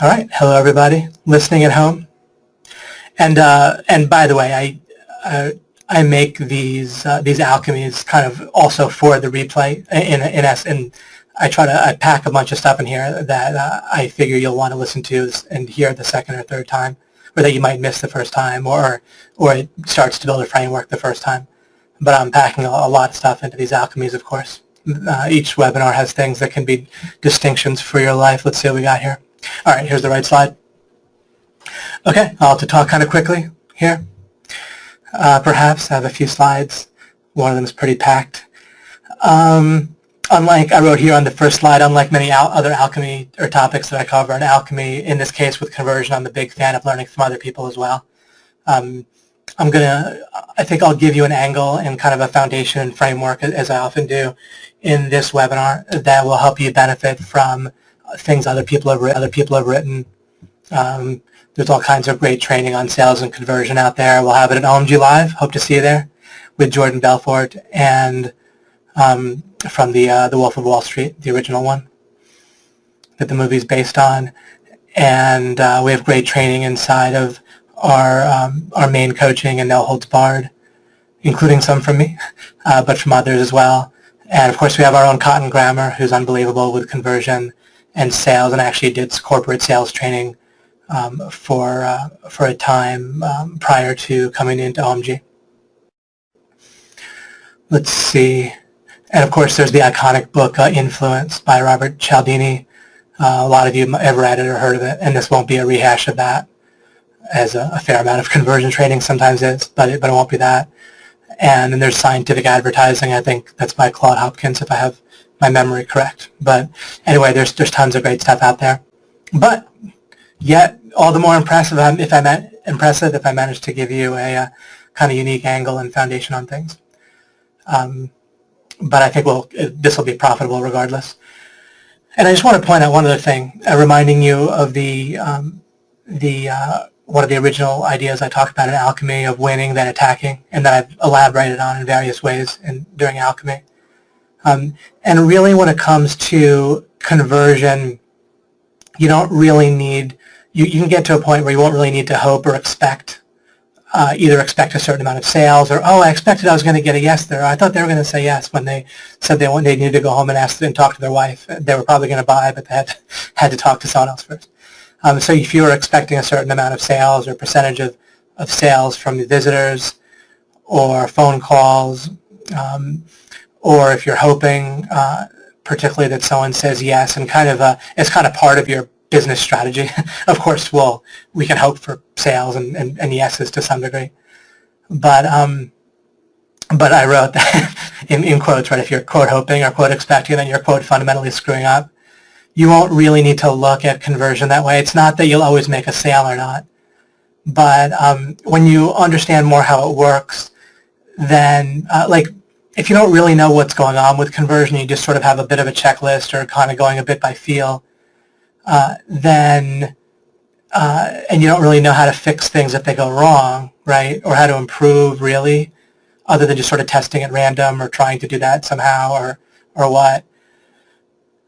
All right, hello everybody listening at home. And by the way, I make these alchemies kind of also for the replay and I pack a bunch of stuff in here that I figure you'll want to listen to and hear the second or third time, or that you might miss the first time, or it starts to build a framework the first time. But I'm packing a lot of stuff into these alchemies, of course. Each webinar has things that can be distinctions for your life. Let's see what we got here. All right, here's the right slide. Okay, I'll have to talk kind of quickly here. Perhaps I have a few slides. One of them is pretty packed. Unlike I wrote here on the first slide, unlike many other alchemy or topics that I cover in alchemy, in this case with conversion, I'm a big fan of learning from other people as well. I think I'll give you an angle and kind of a foundation and framework, as I often do in this webinar, that will help you benefit from things other people have written. There's all kinds of great training on sales and conversion out there. We'll have it at OMG Live. Hope to see you there with Jordan Belfort and from the Wolf of Wall Street, the original one that the movie's based on. And we have great training inside of our main coaching and No Holds Barred, including some from me, but from others as well. And of course we have our own Cotton Grammar, who's unbelievable with conversion and sales, and actually did corporate sales training for a time prior to coming into OMG. Let's see. And of course there's the iconic book Influence by Robert Cialdini. A lot of you have read it or heard of it, and this won't be a rehash of that, as a fair amount of conversion training sometimes is, but it won't be that. And then there's Scientific Advertising. I think that's by Claude Hopkins, if I have my memory correct. But anyway, there's tons of great stuff out there. But yet, all the more impressive if I managed to give you a kind of unique angle and foundation on things. But I think this will be profitable regardless. And I just want to point out one other thing, reminding you of one of the original ideas I talked about in alchemy of winning, then attacking, and that I've elaborated on in various ways during alchemy. And really when it comes to conversion, you don't really need, you can get to a point where you won't really need to hope or expect, either expect a certain amount of sales or, oh, I expected I was going to get a yes there. I thought they were going to say yes when they said they needed to go home and talk to their wife. They were probably going to buy, but they had to talk to someone else first. So if you were expecting a certain amount of sales or percentage of sales from the visitors or phone calls, or if you're hoping particularly that someone says yes, and it's kind of part of your business strategy. Of course, we can hope for sales and yeses to some degree. But I wrote that in quotes, right? If you're quote hoping or quote expecting, then you're quote fundamentally screwing up. You won't really need to look at conversion that way. It's not that you'll always make a sale or not. But when you understand more how it works, then like if you don't really know what's going on with conversion, you just sort of have a bit of a checklist or kind of going a bit by feel, and you don't really know how to fix things if they go wrong, right? Or how to improve really, other than just sort of testing at random or trying to do that somehow or what.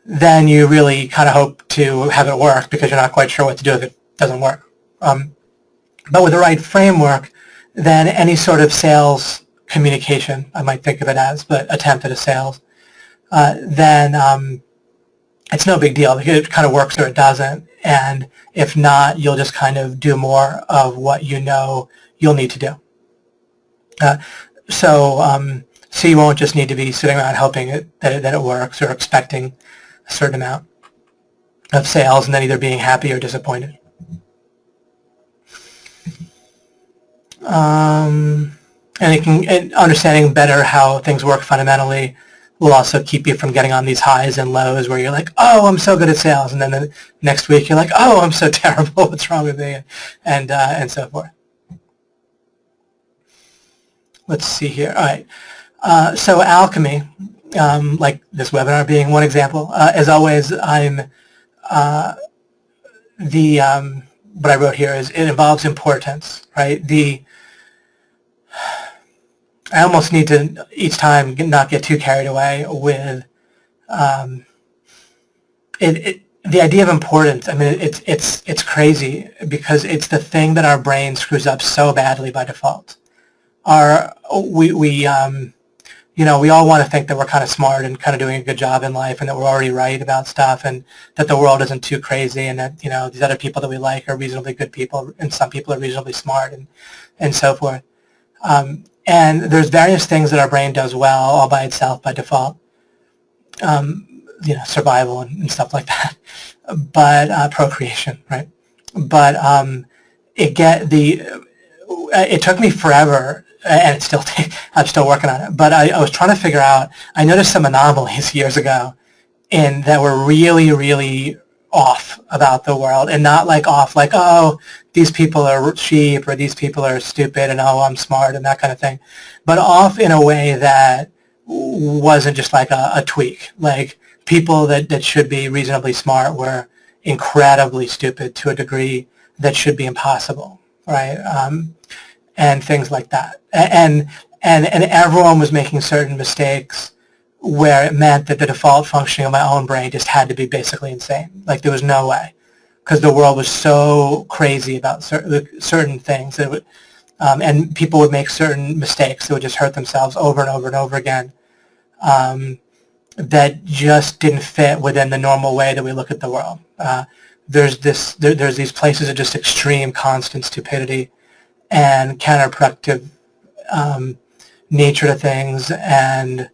Then you really kind of hope to have it work because you're not quite sure what to do if it doesn't work. But with the right framework, then any sort of sales communication, I might think of it as, but attempt at a sales, then it's no big deal. It kind of works or it doesn't. And if not, you'll just kind of do more of what you know you'll need to do. So you won't just need to be sitting around hoping that it works or expecting a certain amount of sales and then either being happy or disappointed. And understanding better how things work fundamentally will also keep you from getting on these highs and lows where you're like, oh, I'm so good at sales, and then the next week you're like, oh, I'm so terrible, what's wrong with me, and so forth. Let's see here. All right. So alchemy, like this webinar being one example. As always, what I wrote here is it involves importance, right? I almost need to each time not get too carried away with the idea of importance, I mean, it's crazy because it's the thing that our brain screws up so badly by default. We all want to think that we're kind of smart and kind of doing a good job in life and that we're already right about stuff and that the world isn't too crazy and that, these other people that we like are reasonably good people and some people are reasonably smart and so forth. And there's various things that our brain does well all by itself by default. Survival and stuff like that, but procreation, right? But it took me forever, and I'm still working on it. But I was trying to figure out. I noticed some anomalies years ago, that were really, really off about the world, and not like off like, oh, these people are sheep or these people are stupid and oh, I'm smart and that kind of thing, but off in a way that wasn't just like a tweak. Like people that should be reasonably smart were incredibly stupid to a degree that should be impossible, right? And things like that. And everyone was making certain mistakes where it meant that the default functioning of my own brain just had to be basically insane. Like there was no way, because the world was so crazy about certain things that and people would make certain mistakes that would just hurt themselves over and over and over again. That just didn't fit within the normal way that we look at the world. There's these places of just extreme constant stupidity and counterproductive nature to things, and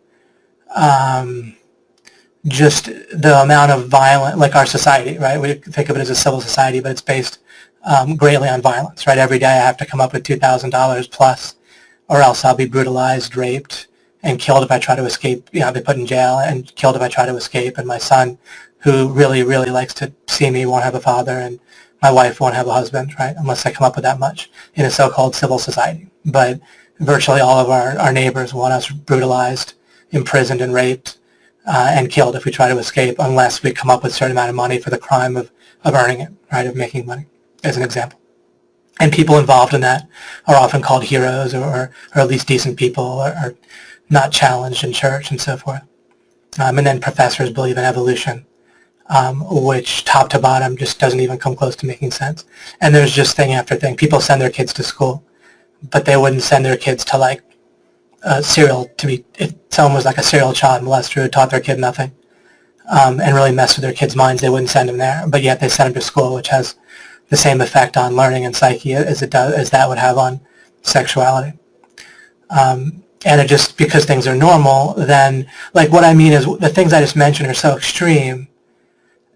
just the amount of violence, like our society, right? We think of it as a civil society, but it's based greatly on violence, right? Every day I have to come up with $2,000 plus, or else I'll be brutalized, raped, and killed if I try to escape. I'll be put in jail and killed if I try to escape. And my son, who really, really likes to see me, won't have a father, and my wife won't have a husband, right? Unless I come up with that much in a so-called civil society. But virtually all of our neighbors want us brutalized, imprisoned, and raped, and killed if we try to escape, unless we come up with a certain amount of money for the crime of earning it, right? Of making money, as an example. And people involved in that are often called heroes, or at least decent people, or not challenged in church and so forth. And then professors believe in evolution, which top to bottom just doesn't even come close to making sense. And there's just thing after thing. People send their kids to school, but they wouldn't send their kids to like if someone was like a serial child molester who taught their kid nothing and really messed with their kids' minds, they wouldn't send them there. But yet they send them to school, which has the same effect on learning and psyche as that would have on sexuality. And it just, because things are normal, then, like what I mean is the things I just mentioned are so extreme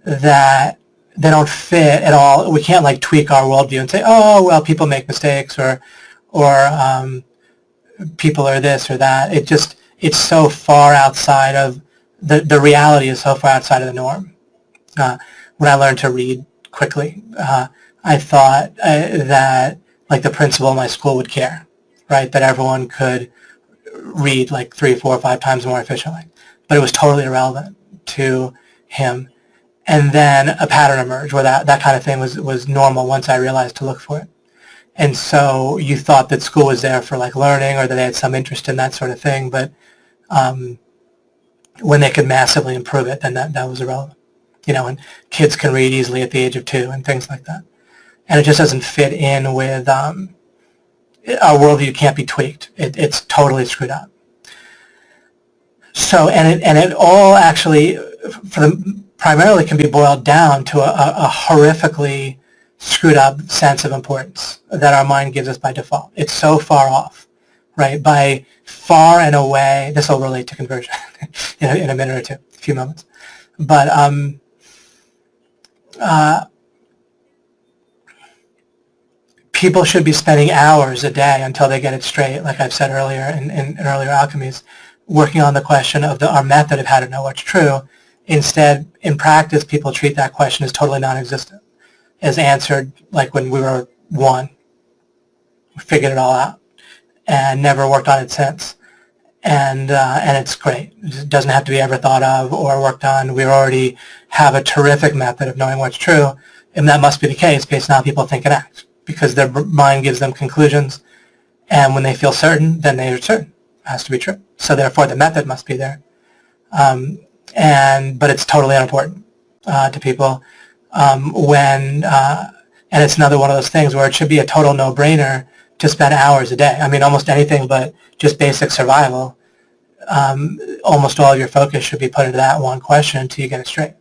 that they don't fit at all. We can't like tweak our worldview and say, oh, well, people make mistakes, or people are this or that. It's so far outside of, the reality is so far outside of the norm. When I learned to read quickly, I thought that like the principal in my school would care, right? That everyone could read like 3, 4, 5 times more efficiently. But it was totally irrelevant to him. And then a pattern emerged where that kind of thing was normal once I realized to look for it. And so you thought that school was there for like learning, or that they had some interest in that sort of thing, but when they could massively improve it, then that was irrelevant. And kids can read easily at the age of 2 and things like that. And it just doesn't fit in with our worldview. Can't be tweaked. It's totally screwed up. So, and it all actually, primarily can be boiled down to a horrifically screwed up sense of importance that our mind gives us by default. It's so far off, right? By far and away, this will relate to conversion in a minute or two, a few moments. But people should be spending hours a day until they get it straight, like I've said earlier in earlier alchemies, working on the question of our method of how to know what's true. Instead, in practice, people treat that question as totally non-existent, as answered like when we were 1. We figured it all out and never worked on it since. And it's great. It doesn't have to be ever thought of or worked on. We already have a terrific method of knowing what's true, and that must be the case based on how people think and act, because their mind gives them conclusions, and when they feel certain, then they are certain. It has to be true. So therefore, the method must be there. But it's totally unimportant. to people and it's another one of those things where it should be a total no-brainer to spend hours a day. I mean, almost anything but just basic survival. Almost all of your focus should be put into that one question until you get it straight,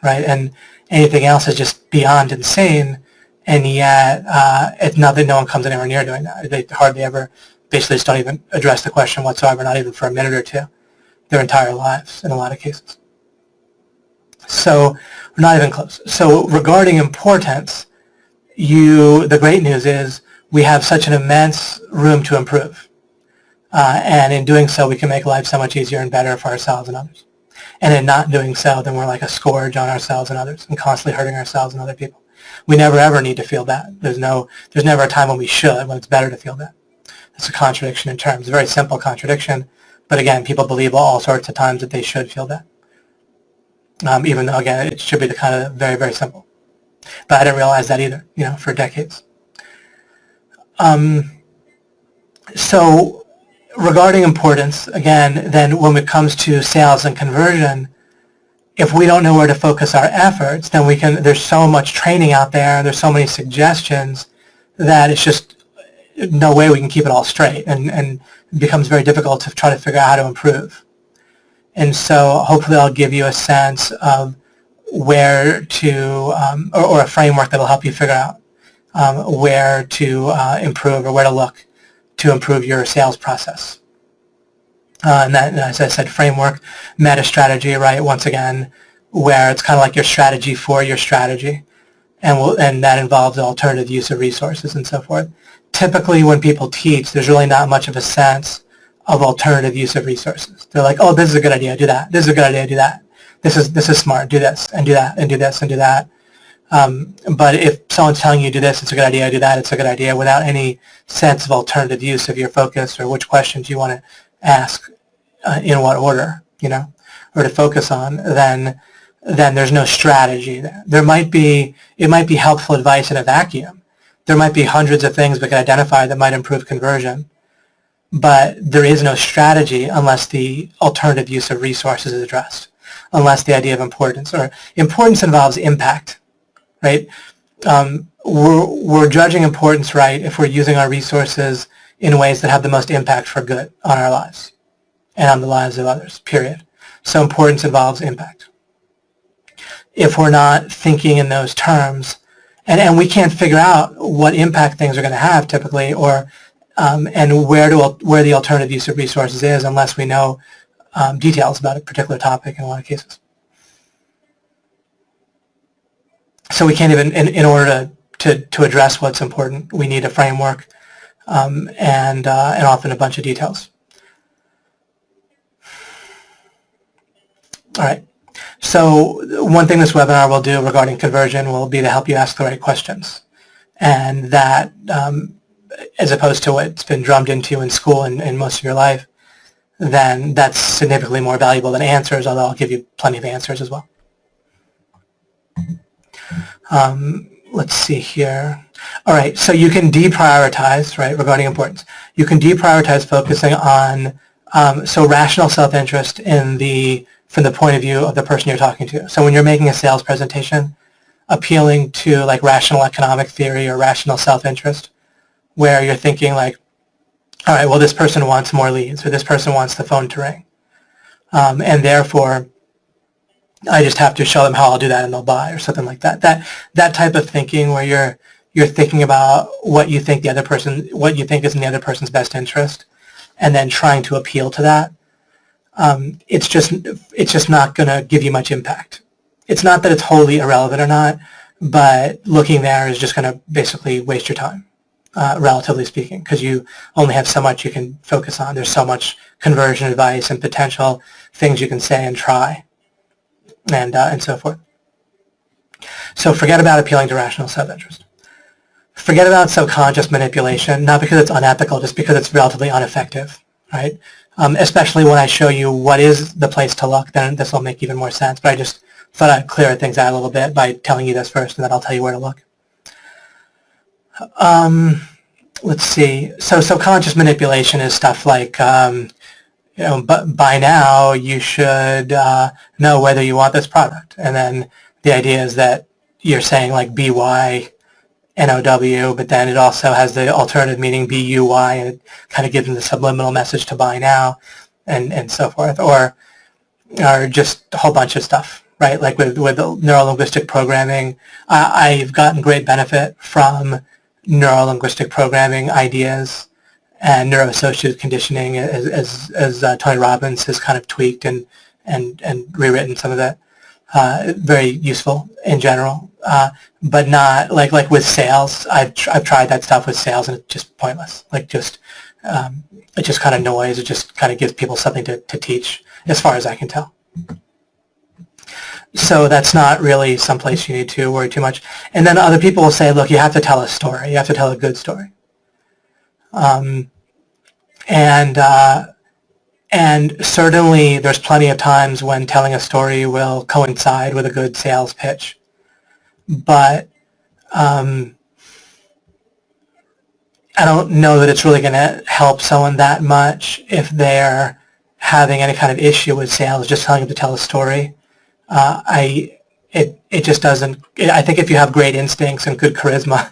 right? And anything else is just beyond insane, and yet it's not that no one comes anywhere near doing that. They hardly ever, basically just don't even address the question whatsoever, not even for a minute or two, their entire lives in a lot of cases. So we're not even close. So regarding importance, the great news is we have such an immense room to improve. And in doing so, we can make life so much easier and better for ourselves and others. And in not doing so, then we're like a scourge on ourselves and others and constantly hurting ourselves and other people. We never ever need to feel bad. There's never a time when we should, when it's better to feel bad. It's a contradiction in terms, a very simple contradiction. But again, people believe all sorts of times that they should feel bad. Even though, again, it should be the kind of very, very simple. But I didn't realize that either, for decades. So regarding importance, again, then when it comes to sales and conversion, if we don't know where to focus our efforts, then there's so much training out there, and there's so many suggestions that it's just no way we can keep it all straight, and it becomes very difficult to try to figure out how to improve. And so hopefully I'll give you a sense of where to, or a framework that will help you figure out where to improve or where to look to improve your sales process. And that, as I said, framework, meta strategy, right? Once again, where it's kind of like your strategy for your strategy, and that involves alternative use of resources and so forth. Typically, when people teach, there's really not much of a sense of alternative use of resources. They're like, oh, this is a good idea, do that. This is a good idea, do that. This is smart, do this, and do that, and do this, and do that. But if someone's telling you do this, it's a good idea, do that, it's a good idea, without any sense of alternative use of your focus or which questions you want to ask in what order, or to focus on, then there's no strategy there. It might be helpful advice in a vacuum. There might be hundreds of things we can identify that might improve conversion, but there is no strategy unless the alternative use of resources is addressed, unless the idea of importance, or importance involves impact, right? We're judging importance right if we're using our resources in ways that have the most impact for good on our lives and on the lives of others, period. So importance involves impact. If we're not thinking in those terms, and we can't figure out what impact things are going to have typically, or and where the alternative use of resources is, unless we know details about a particular topic in a lot of cases. So we can't even, in order to address what's important, we need a framework and often a bunch of details. All right. So one thing this webinar will do regarding conversion will be to help you ask the right questions. And that, as opposed to what's been drummed into you in school and most of your life, then that's significantly more valuable than answers, although I'll give you plenty of answers as well. Let's see here. All right, so you can deprioritize, right, regarding importance. You can deprioritize focusing on, so rational self-interest from the point of view of the person you're talking to. So when you're making a sales presentation, appealing to like rational economic theory or rational self-interest, where you're thinking like, all right, well, this person wants more leads, or this person wants the phone to ring, and therefore I just have to show them how I'll do that and they'll buy, or something like that. That type of thinking where you're thinking about what you think is in the other person's best interest, and then trying to appeal to that. It's just not going to give you much impact. It's not that it's wholly irrelevant or not, but looking there is just going to basically waste your time, relatively speaking, because you only have so much you can focus on. There's so much conversion advice and potential things you can say and try, and so forth. So forget about appealing to rational self-interest. Forget about subconscious manipulation, not because it's unethical, just because it's relatively ineffective, right? Especially when I show you what is the place to look, then this will make even more sense. But I just thought I'd clear things out a little bit by telling you this first, and then I'll tell you where to look. Let's see. So subconscious manipulation is stuff like, but by now you should know whether you want this product, and then the idea is that you're saying like BY NOW, but then it also has the alternative meaning BUY, and it kind of gives them the subliminal message to buy now, and so forth, or just a whole bunch of stuff, right? Like with neuro-linguistic programming, I've gotten great benefit from neuro-linguistic programming ideas and neuro-associated conditioning, as Tony Robbins has kind of tweaked and rewritten some of that. Very useful in general, but not like with sales. I've tried that stuff with sales, and it's just pointless. Like it's just kind of noise. It just kind of gives people something to teach, as far as I can tell. So that's not really someplace you need to worry too much. And then other people will say, look, you have to tell a story. You have to tell a good story. And certainly there's plenty of times when telling a story will coincide with a good sales pitch. But I don't know that it's really going to help someone that much if they're having any kind of issue with sales, just telling them to tell a story. It just doesn't. I think if you have great instincts and good charisma,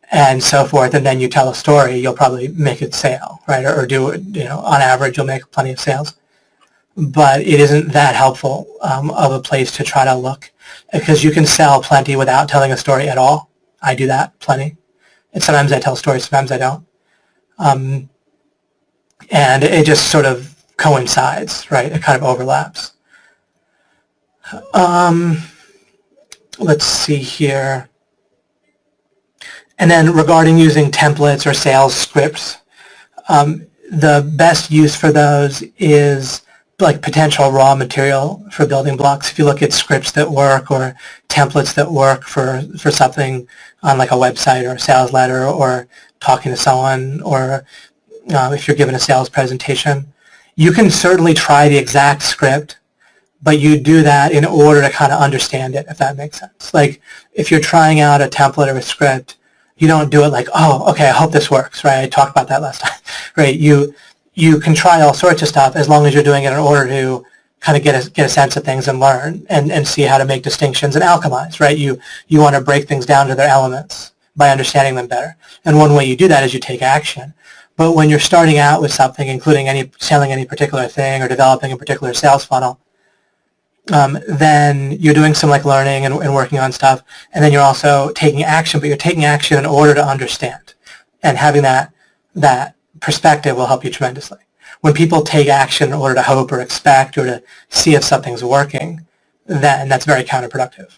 and so forth, and then you tell a story, you'll probably make it sale, right? Or do it, on average, you'll make plenty of sales. But it isn't that helpful of a place to try to look, because you can sell plenty without telling a story at all. I do that plenty. And sometimes I tell stories, sometimes I don't. And it just sort of coincides, right? It kind of overlaps. Let's see here. And then regarding using templates or sales scripts, the best use for those is like potential raw material for building blocks. If you look at scripts that work or templates that work for something on like a website or a sales letter or talking to someone, or if you're given a sales presentation, you can certainly try the exact script, but you do that in order to kind of understand it, if that makes sense. Like if you're trying out a template or a script, you don't do it like, oh, okay, I hope this works, right? I talked about that last time, right? You can try all sorts of stuff as long as you're doing it in order to kind of get a sense of things and learn and see how to make distinctions and alchemize, right? You want to break things down to their elements by understanding them better. And one way you do that is you take action. But when you're starting out with something, including selling any particular thing or developing a particular sales funnel, then you're doing some like learning and working on stuff, and then you're also taking action, but you're taking action in order to understand. And having that perspective will help you tremendously. When people take action in order to hope or expect or to see if something's working, then that's very counterproductive.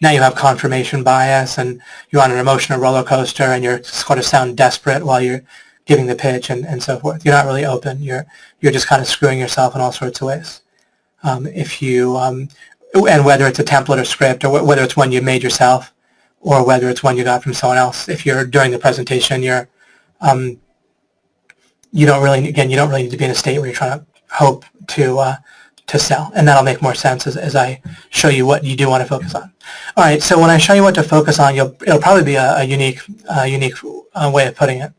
Now you have confirmation bias, and you're on an emotional roller coaster, and you're sort of sound desperate while you're giving the pitch and so forth. You're not really open. You're just kind of screwing yourself in all sorts of ways. If you and whether it's a template or script, or whether it's one you made yourself, or whether it's one you got from someone else, if you're during the presentation, you don't really need to be in a state where you're trying to hope to sell, and that'll make more sense as I show you what you do want to focus on. All right, so when I show you what to focus on, it'll probably be a unique way of putting it.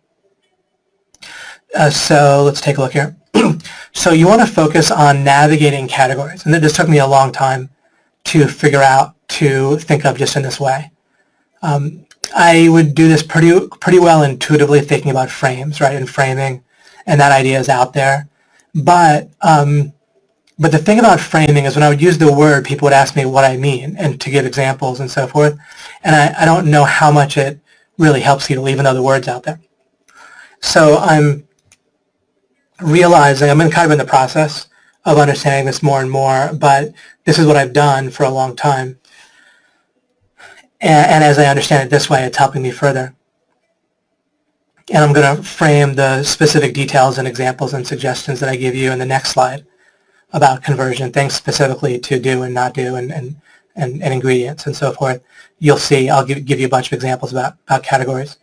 So let's take a look here. So you want to focus on navigating categories, and this took me a long time to figure out to think of just in this way. I would do this pretty well intuitively, thinking about frames, right, and framing, and that idea is out there. But the thing about framing is when I would use the word, people would ask me what I mean and to give examples and so forth, and I don't know how much it really helps you to leave another words out there. So I'm realizing, I'm kind of in the process of understanding this more and more, but this is what I've done for a long time. And as I understand it this way, it's helping me further. And I'm going to frame the specific details and examples and suggestions that I give you in the next slide about conversion, things specifically to do and not do, and ingredients and so forth. You'll see, I'll give you a bunch of examples about categories.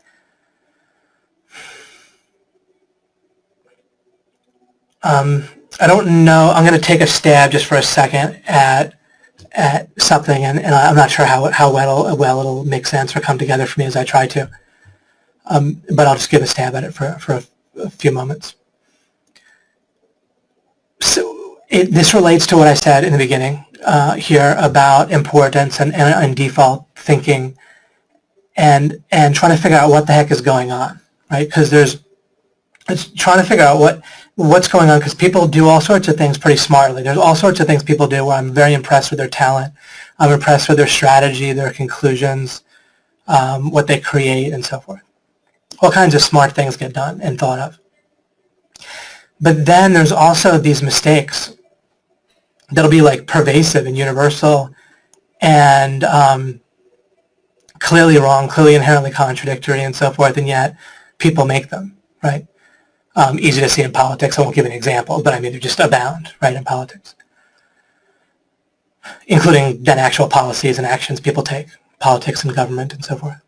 I don't know, I'm going to take a stab just for a second at something, and I'm not sure how well it'll make sense or come together for me as I try to. But I'll just give a stab at it for a few moments. So this relates to what I said in the beginning here about importance and default thinking, and trying to figure out what the heck is going on, right? Because it's trying to figure out what's going on, because people do all sorts of things pretty smartly. There's all sorts of things people do where I'm very impressed with their talent. I'm impressed with their strategy, their conclusions, what they create, and so forth. All kinds of smart things get done and thought of. But then there's also these mistakes that'll be like pervasive and universal and clearly wrong, clearly inherently contradictory, and so forth, and yet people make them, right? Easy to see in politics. I won't give an example, but I mean, they just abound, right, in politics, including then actual policies and actions people take, politics and government, and so forth.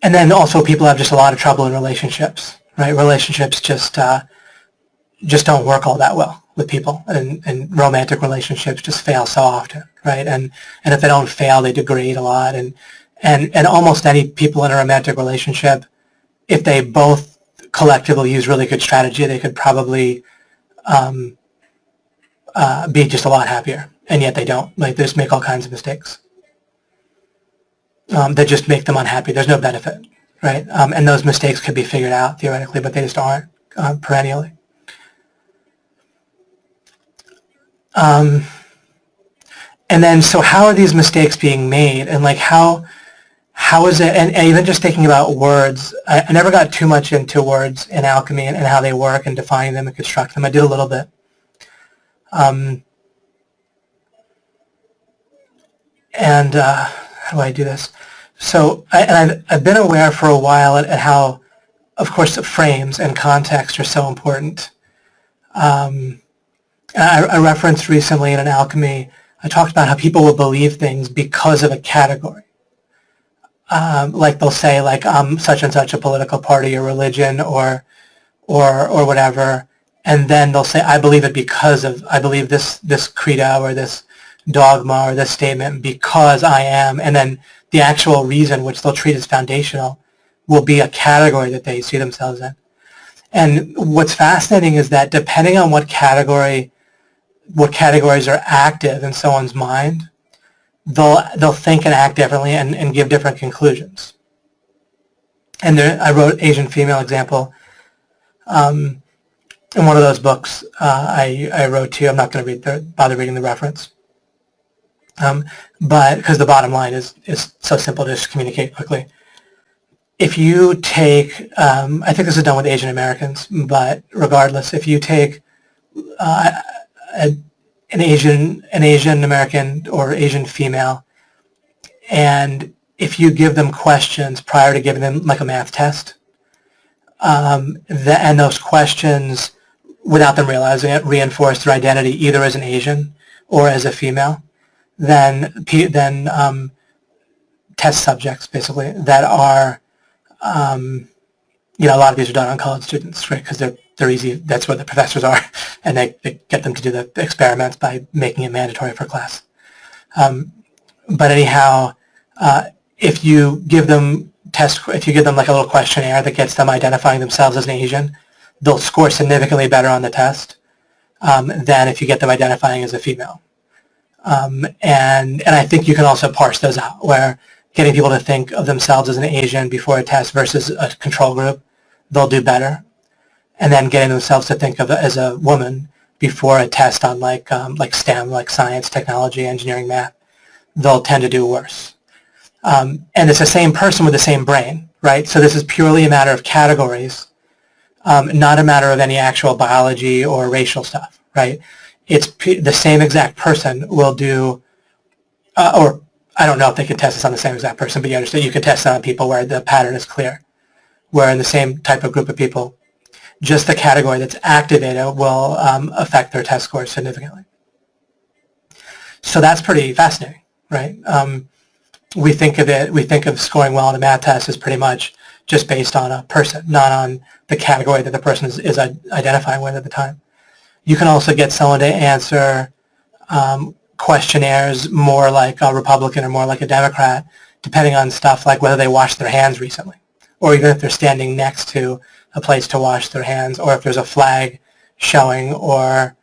And then also people have just a lot of trouble in relationships, right? Relationships just don't work all that well with people, and romantic relationships just fail so often, right? And if they don't fail, they degrade a lot, and almost any people in a romantic relationship, if they both collectively use really good strategy, they could probably be just a lot happier, and yet they don't. Like, they just make all kinds of mistakes that just make them unhappy. There's no benefit, right? And those mistakes could be figured out theoretically, but they just aren't perennially. And then, so how are these mistakes being made, and like how is it, and even just thinking about words, I never got too much into words in alchemy and how they work and defining them and construct them. I did a little bit. And how do I do this? So, I've been aware for a while at how, of course, frames and context are so important. I referenced recently in an alchemy, I talked about how people will believe things because of a category. Like they'll say, like, I'm such and such a political party or religion or whatever, and then they'll say, I believe it because of, I believe this credo or this dogma or this statement because I am, and then the actual reason, which they'll treat as foundational, will be a category that they see themselves in. And what's fascinating is that depending on what categories are active in someone's mind, they'll think and act differently and give different conclusions. And I wrote Asian female example in one of those books I wrote to you. I'm not going to bother reading the reference. But because the bottom line is so simple to just communicate quickly. If you take, I think this is done with Asian Americans, but regardless, if you take an Asian American or Asian female, and if you give them questions prior to giving them like a math test, and those questions, without them realizing it, reinforce their identity either as an Asian or as a female, then test subjects basically that are, a lot of these are done on college students, right? Because they're easy. That's where the professors are, and they get them to do the experiments by making it mandatory for class. But anyhow, if you give them like a little questionnaire that gets them identifying themselves as an Asian, they'll score significantly better on the test than if you get them identifying as a female. And I think you can also parse those out, where getting people to think of themselves as an Asian before a test versus a control group, they'll do better. And then getting themselves to think of it as a woman before a test on like STEM, like science, technology, engineering, math, they'll tend to do worse. And it's the same person with the same brain, right? So this is purely a matter of categories, not a matter of any actual biology or racial stuff, right? It's the same exact person will do, or I don't know if they can test this on the same exact person, but you understand you can test it on people where the pattern is clear, where in the same type of group of people, just the category that's activated will affect their test scores significantly. So that's pretty fascinating, right? We think of scoring well on a math test as pretty much just based on a person, not on the category that the person is identifying with at the time. You can also get someone to answer questionnaires more like a Republican or more like a Democrat, depending on stuff like whether they washed their hands recently, or even if they're standing next to a place to wash their hands, or if there's a flag showing, or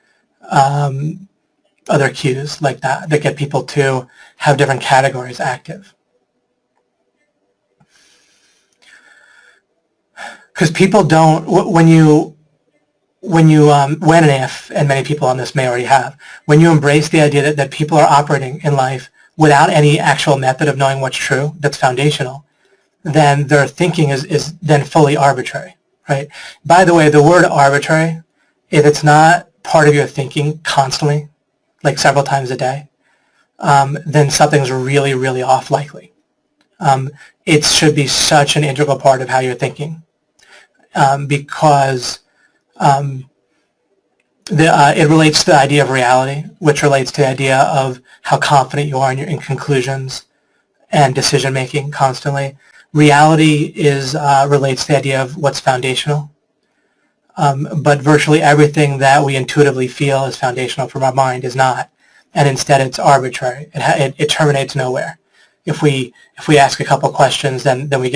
other cues like that that get people to have different categories active. Because people don't, when and if, and many people on this may already have, when you embrace the idea that people are operating in life without any actual method of knowing what's true, that's foundational, then their thinking is then fully arbitrary, right? By the way, the word arbitrary, if it's not part of your thinking constantly, like several times a day, then something's really, really off likely. It should be such an integral part of how you're thinking, because it relates to the idea of reality, which relates to the idea of how confident you are in conclusions and decision-making constantly. Reality relates to the idea of what's foundational. But virtually everything that we intuitively feel is foundational from our mind is not, and instead it's arbitrary. It terminates nowhere. If we ask a couple questions, then we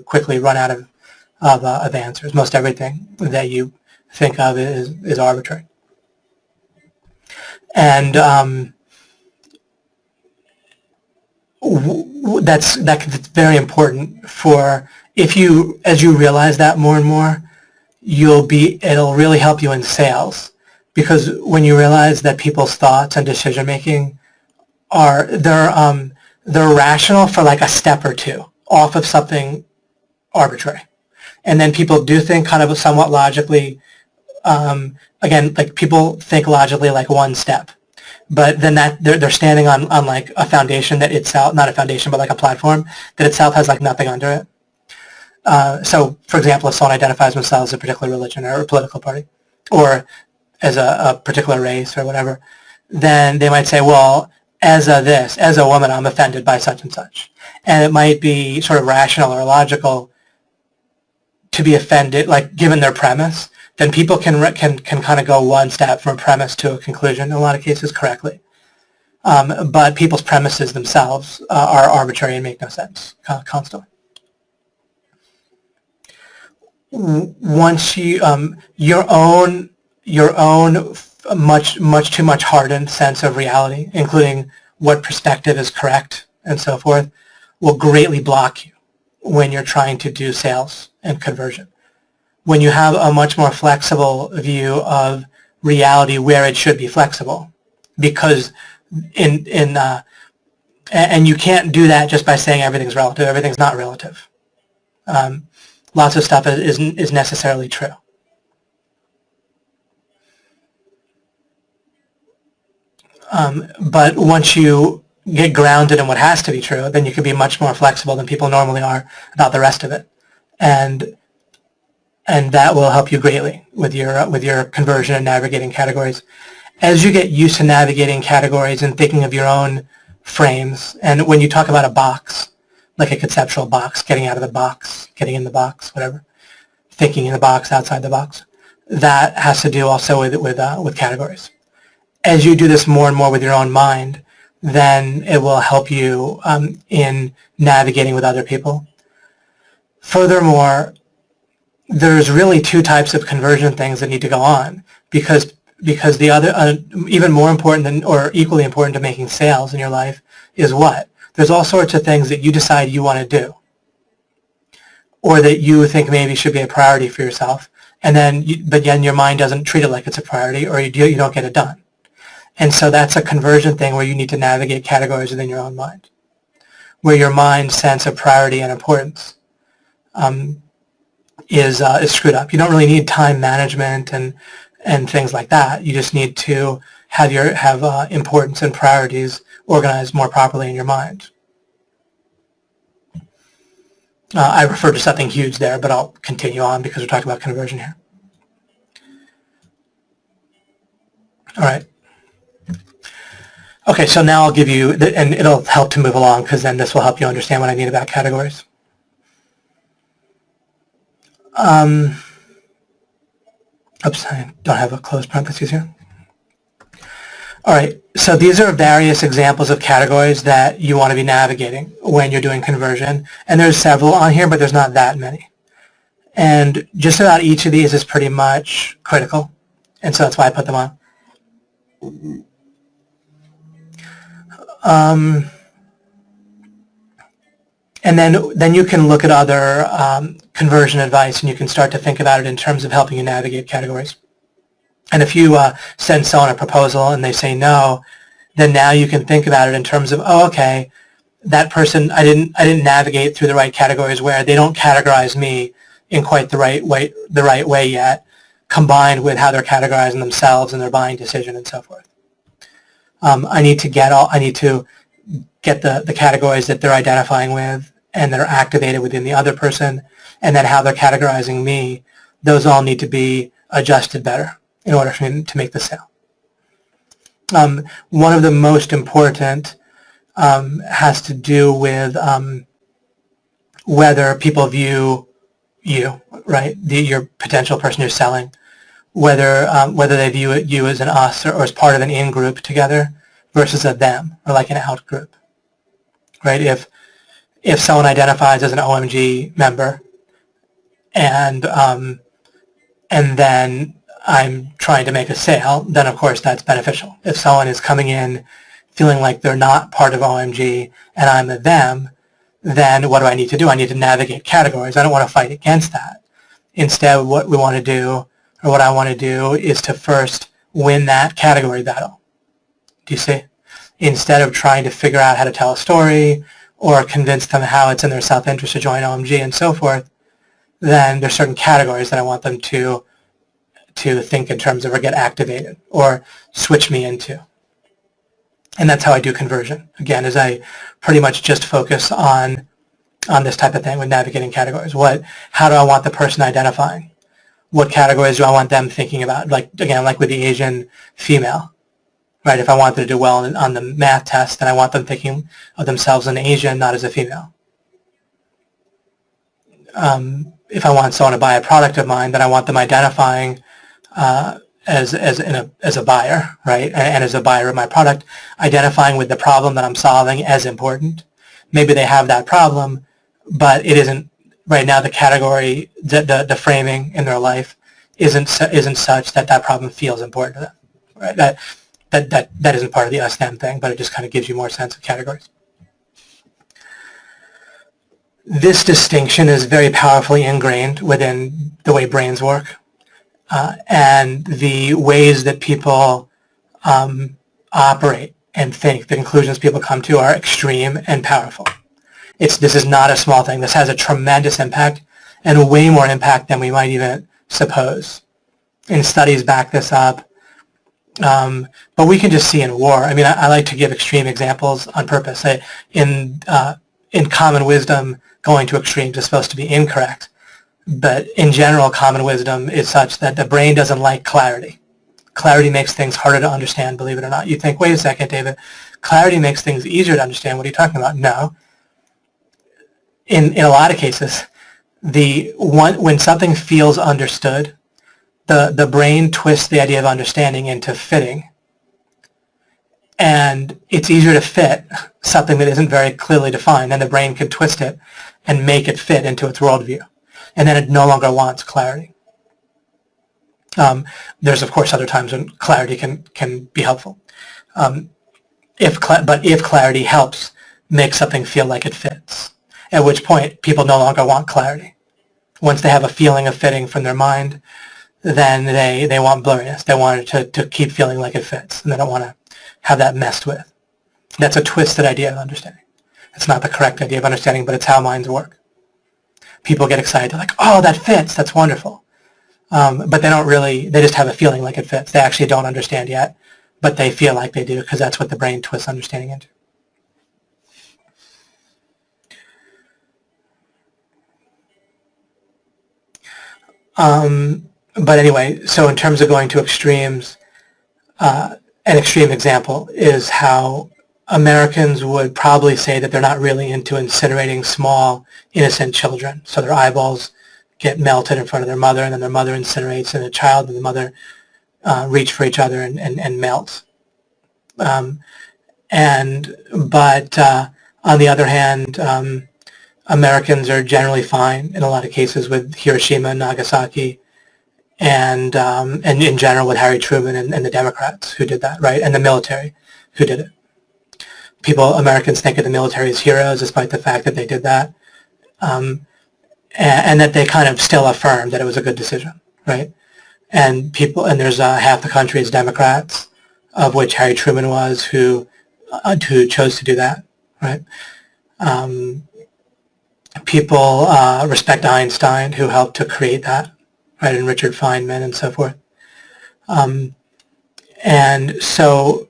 quickly run out of answers. Most everything that you think of is arbitrary, and that's very important for as you realize that more and more. It'll really help you in sales, because when you realize that people's thoughts and decision making they're rational for like a step or two off of something arbitrary, and then people do think kind of somewhat logically. Again, like people think logically like one step, but then they're standing on like a foundation that itself, not a foundation, but like a platform that itself has like nothing under it. So, for example, if someone identifies themselves as a particular religion or a political party, or as a particular race or whatever, then they might say, well, as a woman, I'm offended by such and such. And it might be sort of rational or logical to be offended, like given their premise. Then people can kind of go one step from a premise to a conclusion, in a lot of cases correctly. But people's premises themselves are arbitrary and make no sense constantly. Once your own much too much hardened sense of reality, including what perspective is correct and so forth, will greatly block you when you're trying to do sales and conversion. When you have a much more flexible view of reality where it should be flexible, because and you can't do that just by saying everything's relative. Everything's not relative. Lots of stuff is necessarily true. But once you get grounded in what has to be true, then you can be much more flexible than people normally are about the rest of it, and that will help you greatly with your conversion and navigating categories. As you get used to navigating categories and thinking of your own frames, and when you talk about a box, like a conceptual box, getting out of the box, getting in the box, whatever, thinking in the box, outside the box, that has to do also with categories. As you do this more and more with your own mind, then it will help you in navigating with other people. Furthermore, there's really two types of conversion things that need to go on, because the other, even more important or equally important to making sales in your life is what? There's all sorts of things that you decide you want to do, or that you think maybe should be a priority for yourself, but then your mind doesn't treat it like it's a priority, or you don't get it done. And so that's a conversion thing where you need to navigate categories within your own mind, where your mind's sense of priority and importance is screwed up. You don't really need time management and things like that. You just need to have importance and priorities organized more properly in your mind. I referred to something huge there, but I'll continue on because we're talking about conversion here. All right. Okay, so now I'll give you, and it'll help to move along, because then this will help you understand what I mean about categories. Oops, I don't have a closed parentheses here. All right, So these are various examples of categories that you want to be navigating when you're doing conversion. And there's several on here, but there's not that many. And just about each of these is pretty much critical. And so that's why I put them on. And then you can look at other conversion advice, and you can start to think about it in terms of helping you navigate categories. And if you send someone a proposal and they say no, then now you can think about it in terms of, oh, okay, that person, I didn't navigate through the right categories where they don't categorize me in quite the right way yet, combined with how they're categorizing themselves and their buying decision and so forth. I need to get the categories that they're identifying with and that are activated within the other person, and then how they're categorizing me. Those all need to be adjusted better in order for me to make the sale. One of the most important has to do with whether people view you, right, your potential person you're selling, whether they view you as an us or as part of an in-group together versus a them, or like an out-group, right? If someone identifies as an OMG member and then I'm trying to make a sale, then of course that's beneficial. If someone is coming in feeling like they're not part of OMG and I'm a them, then what do I need to do? I need to navigate categories. I don't want to fight against that. Instead, what we want to do, or what I want to do, is to first win that category battle. Do you see? Instead of trying to figure out how to tell a story or convince them how it's in their self-interest to join OMG and so forth, then there's certain categories that I want them to think in terms of or get activated or switch me into. And that's how I do conversion. Again, is I pretty much just focus on this type of thing with navigating categories. How do I want the person identifying? What categories do I want them thinking about? Like, again, like with the Asian female, right? If I want them to do well on the math test, then I want them thinking of themselves as an Asian, not as a female. If I want someone to buy a product of mine, then I want them identifying as a buyer, right? And as a buyer of my product, identifying with the problem that I'm solving as important. Maybe they have that problem, but it isn't right now. The category, the framing in their life isn't such that problem feels important to them, right? That isn't part of the us-them thing, but it just kind of gives you more sense of categories. This distinction is very powerfully ingrained within the way brains work. And the ways that people operate and think, the conclusions people come to, are extreme and powerful. This is not a small thing. This has a tremendous impact, and way more impact than we might even suppose. And studies back this up. But we can just see in war. I mean, I like to give extreme examples on purpose. In common wisdom, going to extremes is supposed to be incorrect. But in general, common wisdom is such that the brain doesn't like clarity. Clarity makes things harder to understand, believe it or not. You think, wait a second, David, clarity makes things easier to understand. What are you talking about? No. In a lot of cases, when something feels understood, the brain twists the idea of understanding into fitting. And it's easier to fit something that isn't very clearly defined, and the brain can twist it and make it fit into its worldview. And then it no longer wants clarity. There's, of course, other times when clarity can be helpful. But if clarity helps make something feel like it fits, at which point people no longer want clarity. Once they have a feeling of fitting from their mind, then they want blurriness. They want it to keep feeling like it fits, and they don't want to have that messed with. That's a twisted idea of understanding. It's not the correct idea of understanding, but it's how minds work. People get excited. They're like, oh, that fits. That's wonderful. But they don't really, they just have a feeling like it fits. They actually don't understand yet, but they feel like they do because that's what the brain twists understanding into. But anyway, so in terms of going to extremes, an extreme example is how Americans would probably say that they're not really into incinerating small, innocent children. So their eyeballs get melted in front of their mother, and then their mother incinerates, and the child and the mother reach for each other and melt. But on the other hand, Americans are generally fine in a lot of cases with Hiroshima and Nagasaki, and in general with Harry Truman and the Democrats who did that, right, and the military who did it. Americans think of the military as heroes despite the fact that they did that, and that they kind of still affirm that it was a good decision, right? And there's half the country is Democrats, of which Harry Truman was, who chose to do that, right? People respect Einstein, who helped to create that, right, and Richard Feynman and so forth. And so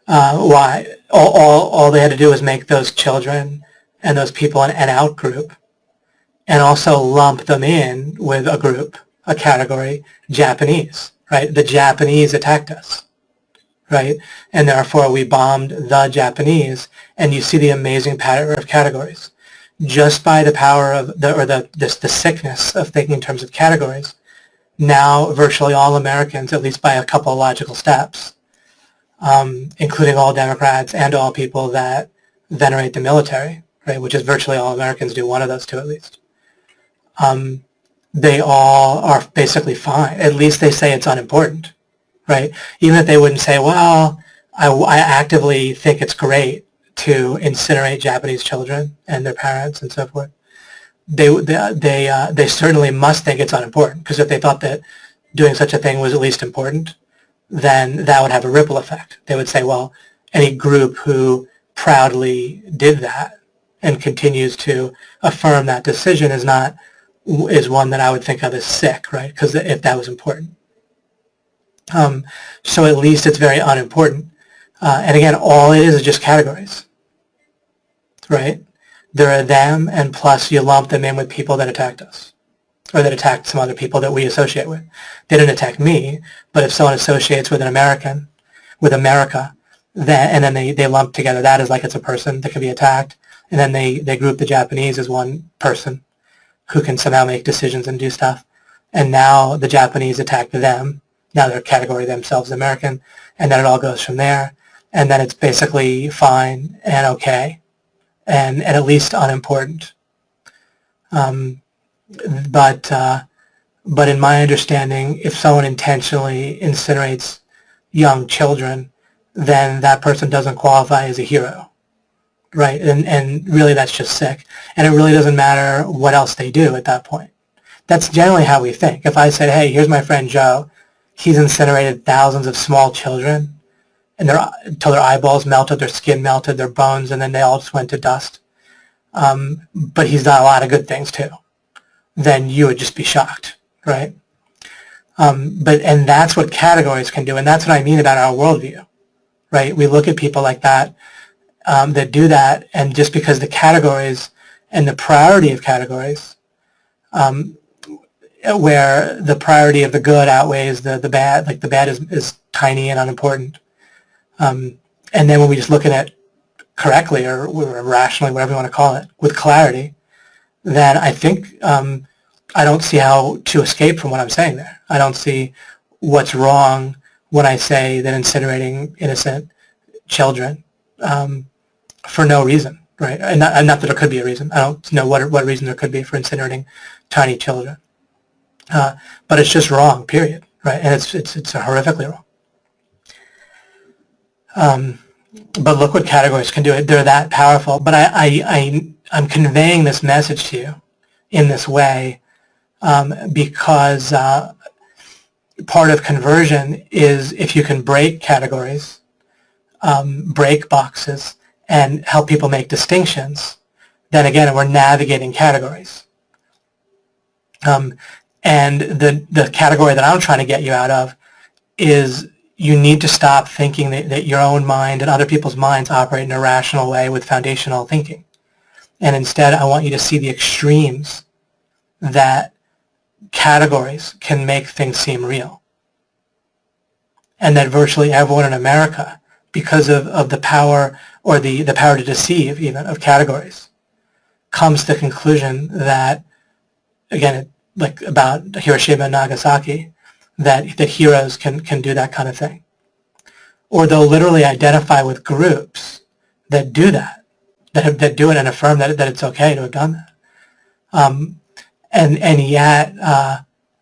why? All they had to do was make those children and those people an out group, and also lump them in with a group, a category, Japanese, right? The Japanese attacked us, right? And therefore we bombed the Japanese, and you see the amazing pattern of categories. Just by the power of the sickness of thinking in terms of categories, now virtually all Americans, at least by a couple of logical steps, including all Democrats and all people that venerate the military, right, which is virtually all Americans do, one of those two at least, they all are basically fine. At least they say it's unimportant, right? Even if they wouldn't say, well, I actively think it's great to incinerate Japanese children and their parents and so forth. They certainly must think it's unimportant, because if they thought that doing such a thing was at least important, then that would have a ripple effect. They would say, well, any group who proudly did that and continues to affirm that decision is one that I would think of as sick, right? Because if that was important. So at least it's very unimportant. And again, all it is just categories, right? There are them, and plus you lump them in with people that attacked us, or that attacked some other people that we associate with. They didn't attack me, but if someone associates with an American, with America, and then they lump together that as like it's a person that can be attacked, and then they group the Japanese as one person who can somehow make decisions and do stuff. And now the Japanese attack them. Now they're category themselves American, and then it all goes from there. And then it's basically fine and okay, and at least unimportant. But in my understanding, if someone intentionally incinerates young children, then that person doesn't qualify as a hero, right? And really that's just sick. And it really doesn't matter what else they do at that point. That's generally how we think. If I said, hey, here's my friend Joe, he's incinerated thousands of small children, and until their eyeballs melted, their skin melted, their bones, and then they all just went to dust. But he's done a lot of good things too. Then you would just be shocked, right? And that's what categories can do, and that's what I mean about our worldview, right? We look at people like that that do that, and just because the categories and the priority of categories, where the priority of the good outweighs the bad, like the bad is tiny and unimportant. And then when we just look at it correctly or rationally, whatever you want to call it, with clarity, then I think I don't see how to escape from what I'm saying there. I don't see what's wrong when I say that incinerating innocent children for no reason, right? And not that there could be a reason. I don't know what reason there could be for incinerating tiny children. But it's just wrong, period, right? And it's horrifically wrong. But look what categories can do. They're that powerful. But I'm conveying this message to you in this way because part of conversion is if you can break categories, break boxes, and help people make distinctions, then again, we're navigating categories. And the category that I'm trying to get you out of is you need to stop thinking that your own mind and other people's minds operate in a rational way with foundational thinking. And instead, I want you to see the extremes that categories can make things seem real. And that virtually everyone in America, because of the power or the power to deceive even of categories, comes to the conclusion that, again, like about Hiroshima and Nagasaki, that heroes can do that kind of thing. or they'll literally identify with groups that do that, that do it and affirm that it's okay to have done that. And yet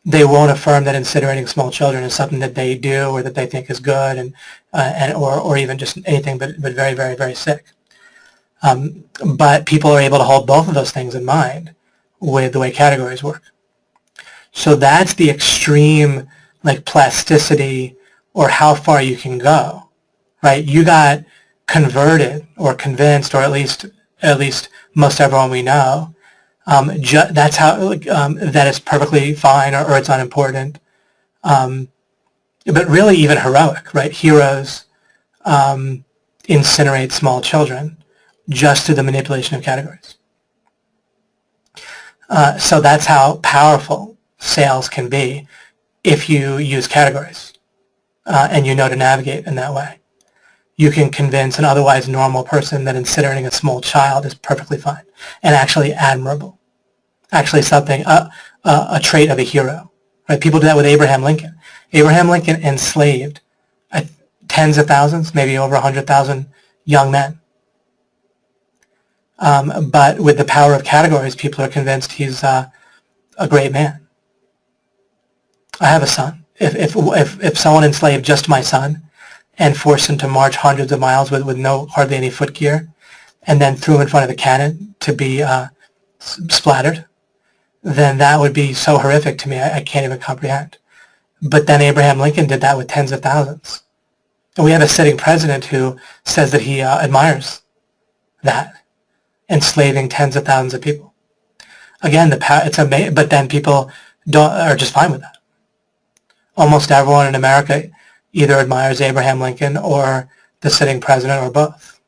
they won't affirm that incinerating small children is something that they do or that they think is good, or even just anything but very, very, very sick. But people are able to hold both of those things in mind with the way categories work. So that's the extreme, like, plasticity or how far you can go, right? You got converted or convinced, or at least most everyone we know, that's how that it's perfectly fine, or it's unimportant. But really even heroic, right? Heroes incinerate small children just through the manipulation of categories. So that's how powerful sales can be if you use categories and you know to navigate in that way. You can convince an otherwise normal person that incinerating a small child is perfectly fine and actually admirable, actually something, a trait of a hero. Right? People do that with Abraham Lincoln. Abraham Lincoln enslaved tens of thousands, maybe over 100,000 young men. But with the power of categories, people are convinced he's a great man. I have a son. If someone enslaved just my son and forced him to march hundreds of miles with hardly any footgear, and then threw him in front of a cannon to be splattered, then that would be so horrific to me I can't even comprehend. But then Abraham Lincoln did that with tens of thousands. And we have a sitting president who says that he admires that, enslaving tens of thousands of people. Again, it's amazing, but then people are just fine with that. Almost everyone in America either admires Abraham Lincoln or the sitting president, or both.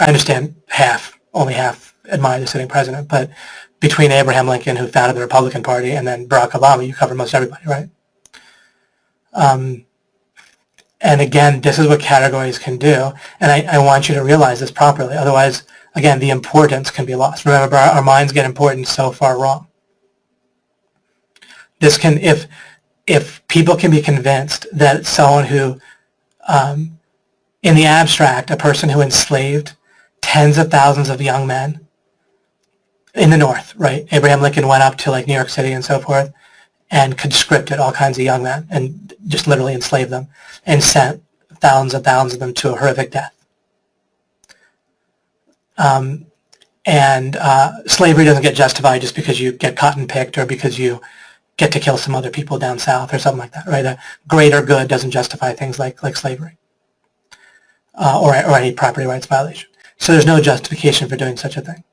I understand only half admire the sitting president, but between Abraham Lincoln, who founded the Republican Party, and then Barack Obama, you cover most everybody, right? And again, this is what categories can do, and I want you to realize this properly. Otherwise, again, the importance can be lost. Remember, our minds get importance so far wrong. This can, if people can be convinced that someone who, in the abstract, a person who enslaved tens of thousands of young men in the North, right? Abraham Lincoln went up to like New York City and so forth and conscripted all kinds of young men and just literally enslaved them and sent thousands of them to a horrific death. Slavery doesn't get justified just because you get cotton picked or because you get to kill some other people down south or something like that, right? A greater good doesn't justify things like slavery or any property rights violation. So there's no justification for doing such a thing.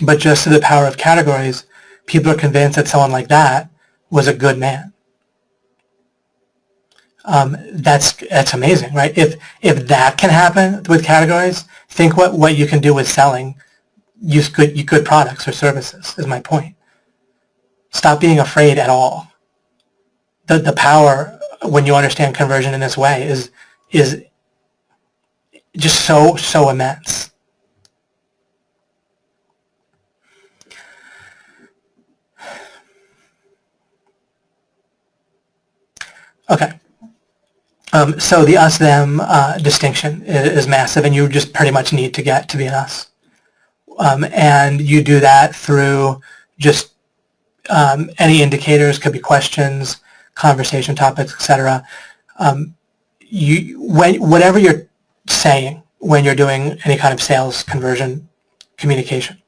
But just through the power of categories, people are convinced that someone like that was a good man. That's amazing, right? If that can happen with categories, think what you can do with selling good products or services, is my point. Stop being afraid at all. The power, when you understand conversion in this way, is just so immense. Okay. So the us-them distinction is massive, and you just pretty much need to get to be an us. And you do that through just any indicators, could be questions, conversation topics, etc. Whatever you're saying when you're doing any kind of sales conversion communication.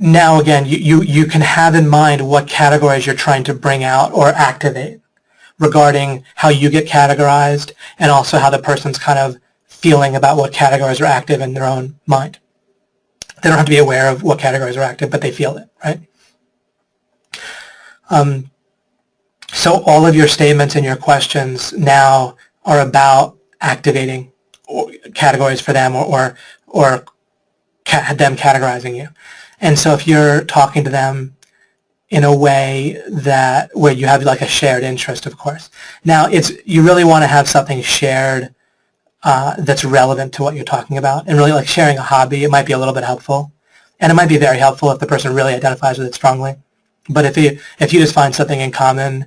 Now again, you can have in mind what categories you're trying to bring out or activate regarding how you get categorized and also how the person's kind of feeling about what categories are active in their own mind. They don't have to be aware of what categories are active, but they feel it, right? So all of your statements and your questions now are about activating categories for them or them categorizing you. And so if you're talking to them in a way where you have like a shared interest, of course. Now you really want to have something shared that's relevant to what you're talking about, and really like sharing a hobby, it might be a little bit helpful, and it might be very helpful if the person really identifies with it strongly. But if you just find something in common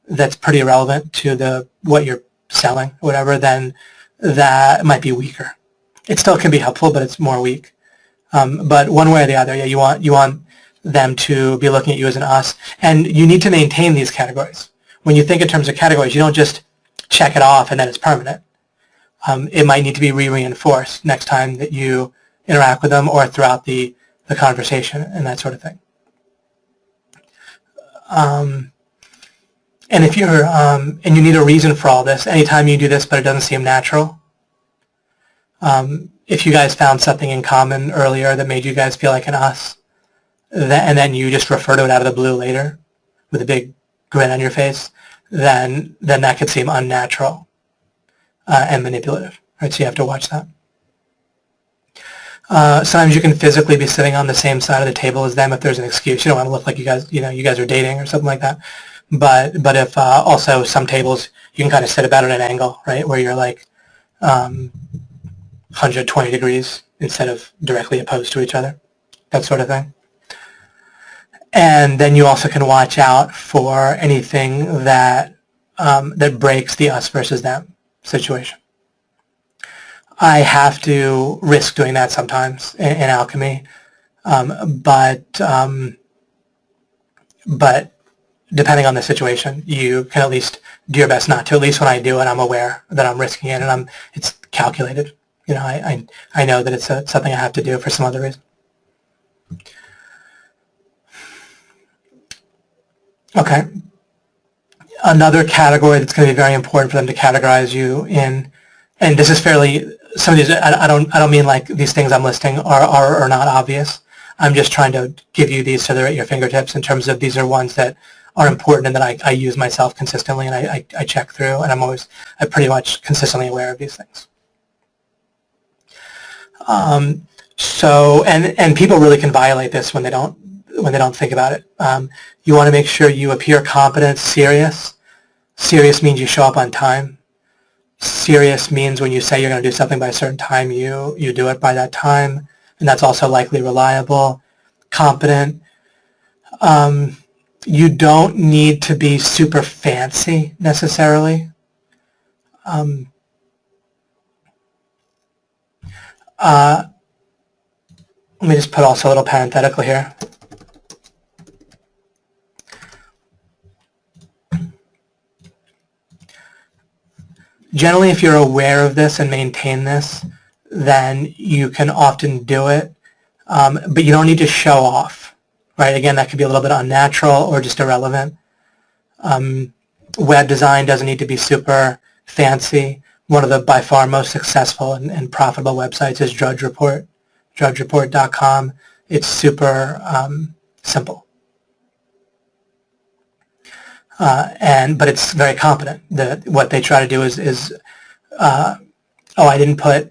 that's pretty irrelevant to what you're selling, or whatever, then that might be weaker. It still can be helpful, but it's more weak. But one way or the other, yeah, you want them to be looking at you as an us, and you need to maintain these categories. When you think in terms of categories, you don't just check it off and then it's permanent. It might need to be reinforced next time that you interact with them or throughout the conversation and that sort of thing. And if you're and you need a reason for all this, anytime you do this but it doesn't seem natural, if you guys found something in common earlier that made you guys feel like an us, and then you just refer to it out of the blue later with a big grin on your face, then that could seem unnatural and manipulative, right? So you have to watch that. Sometimes you can physically be sitting on the same side of the table as them if there's an excuse. You don't want to look like you guys are dating or something like that. But if also some tables you can kind of sit about at an angle, right, where you're like 120 degrees instead of directly opposed to each other, that sort of thing. And then you also can watch out for anything that that breaks the us versus them situation. I have to risk doing that sometimes in Alchemy, but depending on the situation, you can at least do your best not to. At least when I do it, I'm aware that I'm risking it, and it's calculated. You know, I know that it's something I have to do for some other reason. Okay. Another category that's going to be very important for them to categorize you in, and this is fairly, some of these, I don't mean like these things I'm listing are not obvious. I'm just trying to give you these so they're at your fingertips in terms of these are ones that are important and that I use myself consistently, and I check through, and I'm pretty much consistently aware of these things. So, and people really can violate this when they don't think about it. You want to make sure you appear competent, serious. Serious means you show up on time. Serious means when you say you're going to do something by a certain time, you do it by that time, and that's also likely reliable. Competent. You don't need to be super fancy necessarily. Let me just put also a little parenthetical here. Generally, if you're aware of this and maintain this, then you can often do it, but you don't need to show off, right? Again, that could be a little bit unnatural or just irrelevant. Web design doesn't need to be super fancy. One of the by far most successful and profitable websites is Drudge Report, drudgereport.com. It's super simple. But it's very competent. What they try to do is I didn't put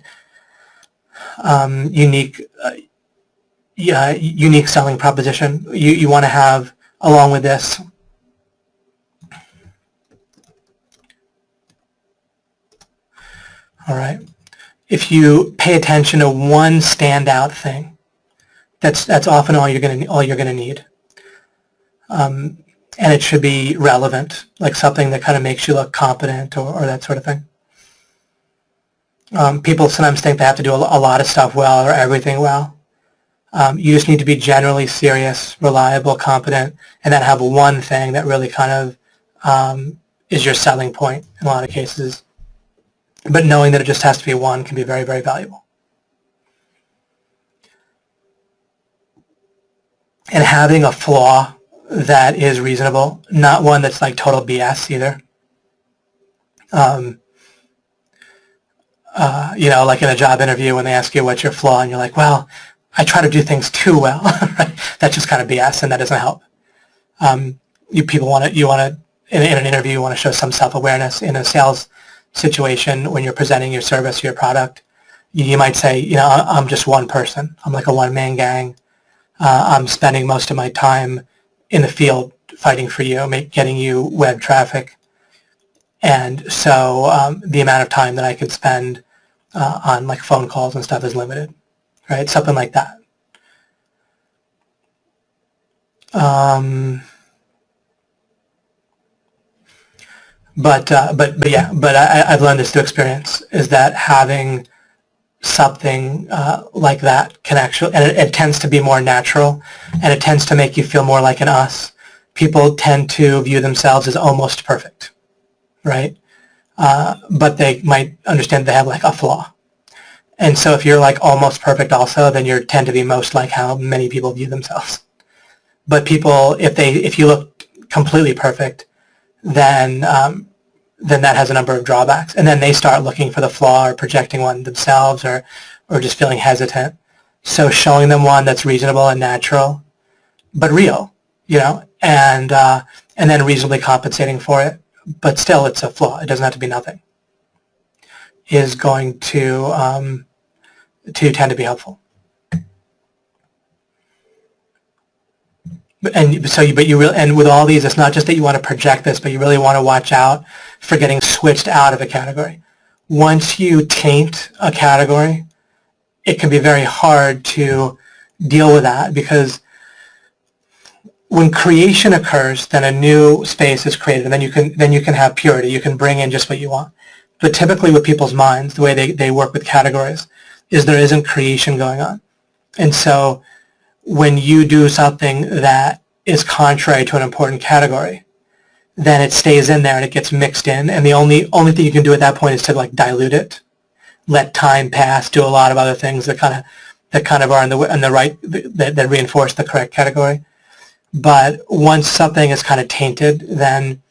unique selling proposition. You want to have, along with this, all right, if you pay attention to one standout thing, that's often all you're gonna need. And it should be relevant, like something that kind of makes you look competent or that sort of thing. People sometimes think they have to do a lot of stuff well or everything well. You just need to be generally serious, reliable, competent, and then have one thing that really kind of is your selling point in a lot of cases. But knowing that it just has to be one can be very, very valuable. And having a flaw that is reasonable, not one that's like total BS either. You know, like in a job interview when they ask you what's your flaw and you're like, well, I try to do things too well, right? That's just kind of BS and that doesn't help. In an interview, you want to show some self-awareness. In a sales situation, when you're presenting your service or your product, you might say, you know, I'm just one person. I'm like a one-man gang. I'm spending most of my time in the field fighting for you, getting you web traffic. And so the amount of time that I could spend on like phone calls and stuff is limited, right? Something like that. But I've learned this through experience, is that having something like that can actually, and it tends to be more natural, and it tends to make you feel more like an us. People tend to view themselves as almost perfect, right? But they might understand they have like a flaw. And so if you're like almost perfect also, then you tend to be most like how many people view themselves. But people, if you look completely perfect, then that has a number of drawbacks. And then they start looking for the flaw or projecting one themselves, or just feeling hesitant. So showing them one that's reasonable and natural, but real, and then reasonably compensating for it, but still it's a flaw. It doesn't have to be nothing, is going to tend to be helpful. And with all these, it's not just that you want to project this, but you really want to watch out for getting switched out of a category. Once you taint a category, it can be very hard to deal with that, because when creation occurs, then a new space is created, and then you can have purity. You can bring in just what you want. But typically with people's minds, the way they work with categories is there isn't creation going on. And so when you do something that is contrary to an important category, then it stays in there and it gets mixed in, and the only thing you can do at that point is to like dilute it, let time pass, do a lot of other things that kind of are in the right, that reinforce the correct category. But once something is kind of tainted, then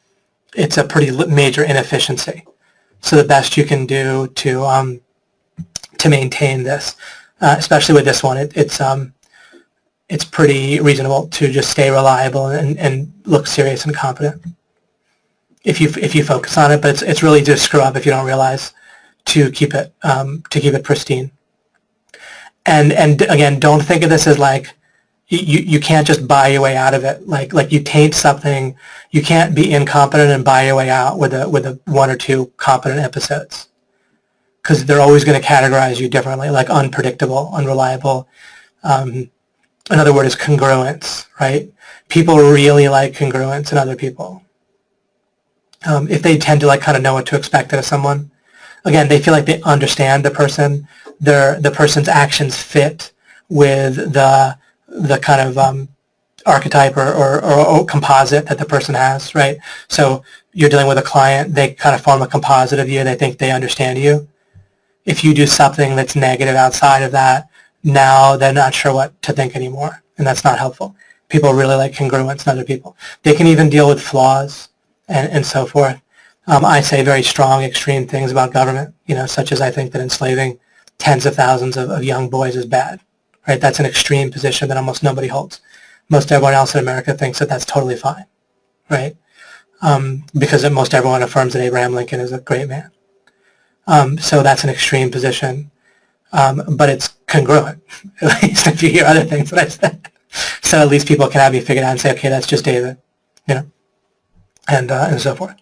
it's a pretty major inefficiency. So the best you can do to maintain this, especially with this one, it's pretty reasonable to just stay reliable and look serious and competent if you focus on it. But it's really just screw up if you don't realize to keep it pristine. And again, don't think of this as like you can't just buy your way out of it. Like you taint something, you can't be incompetent and buy your way out with a one or two competent episodes, because they're always going to categorize you differently, like unpredictable, unreliable. Another word is congruence, right? People really like congruence in other people. If they tend to like kind of know what to expect out of someone, again, they feel like they understand the person, the person's actions fit with the kind of archetype or composite that the person has, right? So you're dealing with a client, they kind of form a composite of you, they think they understand you. If you do something that's negative outside of that, now they're not sure what to think anymore, and that's not helpful. People really like congruence in other people. They can even deal with flaws and so forth. I say very strong, extreme things about government, such as I think that enslaving tens of thousands of young boys is bad, right? That's an extreme position that almost nobody holds. Most everyone else in America thinks that that's totally fine, right? Because most everyone affirms that Abraham Lincoln is a great man. So that's an extreme position, but it's congruent, at least if you hear other things that I said. So at least people can have you figured out and say, okay, that's just David, and so forth.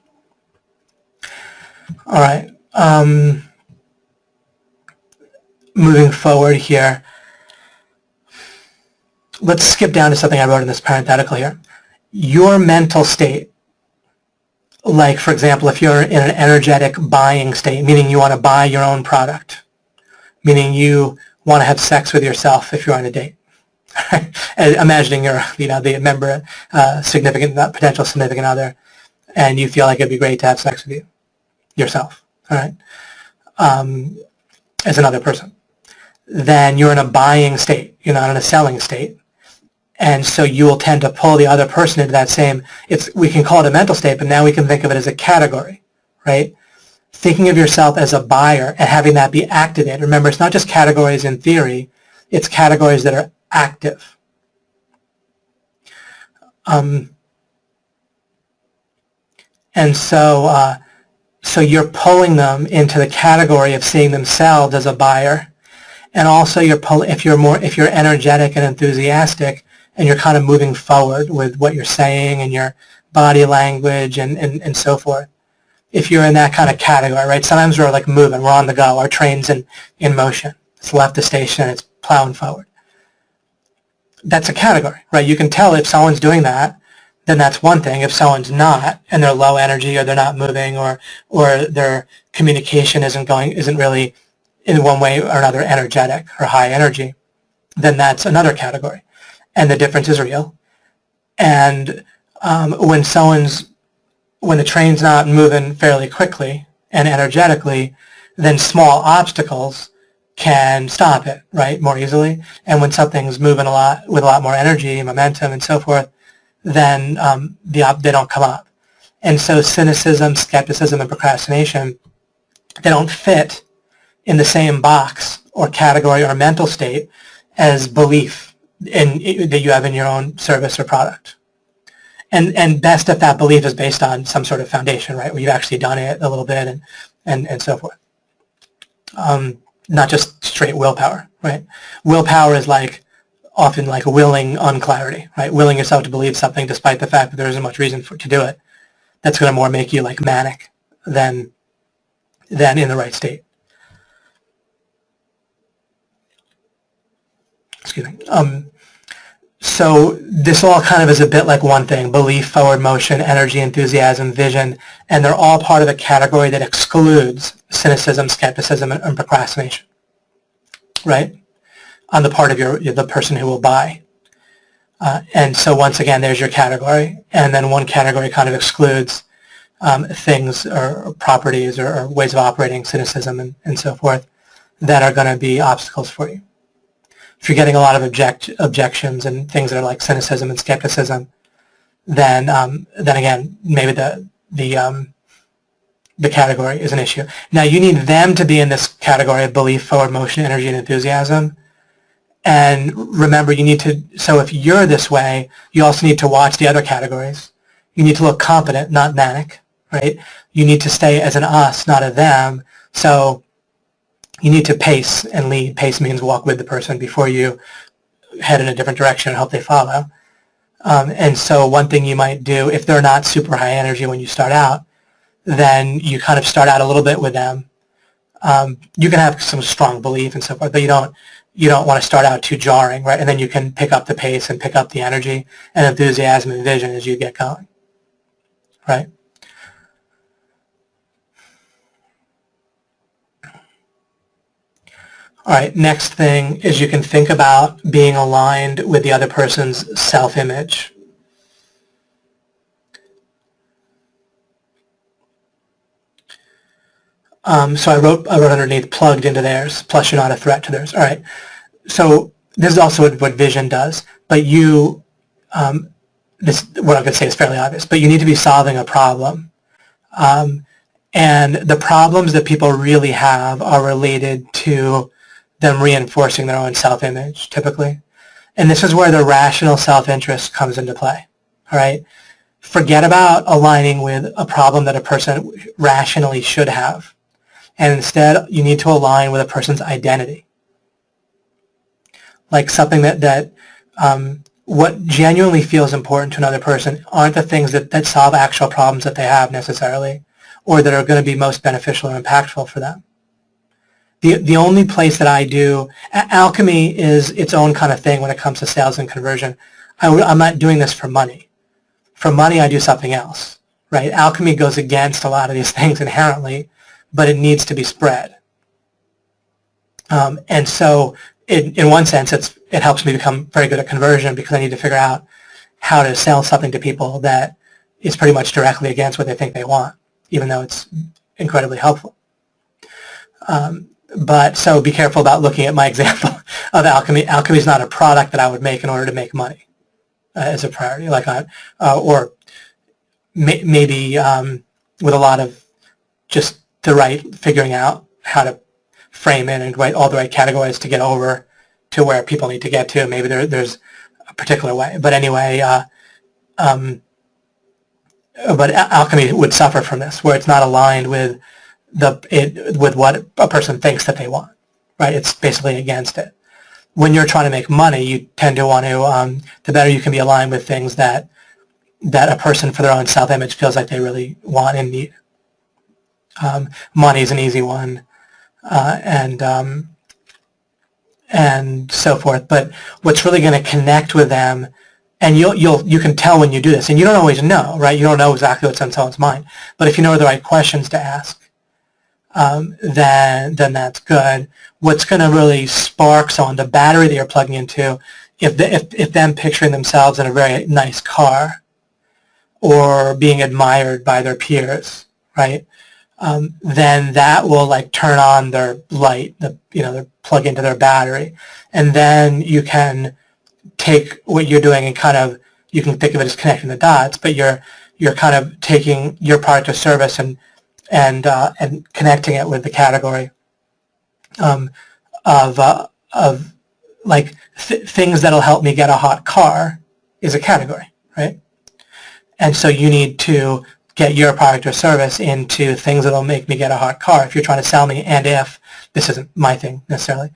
All right. Moving forward here, let's skip down to something I wrote in this parenthetical here. Your mental state, like, for example, if you're in an energetic buying state, meaning you want to buy your own product, meaning you want to have sex with yourself if you're on a date. Imagining you're, the member, potential significant other, and you feel like it'd be great to have sex with yourself, all right, as another person. Then you're in a buying state, you're not in a selling state. And so you will tend to pull the other person into that same, we can call it a mental state, but now we can think of it as a category, right? Thinking of yourself as a buyer and having that be activated. Remember, it's not just categories in theory, it's categories that are active. And so you're pulling them into the category of seeing themselves as a buyer. And also if you're energetic and enthusiastic, and you're kind of moving forward with what you're saying and your body language and so forth. If you're in that kind of category, right? Sometimes we're like moving, we're on the go, our train's in motion. It's left the station, it's plowing forward. That's a category, right? You can tell if someone's doing that, then that's one thing. If someone's not, and they're low energy, or they're not moving, or their communication isn't really in one way or another energetic or high energy, then that's another category, and the difference is real. And when the train's not moving fairly quickly and energetically, then small obstacles can stop it, right, more easily. And when something's moving with a lot more energy, momentum, and so forth, then they don't come up. And so cynicism, skepticism, and procrastination, they don't fit in the same box or category or mental state as belief that you have in your own service or product. And best if that belief is based on some sort of foundation, right, where you've actually done it a little bit and so forth. Not just straight willpower, right? Willpower is often like willing unclarity, right? Willing yourself to believe something despite the fact that there isn't much reason to do it. That's going to more make you like manic than in the right state. Excuse me. So this all kind of is a bit like one thing: belief, forward motion, energy, enthusiasm, vision, and they're all part of a category that excludes cynicism, skepticism, and procrastination, right? On the part of the person who will buy. And so once again, there's your category, and then one category kind of excludes things or properties or ways of operating, cynicism, and so forth, that are going to be obstacles for you. If you're getting a lot of objections and things that are like cynicism and skepticism, then again, maybe the category is an issue. Now you need them to be in this category of belief, forward motion, energy, and enthusiasm. And remember, so if you're this way, you also need to watch the other categories. You need to look competent, not manic, right? You need to stay as an us, not a them. So you need to pace and lead. Pace means walk with the person before you head in a different direction and hope they follow. And so one thing you might do, if they're not super high energy when you start out, then you kind of start out a little bit with them. You can have some strong belief and so forth, but you don't want to start out too jarring, right? And then you can pick up the pace and pick up the energy and enthusiasm and vision as you get going, right? All right, next thing is you can think about being aligned with the other person's self-image. So I wrote underneath, plugged into theirs, plus you're not a threat to theirs. All right, so this is also what vision does, but what I'm going to say is fairly obvious, but you need to be solving a problem. And the problems that people really have are related to them reinforcing their own self-image, typically. And this is where the rational self-interest comes into play, all right? Forget about aligning with a problem that a person rationally should have. And instead, you need to align with a person's identity. Like something that what genuinely feels important to another person aren't the things that solve actual problems that they have necessarily, or that are going to be most beneficial or impactful for them. The only place that I do, alchemy is its own kind of thing when it comes to sales and conversion. I'm not doing this for money. For money, I do something else, right? Alchemy goes against a lot of these things inherently, but it needs to be spread. And so in one sense, it helps me become very good at conversion, because I need to figure out how to sell something to people that is pretty much directly against what they think they want, even though it's incredibly helpful. But so be careful about looking at my example of alchemy. Alchemy is not a product that I would make in order to make money as a priority, or maybe with a lot of just the right figuring out how to frame it and write all the right categories to get over to where people need to get to. Maybe there's a particular way. But anyway, but alchemy would suffer from this, where it's not aligned with with what a person thinks that they want, right? It's basically against it. When you're trying to make money, you tend to want to, the better you can be aligned with things that a person for their own self-image feels like they really want and need. Money is an easy one, and so forth. But what's really going to connect with them And you can tell when you do this, and you don't always know, right? You don't know exactly what's on someone's mind. But if you know the right questions to ask, then that's good. What's going to really spark someone, the battery that you're plugging into, if them picturing themselves in a very nice car or being admired by their peers, right? Then that will like turn on their light, their plug into their battery, and then you can take what you're doing and kind of, you can think of it as connecting the dots, but you're kind of taking your product or service and connecting it with the category of like things that'll help me get a hot car is a category, right? And so you need to get your product or service into things that'll make me get a hot car. If you're trying to sell me, and if this isn't my thing necessarily,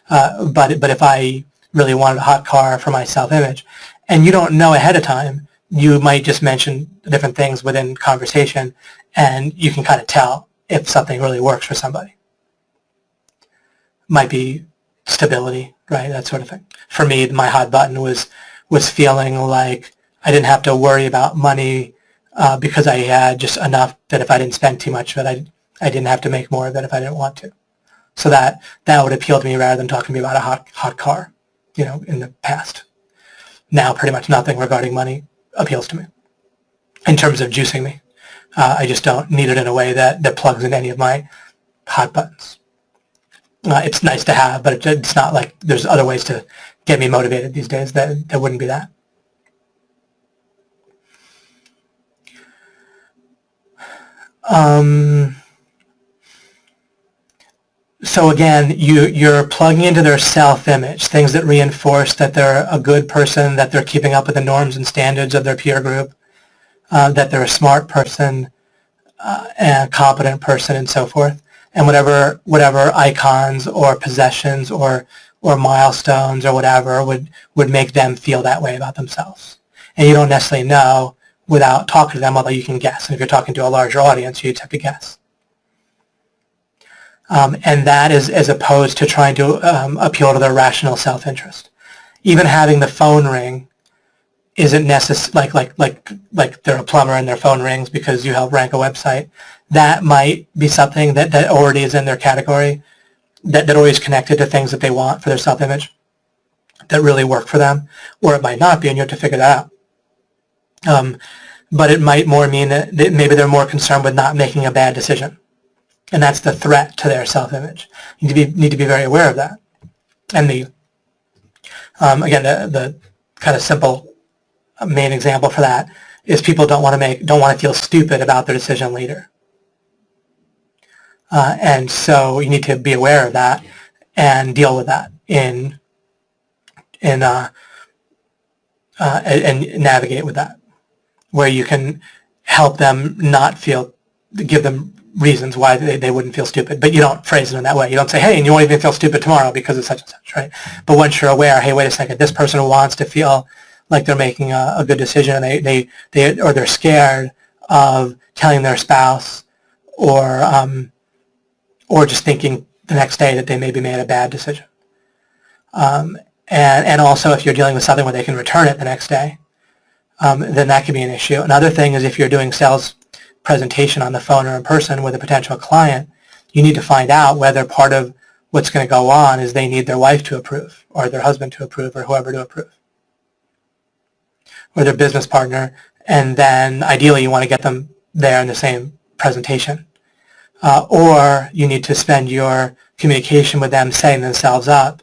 but if I really wanted a hot car for my self-image, and you don't know ahead of time, you might just mention different things within conversation, and you can kind of tell if something really works for somebody. Might be stability, right? That sort of thing. For me, my hot button was feeling like I didn't have to worry about money because I had just enough that if I didn't spend too much of it, I didn't have to make more of it if I didn't want to. So that would appeal to me rather than talking to me about a hot car, in the past. Now pretty much nothing regarding money appeals to me in terms of juicing me. I just don't need it in a way that plugs in any of my hot buttons. It's nice to have, but it's not like there's other ways to get me motivated these days that wouldn't be that. So again, you're plugging into their self-image, things that reinforce that they're a good person, that they're keeping up with the norms and standards of their peer group, that they're a smart person, and a competent person, and so forth. And whatever icons or possessions or milestones or whatever would make them feel that way about themselves. And you don't necessarily know without talking to them, although you can guess. And if you're talking to a larger audience, you just have to guess. And that is as opposed to trying to appeal to their rational self-interest. Even having the phone ring isn't necessary, like they're a plumber and their phone rings because you help rank a website. That might be something that already is in their category, that already is connected to things that they want for their self-image, that really work for them, or it might not be, and you have to figure that out. But it might more mean that maybe they're more concerned with not making a bad decision. And that's the threat to their self-image. You need to be very aware of that. And again, the kind of simple main example for that is people don't want to feel stupid about their decision later. And so you need to be aware of that and deal with that and navigate with that, where you can help them not give them reasons why they wouldn't feel stupid, but you don't phrase it in that way. You don't say, hey, and you won't even feel stupid tomorrow because of such and such, right? But once you're aware, hey, wait a second, this person wants to feel like they're making a good decision, and they're scared of telling their spouse or just thinking the next day that they maybe made a bad decision. And also if you're dealing with something where they can return it the next day, then that can be an issue. Another thing is if you're doing sales presentation on the phone or in person with a potential client, you need to find out whether part of what's going to go on is they need their wife to approve or their husband to approve or whoever to approve or their business partner, and then ideally you want to get them there in the same presentation. Or you need to spend your communication with them setting themselves up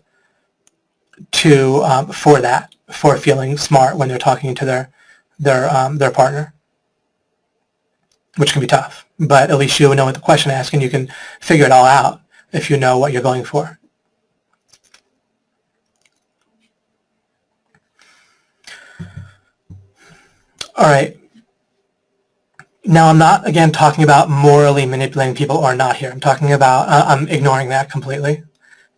for feeling smart when they're talking to their partner, which can be tough. But at least you know what the question to ask, and you can figure it all out if you know what you're going for. All right. Now, I'm not, again, talking about morally manipulating people or not here. I'm talking about, I'm ignoring that completely.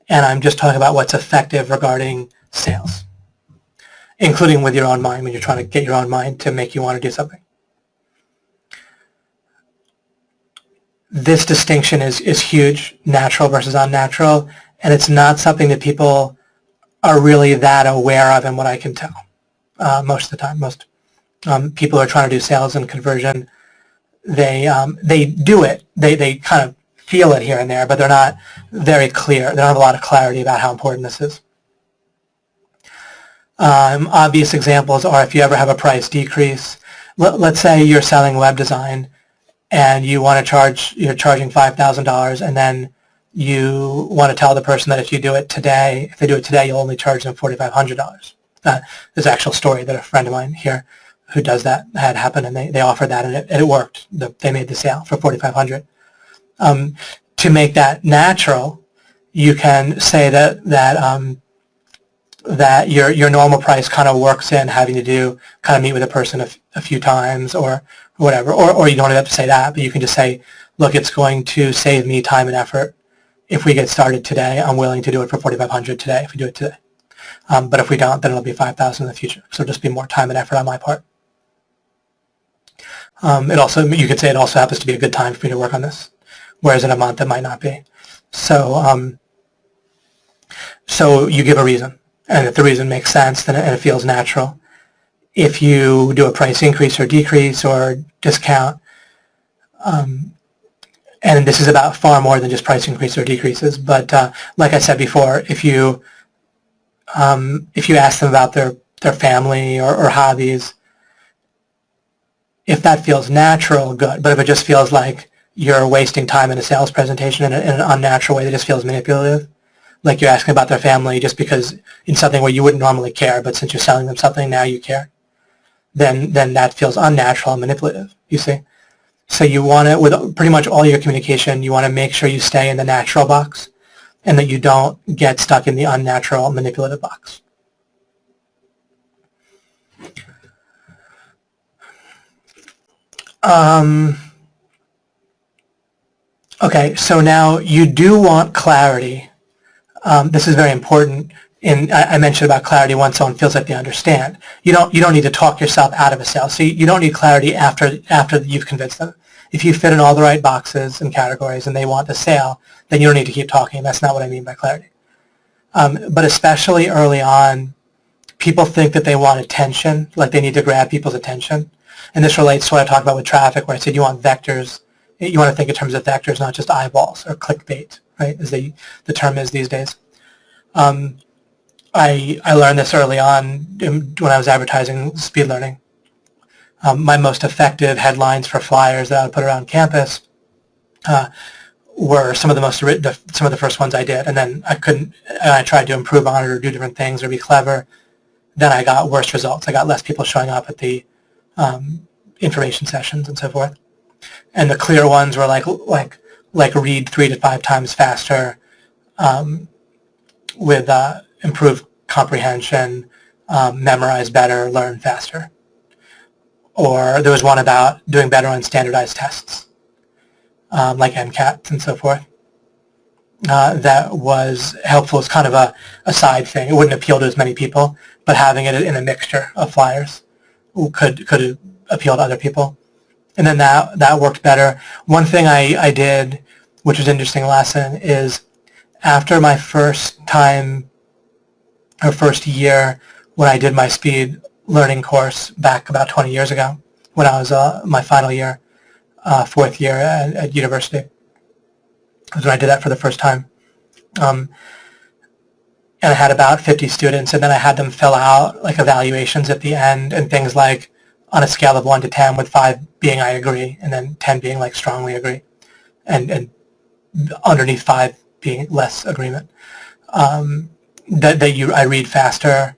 And I'm just talking about what's effective regarding sales, including with your own mind when you're trying to get your own mind to make you want to do something. This distinction is huge, natural versus unnatural, and it's not something that people are really that aware of in what I can tell. most of the time. Most people who are trying to do sales and conversion, they do it. They kind of feel it here and there, but they're not very clear. They don't have a lot of clarity about how important this is. Obvious examples are if you ever have a price decrease. Let's say you're selling web design and you want to charge, you're charging $5,000, and then you want to tell the person that if you do it today, if they do it today, you'll only charge them $4,500. There's an actual story that a friend of mine here who does that had happened, and they offered that, and it worked. They made the sale for $4,500. To make that natural, you can say that your normal price kind of works in having to do kind of meet with a person a few times or whatever, or you don't have to say that, but you can just say, look, it's going to save me time and effort if we get started today. I'm willing to do it for $4,500 today if we do it today. But if we don't, then it'll be $5,000 in the future. So it'll just be more time and effort on my part. It also, you could say it also happens to be a good time for me to work on this, whereas in a month it might not be. So, so you give a reason, and if the reason makes sense, then it feels natural. If you do a price increase or decrease or discount, and this is about far more than just price increase or decreases, but like I said before, if you ask them about their family or hobbies, if that feels natural, good. But if it just feels like you're wasting time in a sales presentation in an unnatural way that just feels manipulative, like you're asking about their family just because in something where you wouldn't normally care, but since you're selling them something, now you care, then that feels unnatural and manipulative, you see? So you want to, with pretty much all your communication, you want to make sure you stay in the natural box and that you don't get stuck in the unnatural, manipulative box. Okay, so now you do want clarity. This is very important. I mentioned about clarity once someone feels like they understand. You don't need to talk yourself out of a sale. So you don't need clarity after you've convinced them. If you fit in all the right boxes and categories and they want the sale, then you don't need to keep talking. That's not what I mean by clarity. But especially early on, people think that they want attention, like they need to grab people's attention. And this relates to what I talked about with traffic, where I said you want vectors. You want to think in terms of vectors, not just eyeballs or clickbait, right, as the term is these days. I learned this early on when I was advertising speed learning. My most effective headlines for flyers that I would put around campus were some of the first ones I did, and then I tried to improve on it or do different things or be clever. Then I got worse results. I got less people showing up at the information sessions and so forth. And the clear ones were like read 3 to 5 times faster with improved comprehension, memorize better, learn faster. Or there was one about doing better on standardized tests, like MCAT and so forth. That was helpful as kind of a side thing. It wouldn't appeal to as many people, but having it in a mixture of flyers could appeal to other people. And then that worked better. One thing I did, which was an interesting lesson, is after my first year when I did my speed learning course back about 20 years ago, when I was my final year, 4th year at university, was when I did that for the first time. And I had about 50 students, and then I had them fill out like evaluations at the end and things like on a scale of 1 to 10, with 5 being I agree, and then 10 being like strongly agree, and underneath 5 being less agreement. I read faster,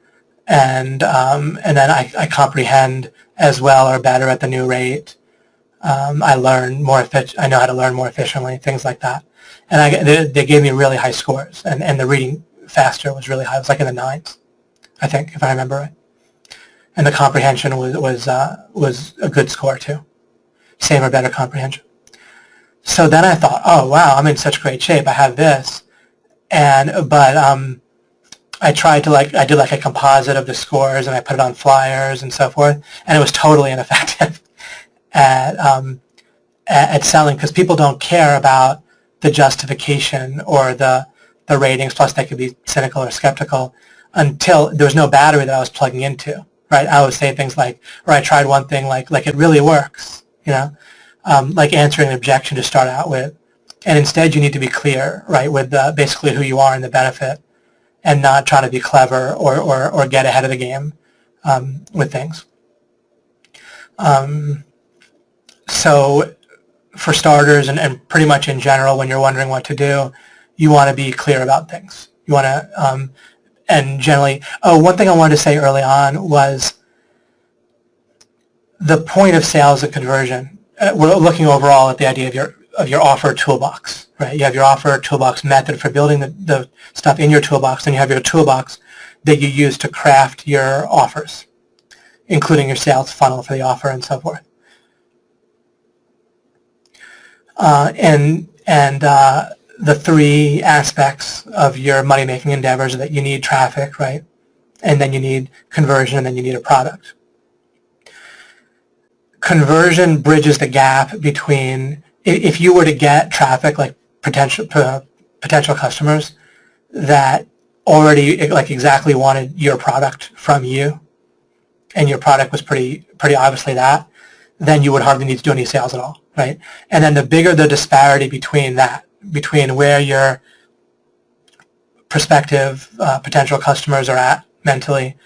and then I comprehend as well or better at the new rate. I learn more I know how to learn more efficiently, things like that. And they gave me really high scores, and the reading faster was really high. It was like in the 9s, I think, if I remember right. And the comprehension was a good score too, same or better comprehension. So then I thought, oh wow, I'm in such great shape. I have this, but I tried to I did like a composite of the scores, and I put it on flyers and so forth, and it was totally ineffective at selling, because people don't care about the justification or the ratings. Plus, they could be cynical or skeptical until there was no battery that I was plugging into. right? I always say things like, or I tried one thing like it really works, like answering an objection to start out with. And instead you need to be clear, right, with basically who you are and the benefit, and not try to be clever or get ahead of the game with things. So for starters, and pretty much in general, when you're wondering what to do, you want to be clear about things. You want to, and generally, one thing I wanted to say early on was the point of sales and conversion. We're looking overall at the idea of your offer toolbox, right? You have your offer toolbox method for building the stuff in your toolbox, and you have your toolbox that you use to craft your offers, including your sales funnel for the offer and so forth. The three aspects of your money-making endeavors are that you need traffic, right? And then you need conversion, and then you need a product. Conversion bridges the gap between, if you were to get traffic, like potential customers that already like exactly wanted your product from you, and your product was pretty obviously that, then you would hardly need to do any sales at all, right? And then the bigger the disparity between that, between where your prospective potential customers are at mentally,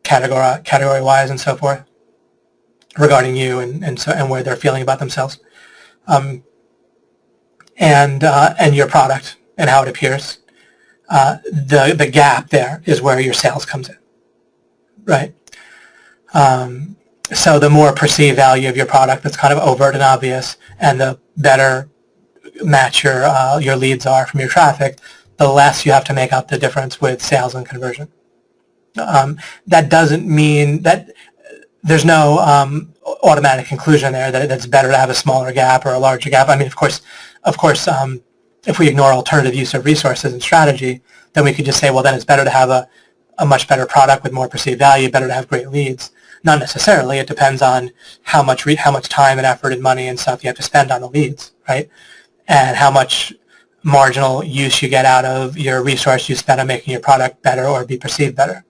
category-wise and so forth, regarding you and where they're feeling about themselves, and your product and how it appears, the gap there is where your sales comes in, right? So the more perceived value of your product that's kind of overt and obvious, and the better match your leads are from your traffic, the less you have to make up the difference with sales and conversion. That doesn't mean that there's no automatic conclusion there that it's better to have a smaller gap or a larger gap. I mean, of course, if we ignore alternative use of resources and strategy, then we could just say, well, then it's better to have a much better product with more perceived value, better to have great leads. Not necessarily. It depends on how much time and effort and money and stuff you have to spend on the leads, right? And how much marginal use you get out of your resource you spend on making your product better or be perceived better.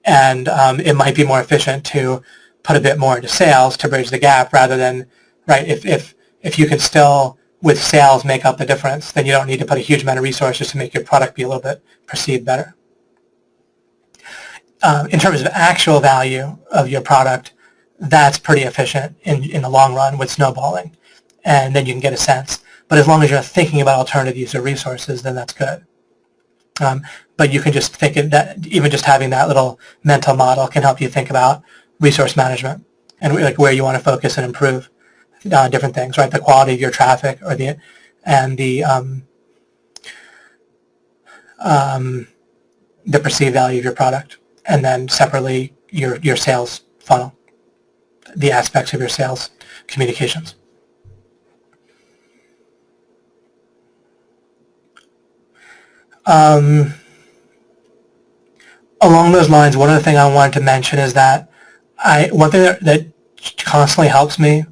And it might be more efficient to put a bit more into sales to bridge the gap rather than, right, if you can still, with sales, make up the difference, then you don't need to put a huge amount of resources to make your product be a little bit perceived better. In terms of actual value of your product, that's pretty efficient in the long run with snowballing, and then you can get a sense. But as long as you're thinking about alternative use of resources, then that's good. But you can just think that even just having that little mental model can help you think about resource management and like where you want to focus and improve different things, right? The quality of your traffic or the perceived value of your product, and then separately your sales funnel, the aspects of your sales communications. Along those lines, one other thing I wanted to mention is that one thing that constantly helps me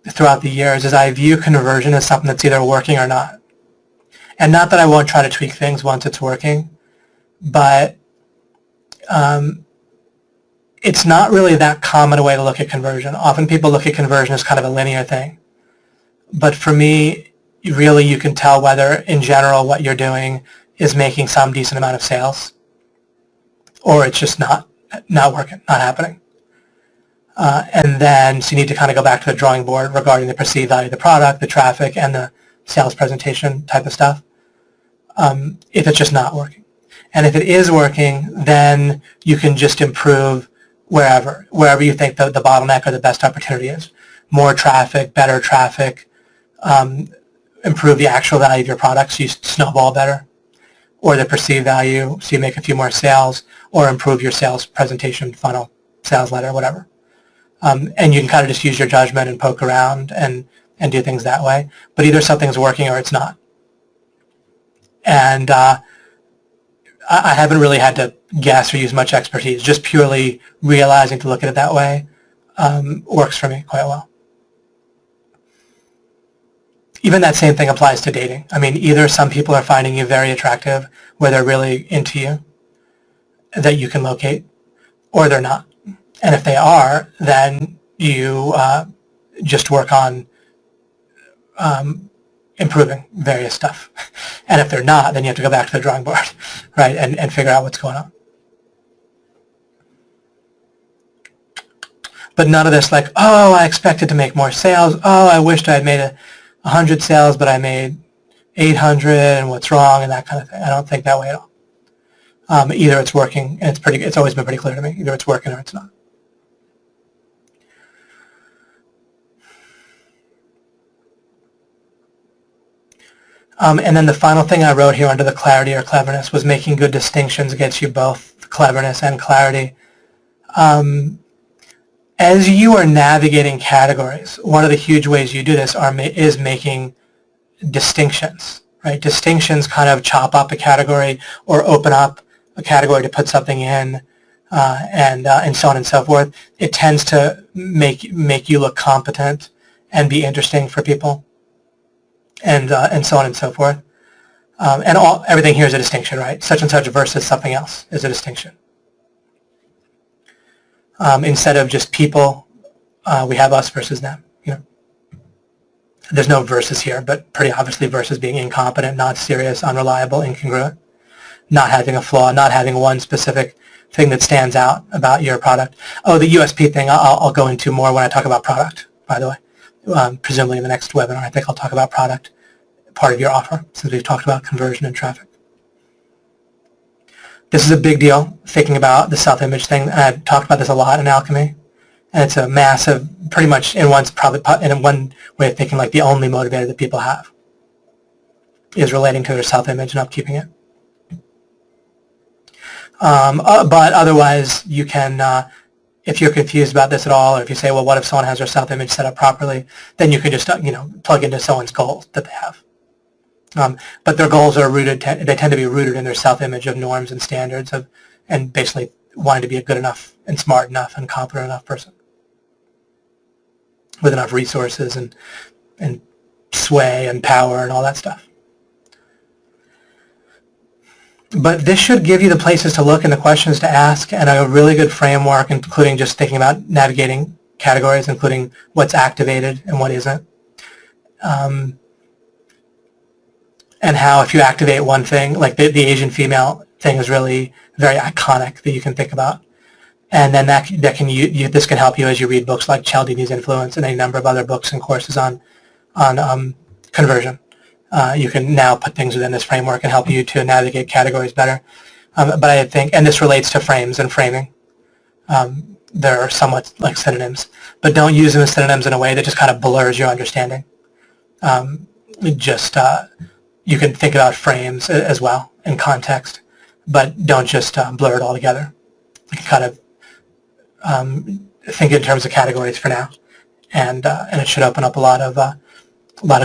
throughout the years is I view conversion as something that's either working or not. And not that I won't try to tweak things once it's working, but it's not really that common a way to look at conversion. Often people look at conversion as kind of a linear thing. But for me, really you can tell whether in general what you're doing is making some decent amount of sales, or it's just not working, not happening. And then so you need to kind of go back to the drawing board regarding the perceived value of the product, the traffic, and the sales presentation type of stuff, if it's just not working. And if it is working, then you can just improve wherever you think the bottleneck or the best opportunity is. More traffic, better traffic, improve the actual value of your product so you snowball better, or the perceived value so you make a few more sales, or improve your sales presentation funnel, sales letter, whatever. And you can kind of just use your judgment and poke around and do things that way. But either something's working or it's not. And I haven't really had to guess or use much expertise. Just purely realizing to look at it that way works for me quite well. Even that same thing applies to dating. I mean, either some people are finding you very attractive, where they're really into you, that you can locate, or they're not. And if they are, then you just work on improving various stuff. And if they're not, then you have to go back to the drawing board, right, and figure out what's going on. But none of this like, oh, I expected to make more sales. Oh, I wished I had made 100 sales, but I made 800, and what's wrong, and that kind of thing. I don't think that way at all. Either it's working, and it's always been pretty clear to me. Either it's working or it's not. And then the final thing I wrote here under the clarity or cleverness was making good distinctions gets you both cleverness and clarity. As you are navigating categories, one of the huge ways you do this is making distinctions, right? Distinctions kind of chop up a category or open up a category to put something in, and so on and so forth. It tends to make you look competent and be interesting for people, and so on and so forth. And everything here is a distinction, right? Such and such versus something else is a distinction. Instead of just people, we have us versus them. There's no versus here, but pretty obviously versus being incompetent, not serious, unreliable, incongruent, not having a flaw, not having one specific thing that stands out about your product. Oh, the USP thing I'll go into more when I talk about product, by the way. Presumably in the next webinar, I think I'll talk about product, part of your offer, since we've talked about conversion and traffic. This is a big deal, thinking about the self-image thing. I've talked about this a lot in Alchemy, and it's a massive, pretty much in one way of thinking, like the only motivator that people have is relating to their self-image and upkeeping it. But otherwise, you can, if you're confused about this at all, or if you say, well, what if someone has their self-image set up properly, then you can just, plug into someone's goals that they have. But their goals are rooted, they tend to be rooted in their self-image of norms and standards and basically wanting to be a good enough and smart enough and competent enough person with enough resources and sway and power and all that stuff. But this should give you the places to look and the questions to ask and a really good framework, including just thinking about navigating categories, including what's activated and what isn't. And how if you activate one thing, like the Asian female thing is really very iconic that you can think about. And then this can help you as you read books like Cialdini's Influence and a number of other books and courses on conversion. You can now put things within this framework and help you to navigate categories better. But I think, and this relates to frames and framing. They're somewhat like synonyms, but don't use them as synonyms in a way that just kind of blurs your understanding. You can think about frames as well in context, but don't just blur it all together. You can kind of think in terms of categories for now, and it should open up a lot of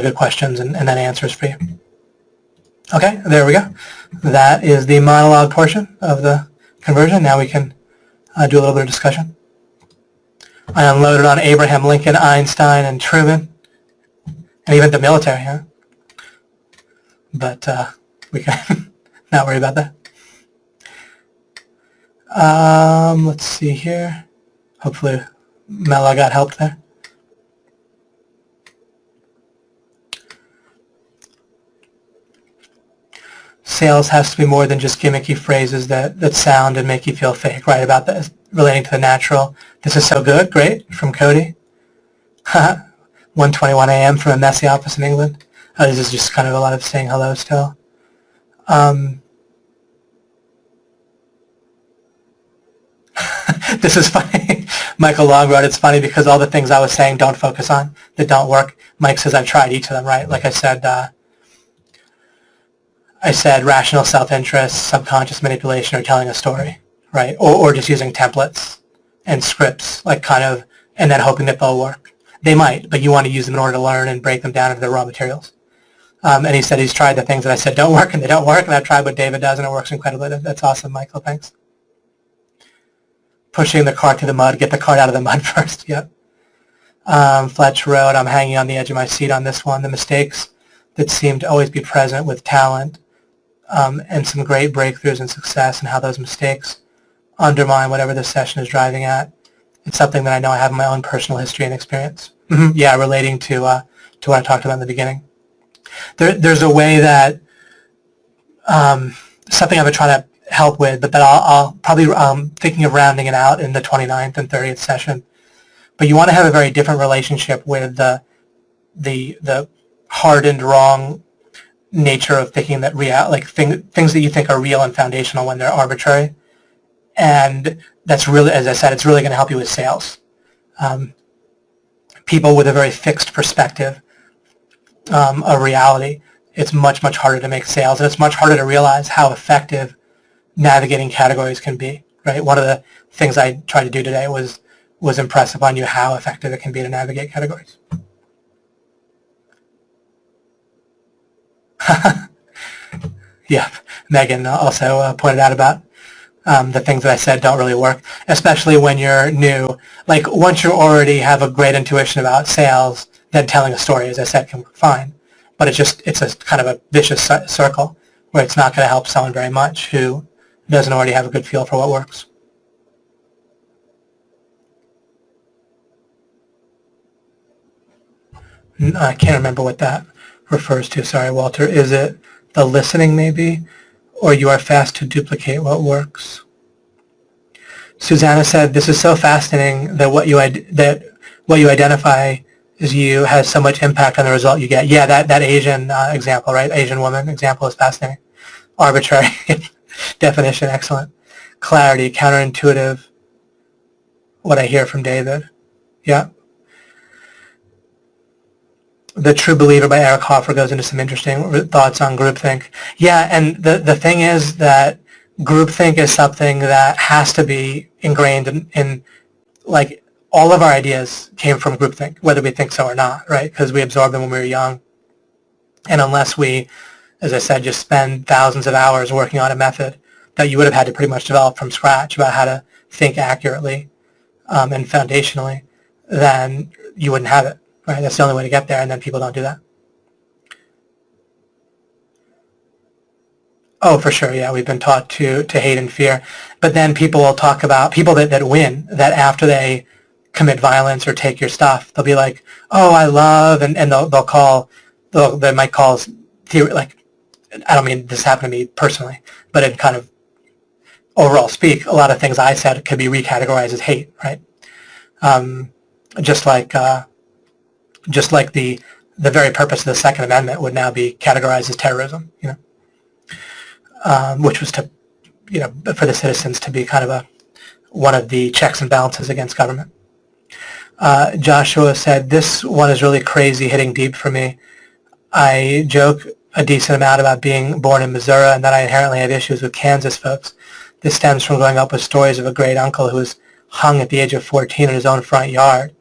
good questions and then answers for you. Okay, there we go. That is the monologue portion of the conversion. Now we can do a little bit of discussion. I unloaded on Abraham Lincoln, Einstein, and Truman, and even the military, huh? But we can not worry about that. Let's see here. Hopefully Mela got help there. Sales has to be more than just gimmicky phrases that sound and make you feel fake, right? About this, relating to the natural. This is so good. Great. From Cody. 1:21 a.m. from a messy office in England. This is just kind of a lot of saying hello still. This is funny. Michael Long wrote, it's funny because all the things I was saying don't focus on, that don't work. Mike says I've tried each of them, right? Like I said rational self-interest, subconscious manipulation, or telling a story, right? Or just using templates and scripts, like kind of, and then hoping that they'll work. They might, but you want to use them in order to learn and break them down into their raw materials. And he said he's tried the things that I said don't work, and they don't work, and I've tried what David does, and it works incredibly. That's awesome, Michael. Thanks. Pushing the cart through the mud. Get the cart out of the mud first. Yep. Fletch wrote, I'm hanging on the edge of my seat on this one. The mistakes that seem to always be present with talent and some great breakthroughs and success, and how those mistakes undermine whatever this session is driving at. It's something that I know I have in my own personal history and experience. Yeah, relating to what I talked about in the beginning. There's a way that something I've been trying to help with, but that I'll probably thinking of rounding it out in the 29th and 30th session. But you want to have a very different relationship with the hardened, wrong nature of thinking that things that you think are real and foundational when they're arbitrary. And that's really, as I said, it's really going to help you with sales. People with a very fixed perspective of reality, it's much, much harder to make sales, and it's much harder to realize how effective navigating categories can be, right? One of the things I tried to do today was impress upon you how effective it can be to navigate categories. Yeah, Megan also pointed out about the things that I said don't really work, especially when you're new. Like once you already have a great intuition about sales, then telling a story, as I said, can work fine. But it's a kind of a vicious circle where it's not going to help someone very much who doesn't already have a good feel for what works. I can't remember what that refers to. Sorry, Walter. Is it the listening maybe? Or you are fast to duplicate what works? Susanna said, this is so fascinating that what you identify as you has so much impact on the result you get. Yeah, that Asian example, right? Asian woman example is fascinating. Arbitrary definition, excellent. Clarity, counterintuitive, what I hear from David. Yeah. The True Believer by Eric Hoffer goes into some interesting thoughts on groupthink. Yeah, and the thing is that groupthink is something that has to be ingrained in like all of our ideas came from groupthink, whether we think so or not, right? Because we absorbed them when we were young. And unless we, as I said, just spend thousands of hours working on a method that you would have had to pretty much develop from scratch about how to think accurately and foundationally, then you wouldn't have it. Right, that's the only way to get there, and then people don't do that. Oh, for sure, yeah, we've been taught to hate and fear. But then people will talk about people that win, that after they commit violence or take your stuff, they'll be like, oh, I love, and they might call, like, I don't mean this happened to me personally, but in kind of overall speak, a lot of things I said could be recategorized as hate, right? Just like the very purpose of the Second Amendment would now be categorized as terrorism, which was to, for the citizens to be kind of one of the checks and balances against government. Joshua said, this one is really crazy, hitting deep for me. I joke a decent amount about being born in Missouri and that I inherently have issues with Kansas folks. This stems from growing up with stories of a great uncle who was hung at the age of 14 in his own front yard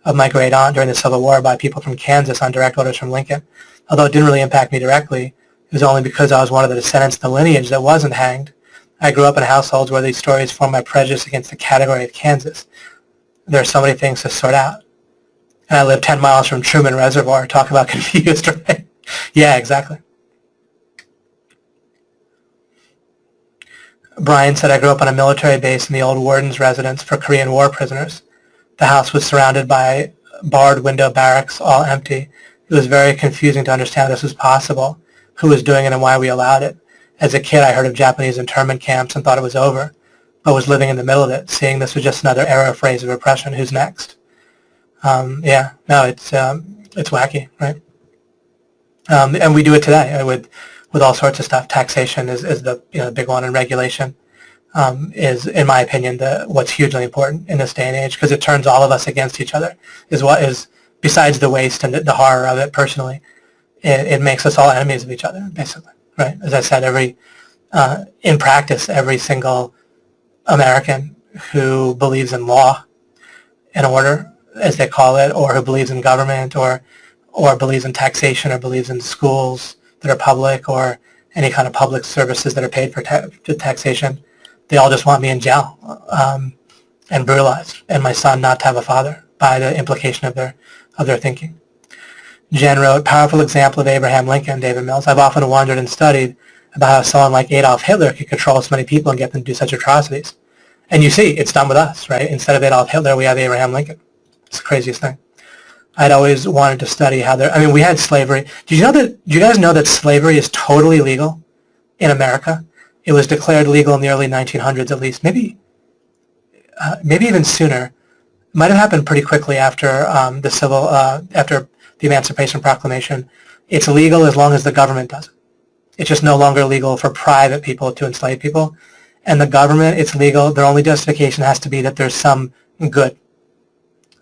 of my great aunt during the Civil War by people from Kansas on direct orders from Lincoln. Although it didn't really impact me directly, it was only because I was one of the descendants of the lineage that wasn't hanged. I grew up in households where these stories formed my prejudice against the category of Kansas. There are so many things to sort out. And I live 10 miles from Truman Reservoir. Talk about confused, right? Yeah, exactly. Brian said, I grew up on a military base in the old warden's residence for Korean War prisoners. The house was surrounded by barred window barracks, all empty. It was very confusing to understand this was possible, who was doing it and why we allowed it. As a kid, I heard of Japanese internment camps and thought it was over, but was living in the middle of it, seeing this was just another era phrase of repression. Who's next? Yeah, no, it's wacky, right? And we do it today with all sorts of stuff. Taxation is the big one, and regulation. Is, in my opinion, what's hugely important in this day and age, because it turns all of us against each other, is what is, besides the waste and the horror of it personally, it makes us all enemies of each other, basically, right? As I said, in practice, every single American who believes in law and order, as they call it, or who believes in government, or believes in taxation, or believes in schools that are public, or any kind of public services that are paid for taxation, they all just want me in jail and brutalized, and my son not to have a father by the implication of their thinking. Jen wrote, powerful example of Abraham Lincoln, David Mills. I've often wondered and studied about how someone like Adolf Hitler could control so many people and get them to do such atrocities. And you see, it's done with us, right? Instead of Adolf Hitler, we have Abraham Lincoln. It's the craziest thing. I'd always wanted to study how there, I mean, we had slavery. Do you guys know that slavery is totally legal in America? It was declared legal in the early 1900s at least, maybe even sooner. It might have happened pretty quickly after after the Emancipation Proclamation. It's legal as long as the government does it. It's just no longer legal for private people to enslave people. And the government, it's legal. Their only justification has to be that there's some good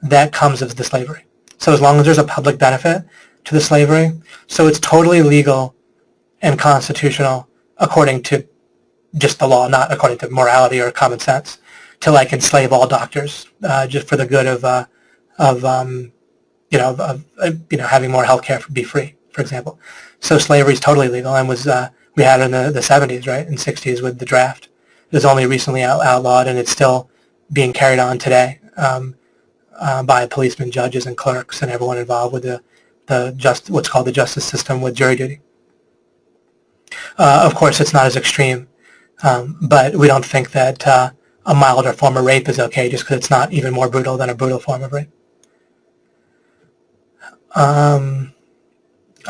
that comes of the slavery. So as long as there's a public benefit to the slavery, so it's totally legal and constitutional according to just the law, not according to morality or common sense, to like enslave all doctors just for the good of having more health care, be free, for example. So slavery is totally legal and was we had it in the 70s, right, and 60s with the draft. It was only recently outlawed, and it's still being carried on today by policemen, judges, and clerks, and everyone involved with what's called the justice system with jury duty. Of course, it's not as extreme, but we don't think that a milder form of rape is okay just because it's not even more brutal than a brutal form of rape. I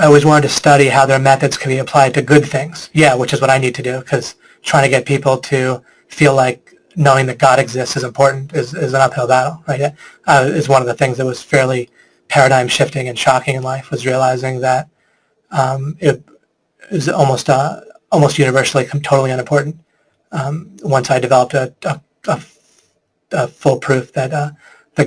always wanted to study how their methods can be applied to good things. Yeah, which is what I need to do, because trying to get people to feel like knowing that God exists is important is an uphill battle, right? Is one of the things that was fairly paradigm shifting and shocking in life, was realizing that it is almost universally totally unimportant. Once I developed a full proof that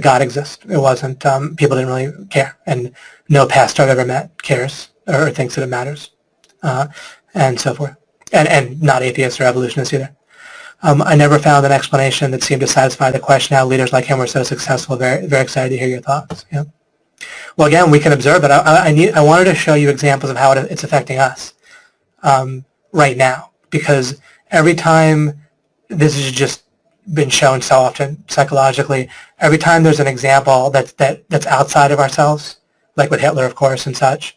God exists, it wasn't, people didn't really care, and no pastor I've ever met cares or thinks that it matters, and so forth, and not atheists or evolutionists either. I never found an explanation that seemed to satisfy the question how leaders like him were so successful. Very, very excited to hear your thoughts. Yeah. Well, again, we can observe it. I wanted to show you examples of how it's affecting us right now, because every time, this has just been shown so often psychologically, every time there's an example that's outside of ourselves, like with Hitler, of course, and such,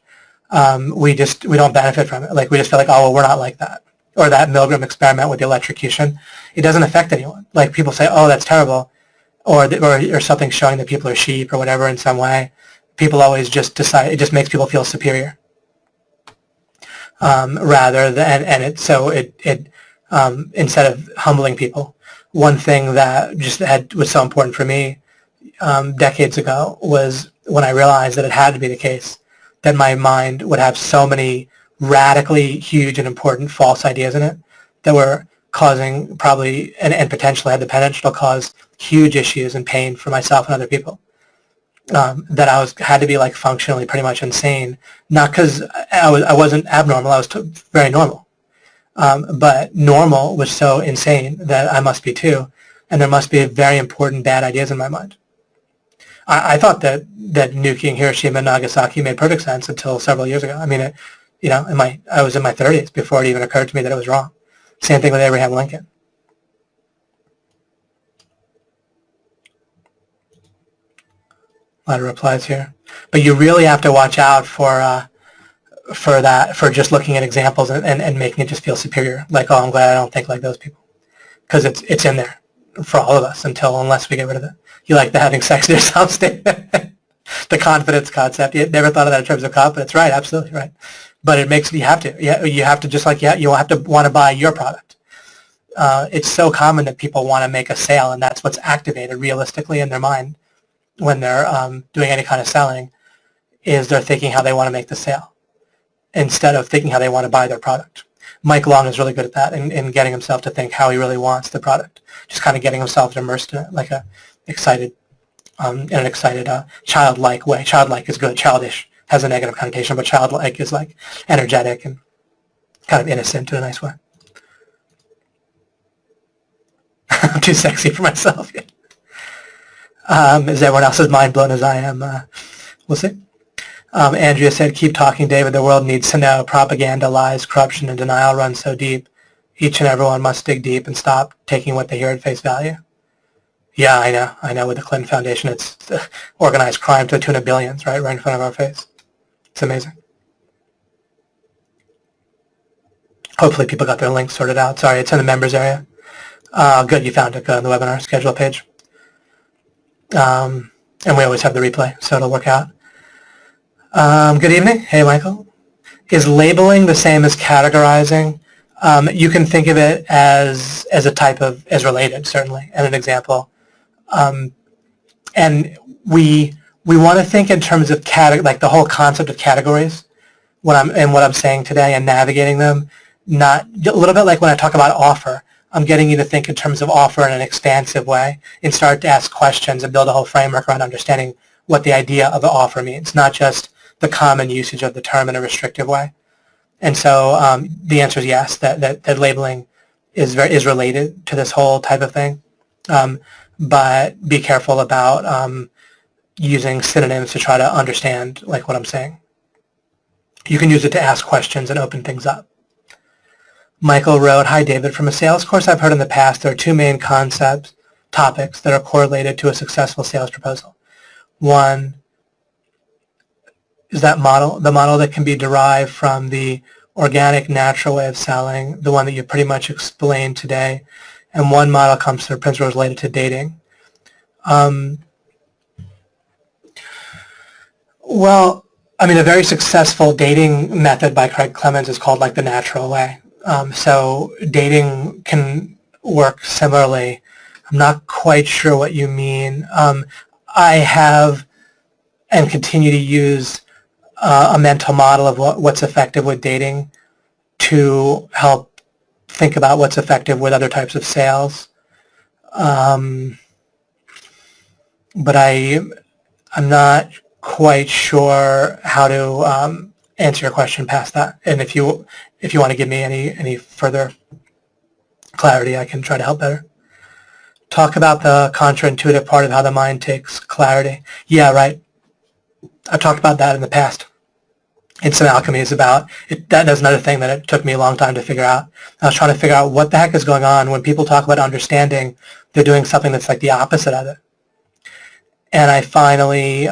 we don't benefit from it. Like, we just feel like, oh, well, we're not like that. Or that Milgram experiment with the electrocution, it doesn't affect anyone. Like, people say, oh, that's terrible, or something showing that people are sheep or whatever in some way. People always just decide, it just makes people feel superior, rather than, instead of humbling people. One thing that was so important for me decades ago was when I realized that it had to be the case that my mind would have so many radically huge and important false ideas in it that were causing probably and potentially had the potential to cause huge issues and pain for myself and other people. That I had to be like functionally pretty much insane, not because I wasn't abnormal, I was very normal. But normal was so insane that I must be too, and there must be very important bad ideas in my mind. I thought that nuking Hiroshima and Nagasaki made perfect sense until several years ago. I mean, I was in my 30s before it even occurred to me that it was wrong. Same thing with Abraham Lincoln. A lot of replies here, but you really have to watch out for just looking at examples and making it just feel superior. Like, oh, I'm glad I don't think like those people, because it's in there for all of us unless we get rid of it. You like the having sex with yourself statement, the confidence concept. You never thought of that in terms of confidence, right? Absolutely right. But it makes you have to. Yeah, you have to just like you'll have to want to buy your product. It's so common that people want to make a sale, and that's what's activated realistically in their mind when they're doing any kind of selling, is they're thinking how they want to make the sale instead of thinking how they want to buy their product. Mike Long is really good at that in getting himself to think how he really wants the product, just kind of getting himself immersed in it like in an excited childlike way. Childlike is good. Childish has a negative connotation, but childlike is like energetic and kind of innocent in a nice way. I'm too sexy for myself. Is everyone else's mind blown as I am? We'll see. Andrea said, keep talking, David. The world needs to know. Propaganda, lies, corruption, and denial run so deep. Each and everyone must dig deep and stop taking what they hear at face value. Yeah, I know. With the Clinton Foundation, it's organized crime to the tune of billions, right in front of our face. It's amazing. Hopefully people got their links sorted out. Sorry, it's in the members area. Good, you found it. Go on the webinar schedule page. And we always have the replay, so it'll work out. Good evening. Hey, Michael. Is labeling the same as categorizing? You can think of it as a type of, as related, certainly, and an example. And we want to think in terms of like the whole concept of categories, what I'm saying today, and navigating them. Not a little bit like when I talk about offer. I'm getting you to think in terms of offer in an expansive way and start to ask questions and build a whole framework around understanding what the idea of an offer means, not just the common usage of the term in a restrictive way. And so the answer is yes, that labeling is related to this whole type of thing. But be careful about using synonyms to try to understand like what I'm saying. You can use it to ask questions and open things up. Michael wrote, hi David, from a sales course I've heard in the past, there are two main topics that are correlated to a successful sales proposal. One is that the model that can be derived from the organic, natural way of selling, the one that you pretty much explained today, and one model comes through principles related to dating. Well, I mean, a very successful dating method by Craig Clemens is called like the natural way. So dating can work similarly. I'm not quite sure what you mean. I have and continue to use a mental model of what's effective with dating to help think about what's effective with other types of sales. But I'm not quite sure how to answer your question past that. And if you want to give me any further clarity, I can try to help better. Talk about the counterintuitive part of how the mind takes clarity. Yeah, right. I've talked about that in the past. In some alchemy is about it. That's another thing that it took me a long time to figure out. I was trying to figure out what the heck is going on when people talk about understanding. They're doing something that's like the opposite of it. And I finally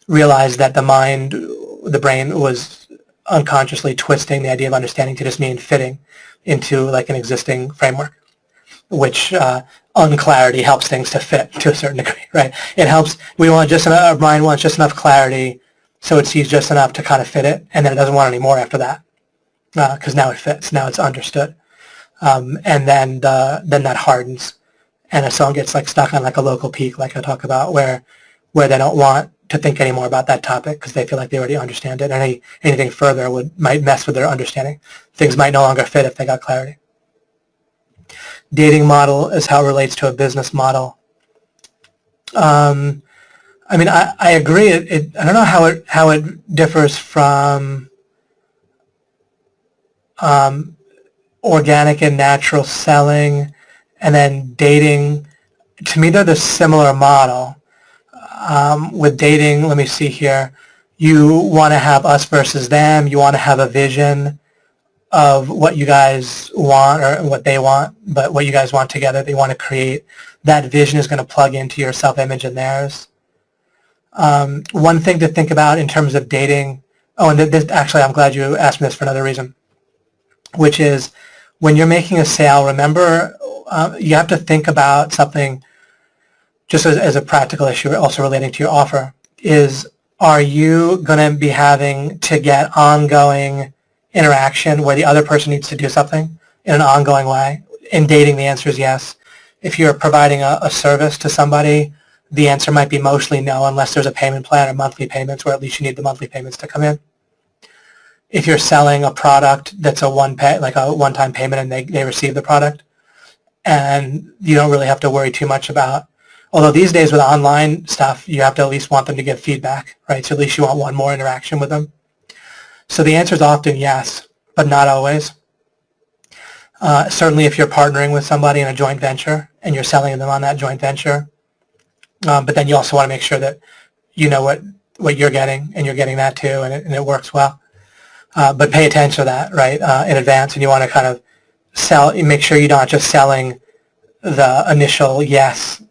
realized that the brain was unconsciously twisting the idea of understanding to just mean fitting into like an existing framework, which unclarity helps things to fit to a certain degree, right? It helps. Our mind wants just enough clarity so it sees just enough to kind of fit it, and then it doesn't want any more after that because now it fits. Now it's understood, and then that hardens, and so it gets like stuck on like a local peak, like I talk about, where they don't want to think anymore about that topic because they feel like they already understand it, and anything further might mess with their understanding. Things might no longer fit if they got clarity. Dating model is how it relates to a business model. I mean, I agree. I don't know how it differs from organic and natural selling, and then dating. To me, they're the similar model. With dating, let me see here. You want to have us versus them. You want to have a vision of what you guys want or what they want, but what you guys want together, they want to create. That vision is going to plug into your self-image and theirs. One thing to think about in terms of dating, and this, actually I'm glad you asked me this for another reason, which is when you're making a sale, remember you have to think about something just as a practical issue also relating to your offer, is are you going to be having to get ongoing interaction where the other person needs to do something in an ongoing way? In dating, the answer is yes. If you're providing a service to somebody, the answer might be mostly no, unless there's a payment plan or monthly payments, where at least you need the monthly payments to come in. If you're selling a product that's a one-time payment and they receive the product, and you don't really have to worry too much about, although these days with online stuff, you have to at least want them to give feedback, right? So at least you want one more interaction with them. So the answer is often yes, but not always. Certainly if you're partnering with somebody in a joint venture and you're selling them on that joint venture, but then you also want to make sure that you know what you're getting and you're getting that too, and it works well. But pay attention to that, right, in advance, and you want to kind of make sure you're not just selling the initial yes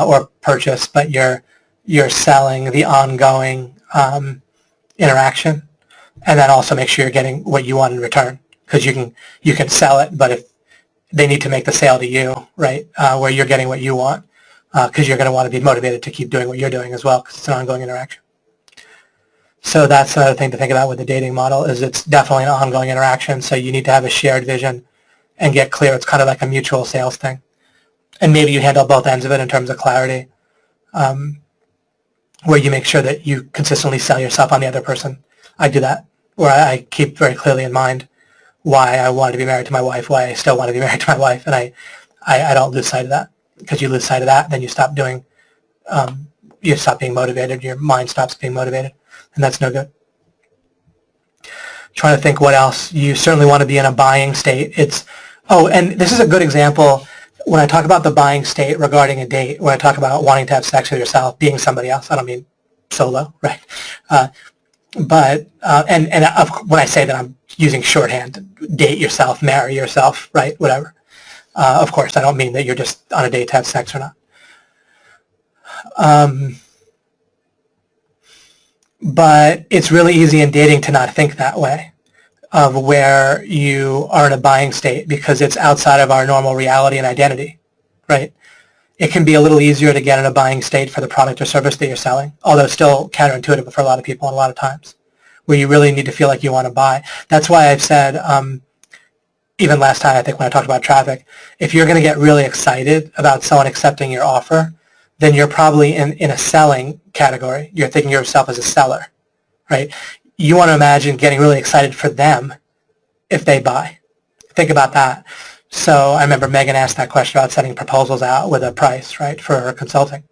or purchase, but you're selling the ongoing interaction, and then also make sure you're getting what you want in return, because you can sell it, but they need to make the sale to you, right, where you're getting what you want, because you're going to want to be motivated to keep doing what you're doing as well, because it's an ongoing interaction. So that's another thing to think about with the dating model, is it's definitely an ongoing interaction, so you need to have a shared vision and get clear. It's kind of like a mutual sales thing. And maybe you handle both ends of it in terms of clarity, where you make sure that you consistently sell yourself on the other person. I do that, where I keep very clearly in mind why I wanted to be married to my wife, why I still want to be married to my wife, and I don't lose sight of that. Because you lose sight of that, then you stop doing, you stop being motivated, your mind stops being motivated, and that's no good. Trying to think what else. You certainly want to be in a buying state. And this is a good example when I talk about the buying state regarding a date, when I talk about wanting to have sex with yourself, being somebody else. I don't mean solo, right? When I say that, I'm using shorthand, date yourself, marry yourself, right, whatever. Of course, I don't mean that you're just on a date to have sex or not. But it's really easy in dating to not think that way, of where you are in a buying state, because it's outside of our normal reality and identity, right? It can be a little easier to get in a buying state for the product or service that you're selling, although still counterintuitive for a lot of people and a lot of times, where you really need to feel like you want to buy. That's why I've said, even last time, I think when I talked about traffic, if you're going to get really excited about someone accepting your offer, then you're probably in a selling category. You're thinking of yourself as a seller, right? You want to imagine getting really excited for them if they buy. Think about that. So I remember Megan asked that question about sending proposals out with a price, right, for her consulting.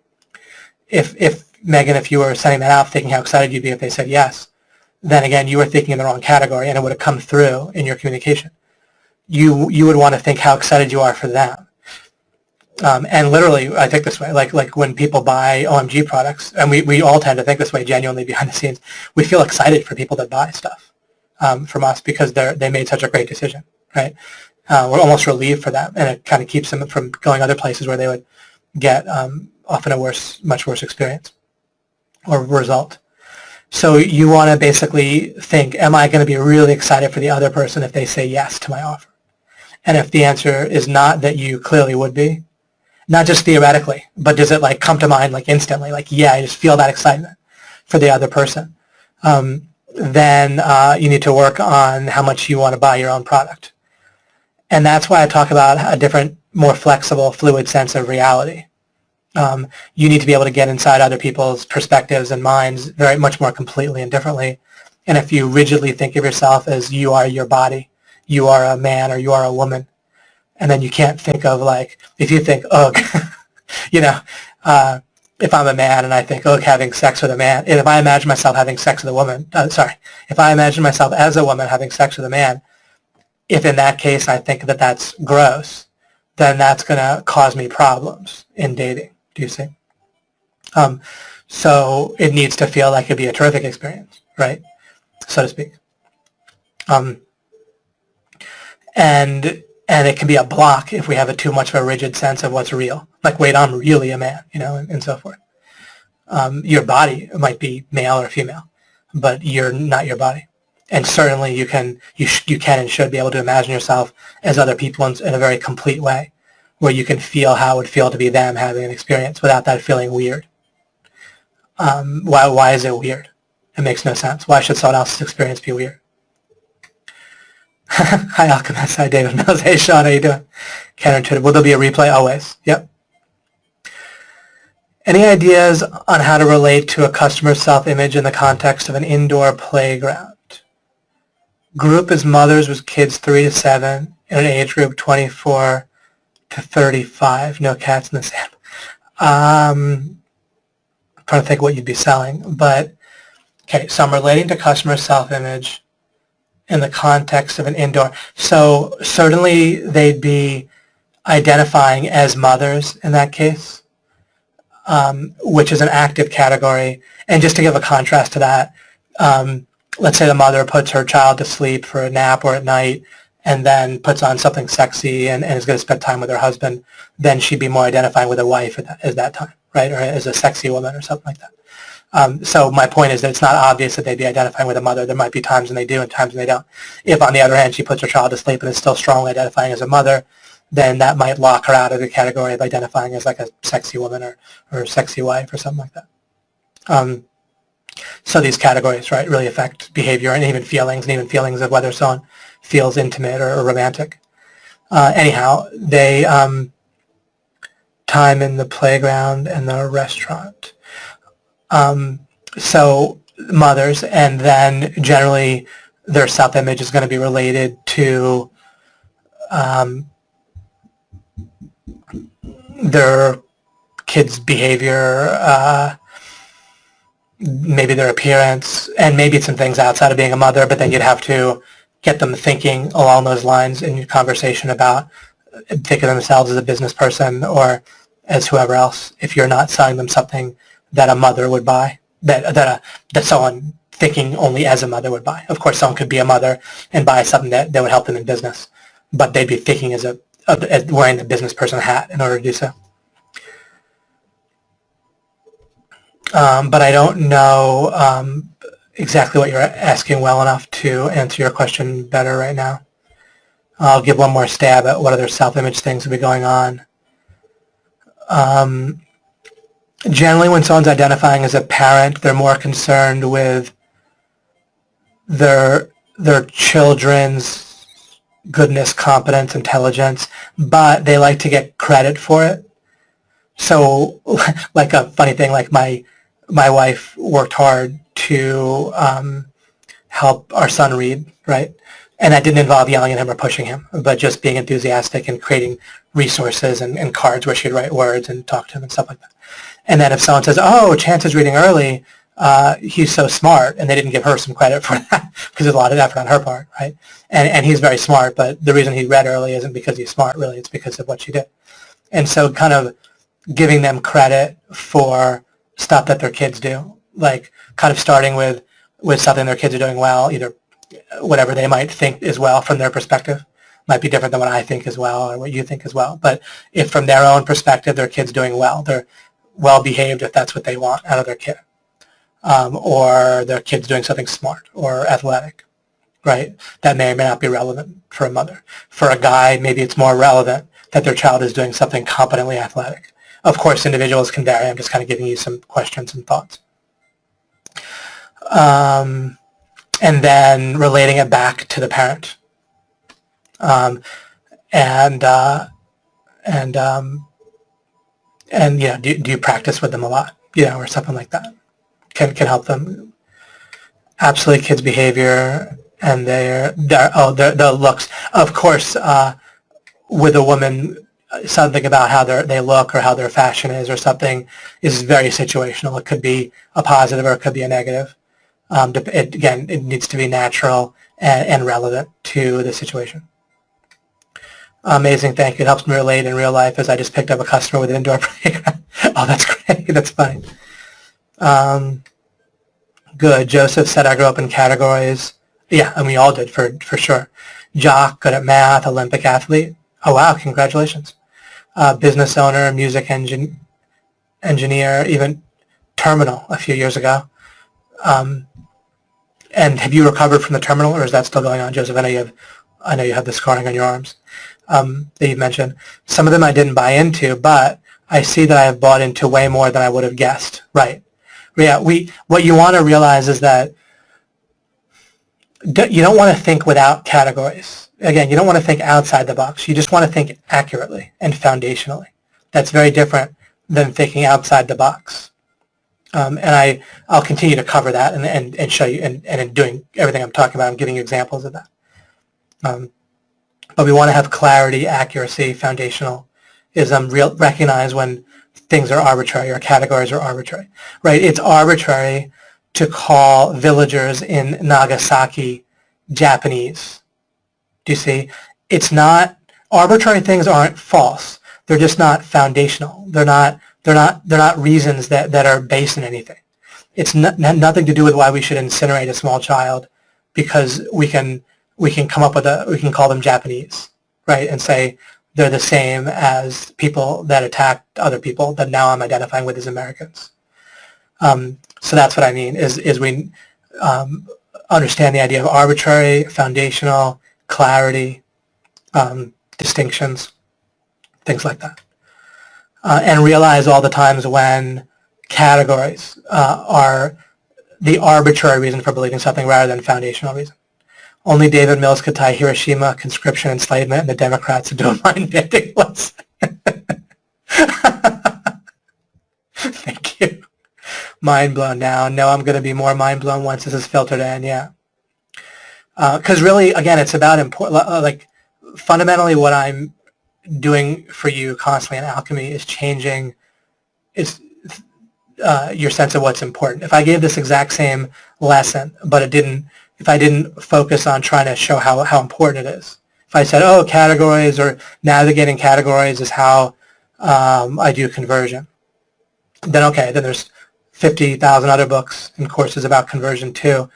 If Megan, if you were sending that out thinking how excited you'd be if they said yes, then again, you were thinking in the wrong category, and it would have come through in your communication. You would want to think how excited you are for them. And literally, I think this way, like when people buy OMG products, and we all tend to think this way genuinely behind the scenes, we feel excited for people that buy stuff from us because they made such a great decision, right? We're almost relieved for them, and it kind of keeps them from going other places where they would get often a much worse experience or result. So you want to basically think, am I going to be really excited for the other person if they say yes to my offer? And if the answer is not that you clearly would be, not just theoretically, but does it like come to mind like instantly, like, yeah, I just feel that excitement for the other person, then you need to work on how much you want to buy your own product. And that's why I talk about a different, more flexible, fluid sense of reality. You need to be able to get inside other people's perspectives and minds very much more completely and differently. And if you rigidly think of yourself as you are your body, you are a man or you are a woman, and then you can't think of like, if you think, ugh, if I'm a man and I think, ugh, having sex with a man, and if I imagine myself having sex with a woman, if I imagine myself as a woman having sex with a man, if in that case I think that that's gross, then that's going to cause me problems in dating, do you see? So it needs to feel like it'd be a terrific experience, right, so to speak. And it can be a block if we have too much of a rigid sense of what's real. Like, wait, I'm really a man, and so forth. Your body might be male or female, but you're not your body. And certainly you can and should be able to imagine yourself as other people in a very complete way, where you can feel how it would feel to be them having an experience without that feeling weird. Why is it weird? It makes no sense. Why should someone else's experience be weird? Hi, Alchemist. Hi, David Mills. Hey, Sean. How you doing? Counterintuitive. Will there be a replay? Always. Yep. Any ideas on how to relate to a customer's self-image in the context of an indoor playground? Group is mothers with kids 3 to 7 in an age group 24 to 35. No cats in the sand. I'm trying to think what you'd be selling. But, okay, so I'm relating to customer self-image in the context of an indoor. So certainly they'd be identifying as mothers in that case, which is an active category. And just to give a contrast to that, let's say the mother puts her child to sleep for a nap or at night and then puts on something sexy and is going to spend time with her husband, then she'd be more identifying with a wife at that time, right, or as a sexy woman or something like that. So my point is that it's not obvious that they'd be identifying with a mother. There might be times when they do and times when they don't. If, on the other hand, she puts her child to sleep and is still strongly identifying as a mother, then that might lock her out of the category of identifying as like a sexy woman or sexy wife or something like that. So these categories, right, really affect behavior and even feelings of whether someone feels intimate or romantic. Anyhow, they time in the playground and the restaurant. So mothers, and then generally their self-image is going to be related to their kids' behavior, maybe their appearance, and maybe some things outside of being a mother, but then you'd have to get them thinking along those lines in your conversation about thinking of themselves as a business person or as whoever else, if you're not selling them something that a mother would buy, that someone thinking only as a mother would buy. Of course, someone could be a mother and buy something that would help them in business, but they'd be thinking as wearing the business person hat in order to do so. But I don't know exactly what you're asking well enough to answer your question better right now. I'll give one more stab at what other self-image things would be going on. Generally, when someone's identifying as a parent, they're more concerned with their children's goodness, competence, intelligence, but they like to get credit for it. So, like a funny thing, like my wife worked hard to help our son read, right? And that didn't involve yelling at him or pushing him, but just being enthusiastic and creating resources and cards where she'd write words and talk to him and stuff like that. And then if someone says, oh, Chance is reading early, he's so smart, and they didn't give her some credit for that because there's a lot of effort on her part, right? And he's very smart, but the reason he read early isn't because he's smart, really. It's because of what she did. And so kind of giving them credit for stuff that their kids do, like kind of starting with something their kids are doing well, either whatever they might think is well from their perspective might be different than what I think is well or what you think is well. But if from their own perspective their kid's doing well, they're well behaved if that's what they want out of their kid, or their kid's doing something smart or athletic, right? That may or may not be relevant for a mother. For a guy, maybe it's more relevant that their child is doing something competently athletic. Of course, individuals can vary. I'm just kind of giving you some questions and thoughts. And then relating it back to the parent. And you know, do you practice with them a lot, you know, or something like that can help them. Absolutely, kids' behavior and their looks. Of course, with a woman, something about how they look or how their fashion is or something is very situational. It could be a positive or it could be a negative. Again, it needs to be natural and relevant to the situation. Amazing, thank you. It helps me relate in real life as I just picked up a customer with an indoor playground. Oh, that's great. That's funny. Good. Joseph said I grew up in categories. Yeah, and we all did for sure. Jock, good at math, Olympic athlete. Oh, wow, congratulations. Business owner, music engineer, even terminal a few years ago. And have you recovered from the terminal, or is that still going on, Joseph? I know you have the scarring on your arms that you mentioned. Some of them I didn't buy into, but I see that I have bought into way more than I would have guessed. Right. Yeah. What you want to realize is that you don't want to think without categories. Again, you don't want to think outside the box. You just want to think accurately and foundationally. That's very different than thinking outside the box. And I'll continue to cover that and show you, and in doing everything I'm talking about, I'm giving you examples of that. But we want to have clarity, accuracy, foundational recognize when things are arbitrary or categories are arbitrary, right? It's arbitrary to call villagers in Nagasaki Japanese. Do you see? It's not, arbitrary things aren't false. They're just not foundational. They're not reasons that are based in anything. It's nothing to do with why we should incinerate a small child because we can come up with we can call them Japanese, right? And say they're the same as people that attacked other people that now I'm identifying with as Americans. So that's what I mean is we understand the idea of arbitrary, foundational, clarity, distinctions. things like that. And realize all the times when categories are the arbitrary reason for believing something rather than foundational reason. Only David Mills could tie Hiroshima, conscription, enslavement, and the Democrats into a mind-bending list. Thank you. Mind blown now. No, I'm going to be more mind blown once this is filtered in, yeah. Because really, again, it's about like fundamentally what I'm doing for you constantly in Alchemy is changing your sense of what's important. If I gave this exact same lesson, but if I didn't focus on trying to show how important it is, if I said, oh, categories or navigating categories is how I do conversion, then okay, then there's 50,000 other books and courses about conversion too.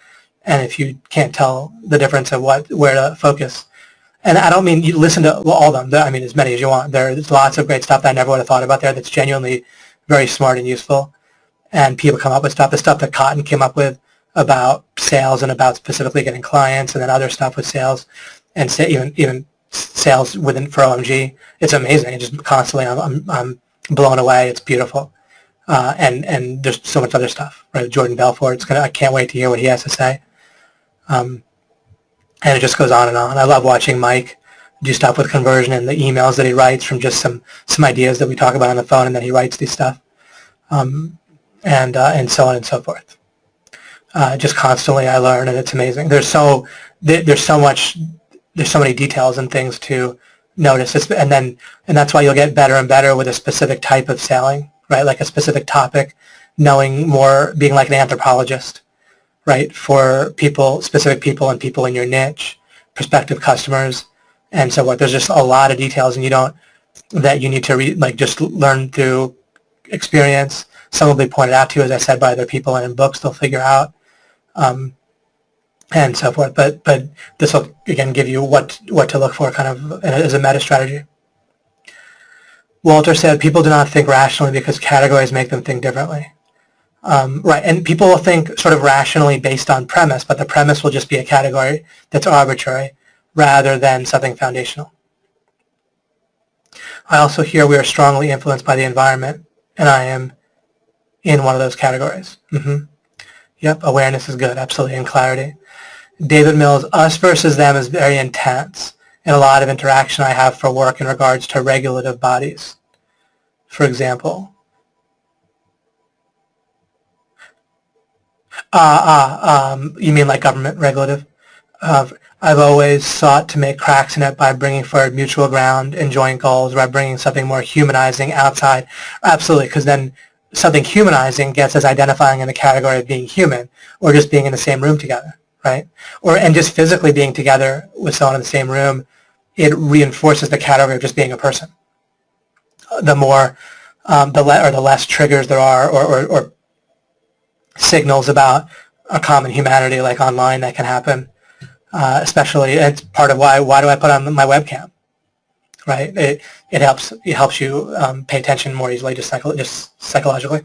And if you can't tell the difference of where to focus, and I don't mean you listen to all of them, I mean as many as you want. There's lots of great stuff that I never would have thought about there that's genuinely very smart and useful. And people come up with stuff, the stuff that Cotton came up with about sales and about specifically getting clients, and then other stuff with sales and even sales for OMG. It's amazing. It just constantly, I'm blown away. It's beautiful. And there's so much other stuff, right? Jordan Belfort, I can't wait to hear what he has to say. And it just goes on and on. I love watching Mike do stuff with conversion and the emails that he writes from just some ideas that we talk about on the phone, and then he writes these stuff, and so on and so forth. Just constantly I learn, and it's amazing. There's so many details and things to notice, and that's why you'll get better and better with a specific type of selling, right? Like a specific topic, knowing more, being like an anthropologist, right? For specific people and people in your niche, prospective customers, and so forth. There's just a lot of details, and you need to just learn through experience. Some will be pointed out to you, as I said, by other people, and in books they'll figure out, and so forth. But this will again give you what to look for, kind of as a meta strategy. Walter said, people do not think rationally because categories make them think differently. Right, and people will think sort of rationally based on premise, but the premise will just be a category that's arbitrary rather than something foundational. I also hear we are strongly influenced by the environment, and I am in one of those categories. Yep, awareness is good, absolutely, and clarity. David Mills, us versus them is very intense, and a lot of interaction I have for work in regards to regulative bodies, for example. You mean like government regulative? I've always sought to make cracks in it by bringing forward mutual ground and joint goals, by bringing something more humanizing outside. Absolutely, because then something humanizing gets us identifying in the category of being human, or just being in the same room together, right? And just physically being together with someone in the same room, it reinforces the category of just being a person. The more, the less triggers there are, or signals about a common humanity like online that can happen. Especially, it's part of why do I put on my webcam, right? It helps you pay attention more easily, just psychologically,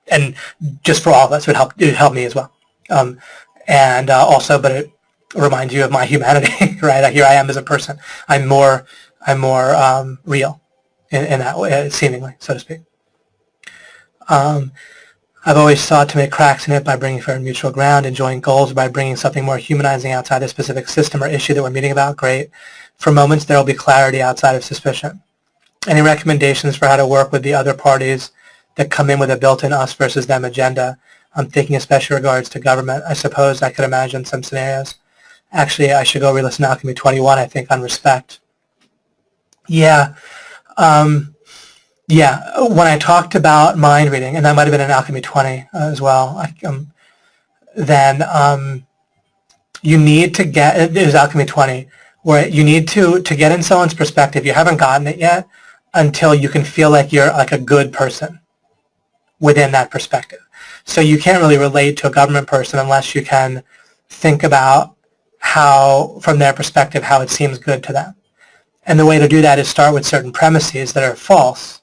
and just for all of us, it would help me as well. Also, but it reminds you of my humanity, right? Here I am as a person. I'm more real in that way, seemingly, so to speak. I've always sought to make cracks in it by bringing forward mutual ground and joint goals, by bringing something more humanizing outside the specific system or issue that we're meeting about. Great. For moments, there will be clarity outside of suspicion. Any recommendations for how to work with the other parties that come in with a built-in us versus them agenda? I'm thinking especially regards to government. I suppose I could imagine some scenarios. Actually, I should go re-listen to Alchemy 21, I think, on respect. Yeah. Yeah, when I talked about mind reading, and that might have been in Alchemy 20 as well, then you need to get, it was Alchemy 20, where you need to get in someone's perspective. You haven't gotten it yet until you can feel like you're like a good person within that perspective. So you can't really relate to a government person unless you can think about how, from their perspective, how it seems good to them. And the way to do that is start with certain premises that are false,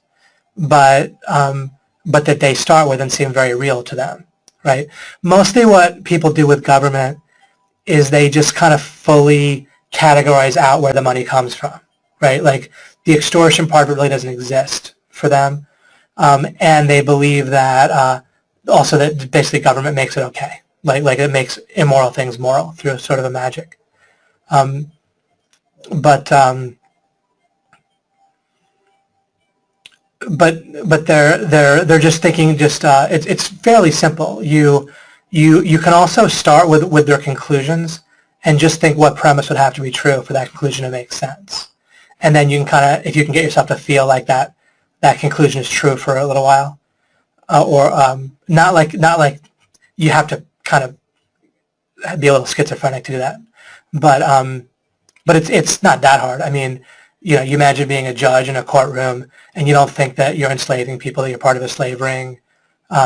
but that they start with and seem very real to them, right? Mostly what people do with government is they just kind of fully categorize out where the money comes from, right? Like the extortion part of it really doesn't exist for them. And they believe that also that basically government makes it okay. Like it makes immoral things moral through sort of a magic. But they're just thinking it's fairly simple. You can also start with their conclusions and just think what premise would have to be true for that conclusion to make sense. And then you can kind of, if you can get yourself to feel like that conclusion is true for a little while, or not like you have to kind of be a little schizophrenic to do that, but it's not that hard. I mean, you imagine being a judge in a courtroom and you don't think that you're enslaving people, that you're part of a slave ring.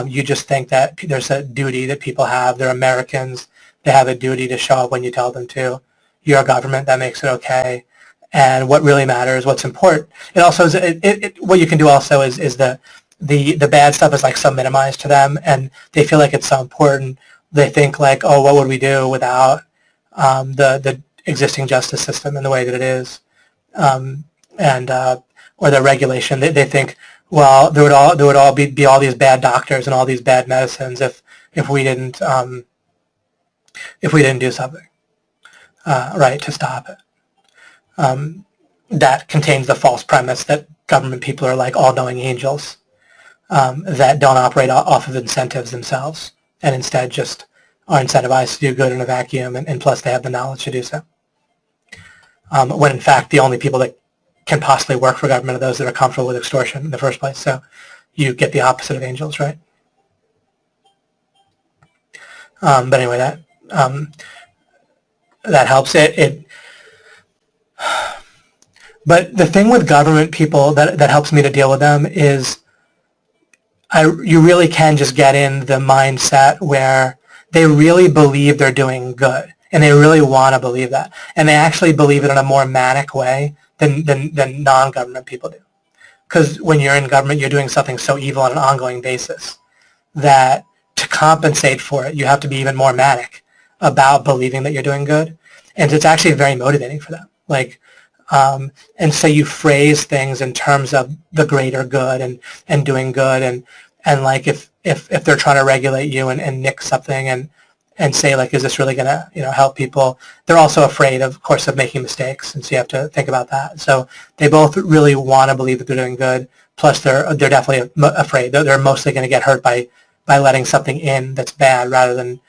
You just think that there's a duty that people have. They're Americans. They have a duty to show up when you tell them to. You're a government. That makes it okay. And what really matters, what's important. It also is, what you can do also is the bad stuff is like so minimized to them, and they feel like it's so important. They think like, oh, what would we do without the existing justice system in the way that it is, or the regulation. They think, well, there would all be all these bad doctors and all these bad medicines if we didn't do something right to stop it. That contains the false premise that government people are like all-knowing angels that don't operate off of incentives themselves and instead just are incentivized to do good in a vacuum, and plus they have the knowledge to do so. When in fact the only people that can possibly work for government are those that are comfortable with extortion in the first place. So you get the opposite of angels, right? But anyway, that helps. But the thing with government people that helps me to deal with them is you really can just get in the mindset where they really believe they're doing good, and they really want to believe that, and they actually believe it in a more manic way than non-government people do. Because when you're in government, you're doing something so evil on an ongoing basis that to compensate for it, you have to be even more manic about believing that you're doing good, and it's actually very motivating for them. And so you phrase things in terms of the greater good and doing good, and like if they're trying to regulate you and nick something and say like, is this really going to help people? They're also afraid, of course, of making mistakes, and so you have to think about that. So they both really want to believe that they're doing good. Plus, they're definitely afraid. They're mostly going to get hurt by letting something in that's bad rather than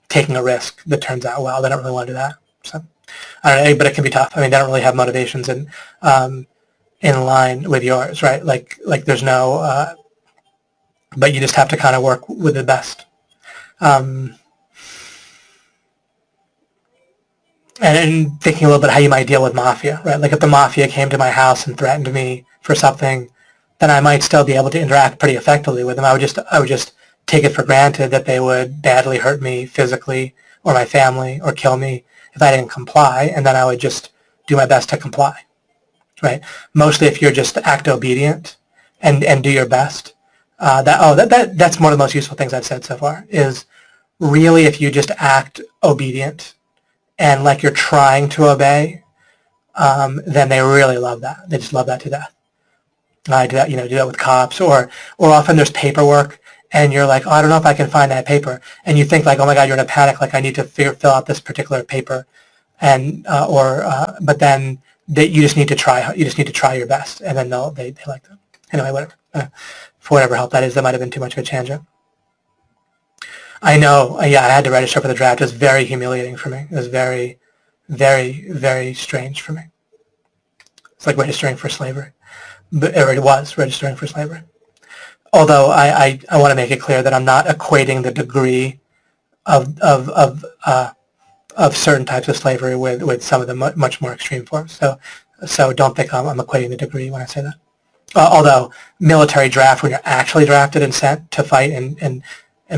taking a risk that turns out well. They don't really want to do that. So I don't know, but it can be tough. I mean, they don't really have motivations in line with yours, right? Like there's no, but you just have to kind of work with the best. And thinking a little bit how you might deal with mafia, right? Like if the mafia came to my house and threatened me for something, then I might still be able to interact pretty effectively with them. I would just take it for granted that they would badly hurt me physically or my family or kill me if I didn't comply, and then I would just do my best to comply, right? Mostly if you're just act obedient and do your best. That's one of the most useful things I've said so far, is really if you just act obedient and like you're trying to obey, then they really love that. They just love that to death. I do that, do that with cops, or often there's paperwork, and you're like, oh, I don't know if I can find that paper, and you think like, oh my God, you're in a panic, like I need to fill out this particular paper, and but then you just need to try. You just need to try your best, and then they like that. Anyway, whatever. For whatever help that is, that might have been too much of a tangent. I know, yeah, I had to register for the draft. It was very humiliating for me. It was very, very, very strange for me. It's like registering for slavery. Or it was registering for slavery. Although I want to make it clear that I'm not equating the degree of certain types of slavery with some of the much more extreme forms. So don't think I'm equating the degree when I say that. Although military draft, when you're actually drafted and sent to fight and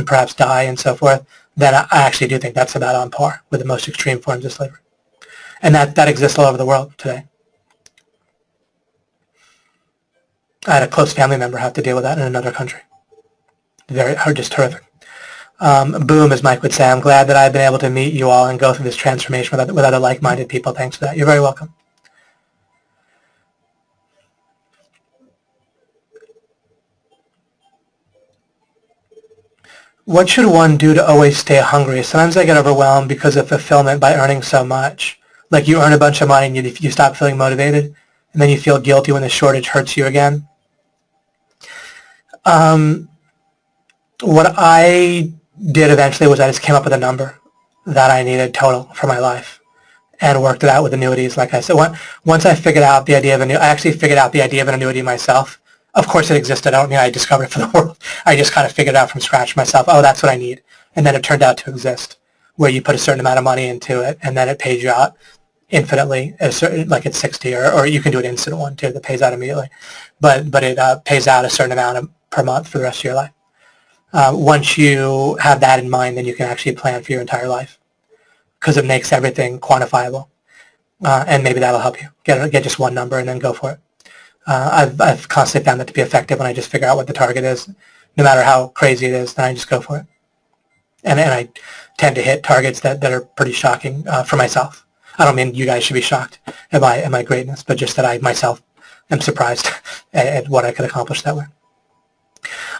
perhaps die and so forth, then I actually do think that's about on par with the most extreme forms of slavery. And that exists all over the world today. I had a close family member have to deal with that in another country. Just terrific. Boom, as Mike would say, I'm glad that I've been able to meet you all and go through this transformation with other like-minded people. Thanks for that. You're very welcome. What should one do to always stay hungry? Sometimes I get overwhelmed because of fulfillment by earning so much. Like you earn a bunch of money and you stop feeling motivated, and then you feel guilty when the shortage hurts you again. What I did eventually was I just came up with a number that I needed total for my life and worked it out with annuities. Like I said, once I figured out the idea of I actually figured out the idea of an annuity myself. Of course it existed. I don't mean I discovered it for the world. I just kind of figured it out from scratch myself. Oh, that's what I need. And then it turned out to exist, where you put a certain amount of money into it and then it pays you out infinitely, like at 60, or you can do an instant one too that pays out immediately. But it pays out a certain amount per month for the rest of your life. Once you have that in mind, then you can actually plan for your entire life because it makes everything quantifiable. And maybe that'll help you get just one number and then go for it. I've constantly found that to be effective when I just figure out what the target is. No matter how crazy it is, then I just go for it. And I tend to hit targets that are pretty shocking for myself. I don't mean you guys should be shocked at my greatness, but just that I myself am surprised at what I could accomplish that way.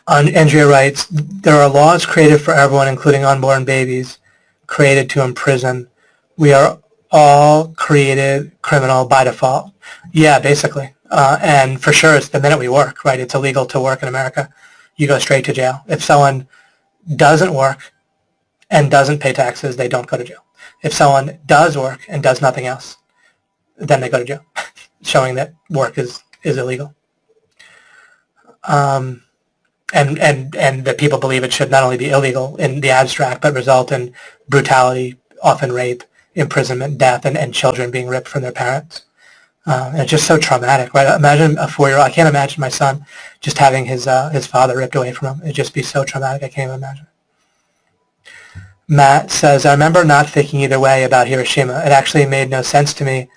Andrea writes, there are laws created for everyone, including unborn babies, created to imprison. We are all created criminal by default. Yeah, basically. And for sure, it's the minute we work, right? It's illegal to work in America. You go straight to jail. If someone doesn't work and doesn't pay taxes, they don't go to jail. If someone does work and does nothing else, then they go to jail, showing that work is illegal. And that people believe it should not only be illegal in the abstract, but result in brutality, often rape, imprisonment, death, and children being ripped from their parents. And it's just so traumatic, right? Imagine a 4-year-old. I can't imagine my son just having his father ripped away from him. It'd just be so traumatic. I can't even imagine. Matt says, I remember not thinking either way about Hiroshima. It actually made no sense to me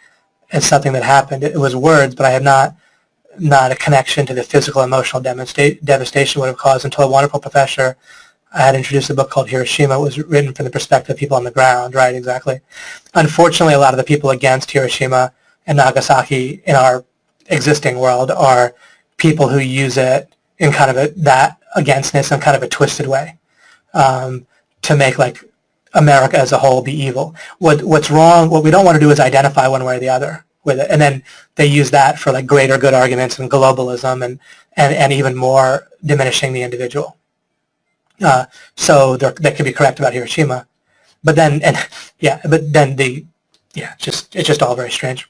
as something that happened. It was words, but I had not a connection to the physical, emotional devastation it would have caused until a wonderful professor I had introduced a book called Hiroshima. It was written from the perspective of people on the ground, right, exactly. Unfortunately, a lot of the people against Hiroshima and Nagasaki in our existing world are people who use it in kind of that againstness in kind of a twisted way to make like America as a whole be evil. What's wrong, what we don't want to do is identify one way or the other with it. And then they use that for like greater good arguments and globalism and even more diminishing the individual. So they can be correct about Hiroshima. But then, it's just all very strange.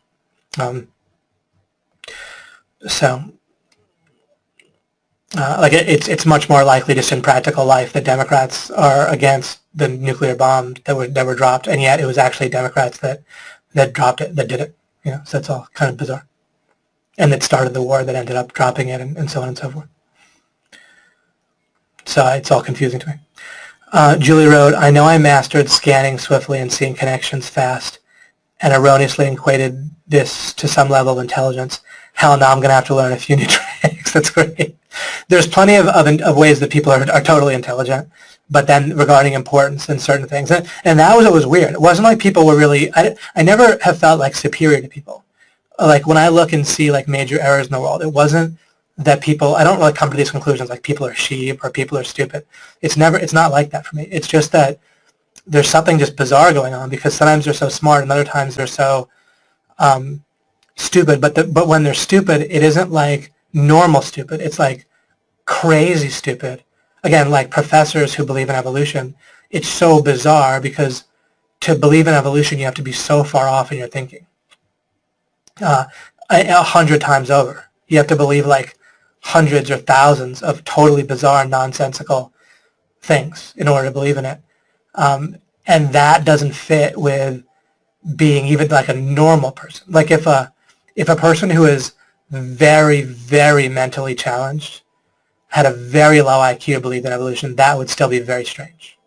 It's much more likely just in practical life that Democrats are against the nuclear bomb that were dropped, and yet it was actually Democrats that dropped it, that did it. So it's all kind of bizarre. And that started the war that ended up dropping it and so on and so forth. So it's all confusing to me. Julie wrote, I know I mastered scanning swiftly and seeing connections fast and erroneously equated this to some level of intelligence. Hell, now I'm going to have to learn a few new tricks. That's great. There's plenty of ways that people are totally intelligent, but then regarding importance and certain things. And that was what was weird. It wasn't like people were really, I never have felt like superior to people. Like when I look and see like major errors in the world, it wasn't that people, I don't really come to these conclusions like people are sheep or people are stupid. It's not like that for me. It's just that there's something just bizarre going on because sometimes they're so smart and other times they're so stupid. But when they're stupid, it isn't like normal stupid. It's like crazy stupid. Again, like professors who believe in evolution, it's so bizarre because to believe in evolution, you have to be so far off in your thinking. 100 times over. You have to believe like hundreds or thousands of totally bizarre, nonsensical things in order to believe in it. And that doesn't fit with being even like a normal person. Like if a person who is very, very mentally challenged had a very low IQ believed in evolution, that would still be very strange,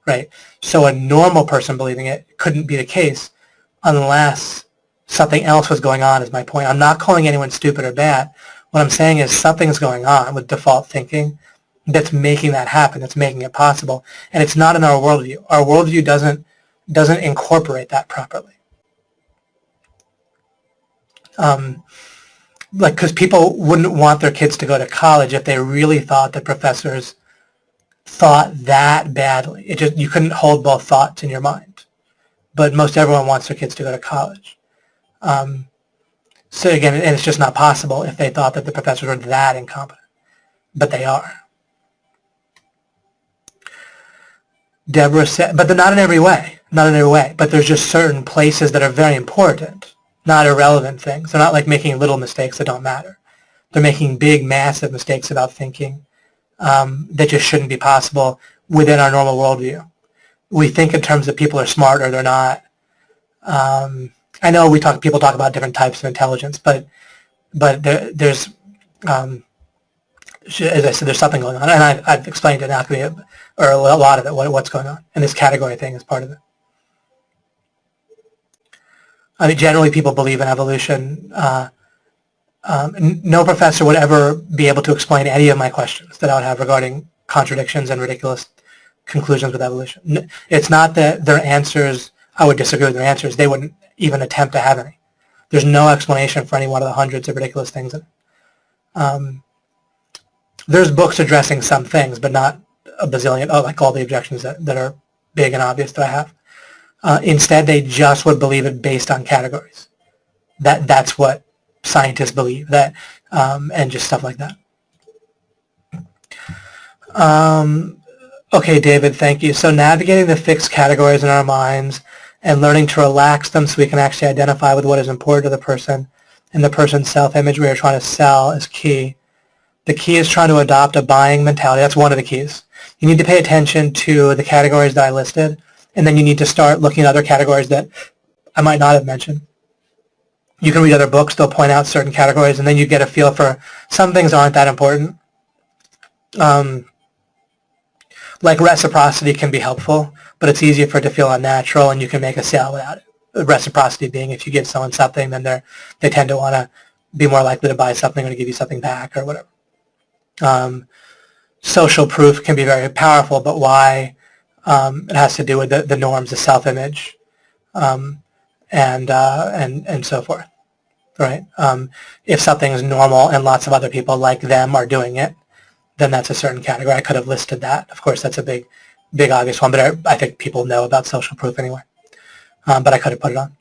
right? So a normal person believing it couldn't be the case unless something else was going on, is my point. I'm not calling anyone stupid or bad. What I'm saying is something's going on with default thinking that's making that happen, that's making it possible, and it's not in our worldview. Our worldview doesn't incorporate that properly. Because people wouldn't want their kids to go to college if they really thought that professors thought that badly. It just, you couldn't hold both thoughts in your mind. But most everyone wants their kids to go to college. So again, and it's just not possible if they thought that the professors were that incompetent. But they are. Deborah said, but they're not in every way. Not in every way. But there's just certain places that are very important, not irrelevant things. They're not like making little mistakes that don't matter. They're making big, massive mistakes about thinking that just shouldn't be possible within our normal worldview. We think in terms of people are smart or they're not. I know people talk about different types of intelligence, but there's as I said, there's something going on, and I've explained in Alchemy, or a lot of it, what's going on, and this category thing is part of it. I mean, generally people believe in evolution. No professor would ever be able to explain any of my questions that I would have regarding contradictions and ridiculous conclusions with evolution. It's not that their answers, I would disagree with their answers. They wouldn't even attempt to have any. There's no explanation for any one of the hundreds of ridiculous things. There's books addressing some things, but not a bazillion, like all the objections that are big and obvious that I have. Instead, they just would believe it based on categories. That's what scientists believe, and just stuff like that. Okay, David, thank you. So navigating the fixed categories in our minds and learning to relax them so we can actually identify with what is important to the person and the person's self-image we are trying to sell is key. The key is trying to adopt a buying mentality. That's one of the keys. You need to pay attention to the categories that I listed, and then you need to start looking at other categories that I might not have mentioned. You can read other books. They'll point out certain categories, and then you get a feel for some things aren't that important. Like reciprocity can be helpful, but it's easier for it to feel unnatural, and you can make a sale without it. Reciprocity being if you give someone something, then they tend to want to be more likely to buy something or to give you something back or whatever. Social proof can be very powerful, but why? It has to do with the norms, the self-image, and so forth, right? If something is normal and lots of other people like them are doing it, then that's a certain category. I could have listed that. Of course, that's a big obvious one, but I think people know about social proof anyway. But I could have put it on.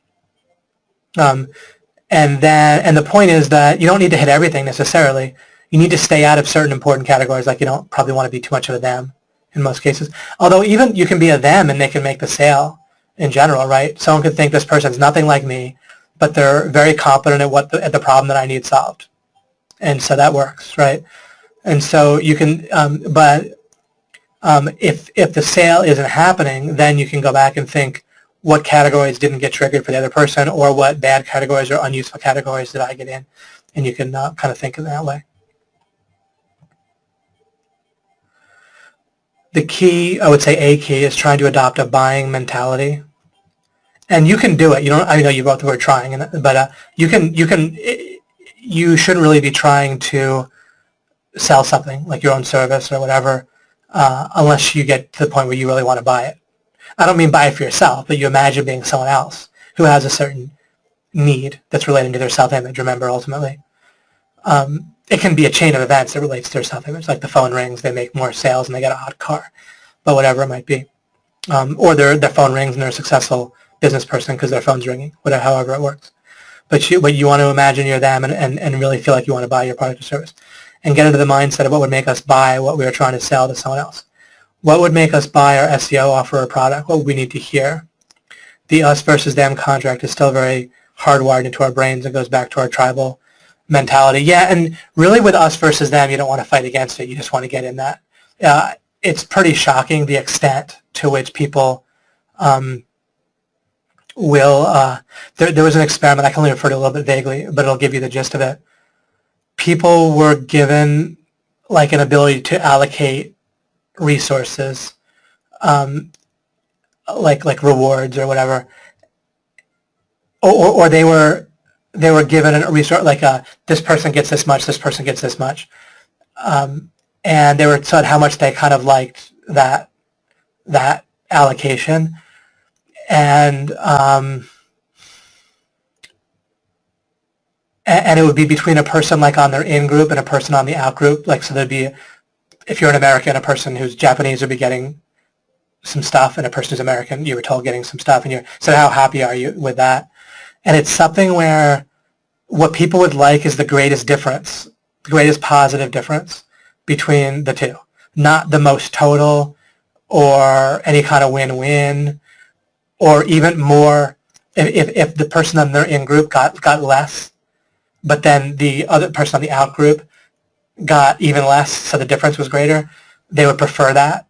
And the point is that you don't need to hit everything necessarily. You need to stay out of certain important categories, like you don't probably want to be too much of a them in most cases. Although even you can be a them and they can make the sale in general, right? Someone could think this person's nothing like me, but they're very competent at the problem that I need solved. And so that works, right? And so you can, if the sale isn't happening, then you can go back and think what categories didn't get triggered for the other person, or what bad categories or unuseful categories did I get in, and you can kind of think in that way. The key, I would say a key, is trying to adopt a buying mentality. And you can do it. I know you wrote the word trying, but you shouldn't really be trying to sell something like your own service or whatever, unless you get to the point where you really want to buy it. I don't mean buy it for yourself, but you imagine being someone else who has a certain need that's relating to their self-image. Remember, ultimately, it can be a chain of events that relates to their self-image, like the phone rings, they make more sales, and they get a hot car, but whatever it might be. Or their phone rings and they're a successful business person because their phone's ringing, however it works. But you want to imagine you're them and really feel like you want to buy your product or service, and get into the mindset of what would make us buy what we are trying to sell to someone else. What would make us buy our SEO offer or product? What would we need to hear? The us versus them contract is still very hardwired into our brains and goes back to our tribal mentality. Yeah, and really with us versus them, you don't want to fight against it. You just want to get in that. It's pretty shocking the extent to which people will, there was an experiment, I can only refer to it a little bit vaguely, but it'll give you the gist of it. People were given like an ability to allocate resources, like rewards or whatever, or they were given a resource, like this person gets this much, this person gets this much, and they were told how much they kind of liked that allocation, and it would be between a person like on their in group and a person on the out group, like so there'd be if you're an American, a person who's Japanese would be getting some stuff, and a person who's American, you were told getting some stuff, and so how happy are you with that? And it's something where what people would like is the greatest difference, the greatest positive difference between the two, not the most total or any kind of win-win, or even more if the person on their in-group got less, but then the other person on the out-group got even less, so the difference was greater, they would prefer that.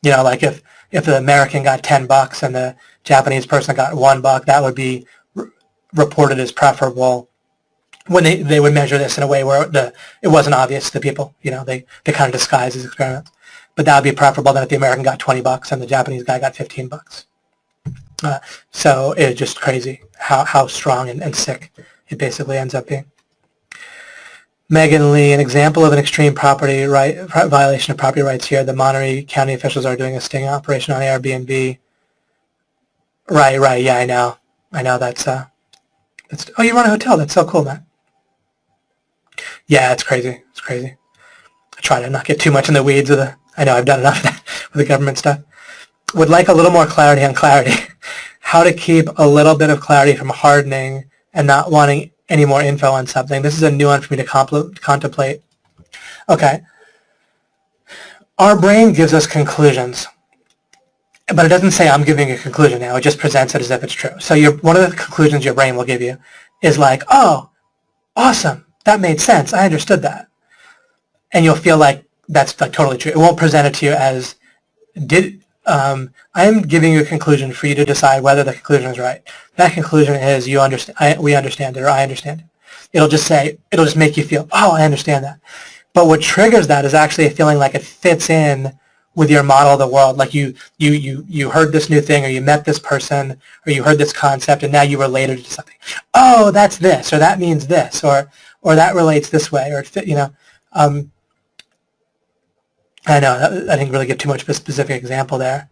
Like if the American got $10 and the Japanese person got $1, that would be reported as preferable when they would measure this in a way where it wasn't obvious to the people. They kind of disguise these experiments. But that would be preferable than if the American got $20 and the Japanese guy got $15. So it's just crazy how strong and sick it basically ends up being. Megan Lee, an example of an extreme property right violation of property rights here. The Monterey County officials are doing a sting operation on Airbnb. Right. Yeah, I know. That's oh, you run a hotel. That's so cool, Matt. Yeah, it's crazy. I try to not get too much in the weeds with I know I've done enough of that with the government stuff. Would like a little more clarity on clarity. How to keep a little bit of clarity from hardening and not wanting any more info on something. This is a new one for me to contemplate. Okay. Our brain gives us conclusions, but it doesn't say I'm giving a conclusion now. It just presents it as if it's true. So one of the conclusions your brain will give you is like, oh, awesome, that made sense. I understood that. And you'll feel like that's like totally true. It won't present it to you as I'm giving you a conclusion for you to decide whether the conclusion is right. That conclusion is we understand it, or I understand it. It'll just make you feel, oh, I understand that. But what triggers that is actually a feeling like it fits in with your model of the world. Like you heard this new thing, or you met this person, or you heard this concept, and now you related it to something. Oh, that's this, or that means this, or that relates this way, or I know, I didn't really give too much of a specific example there.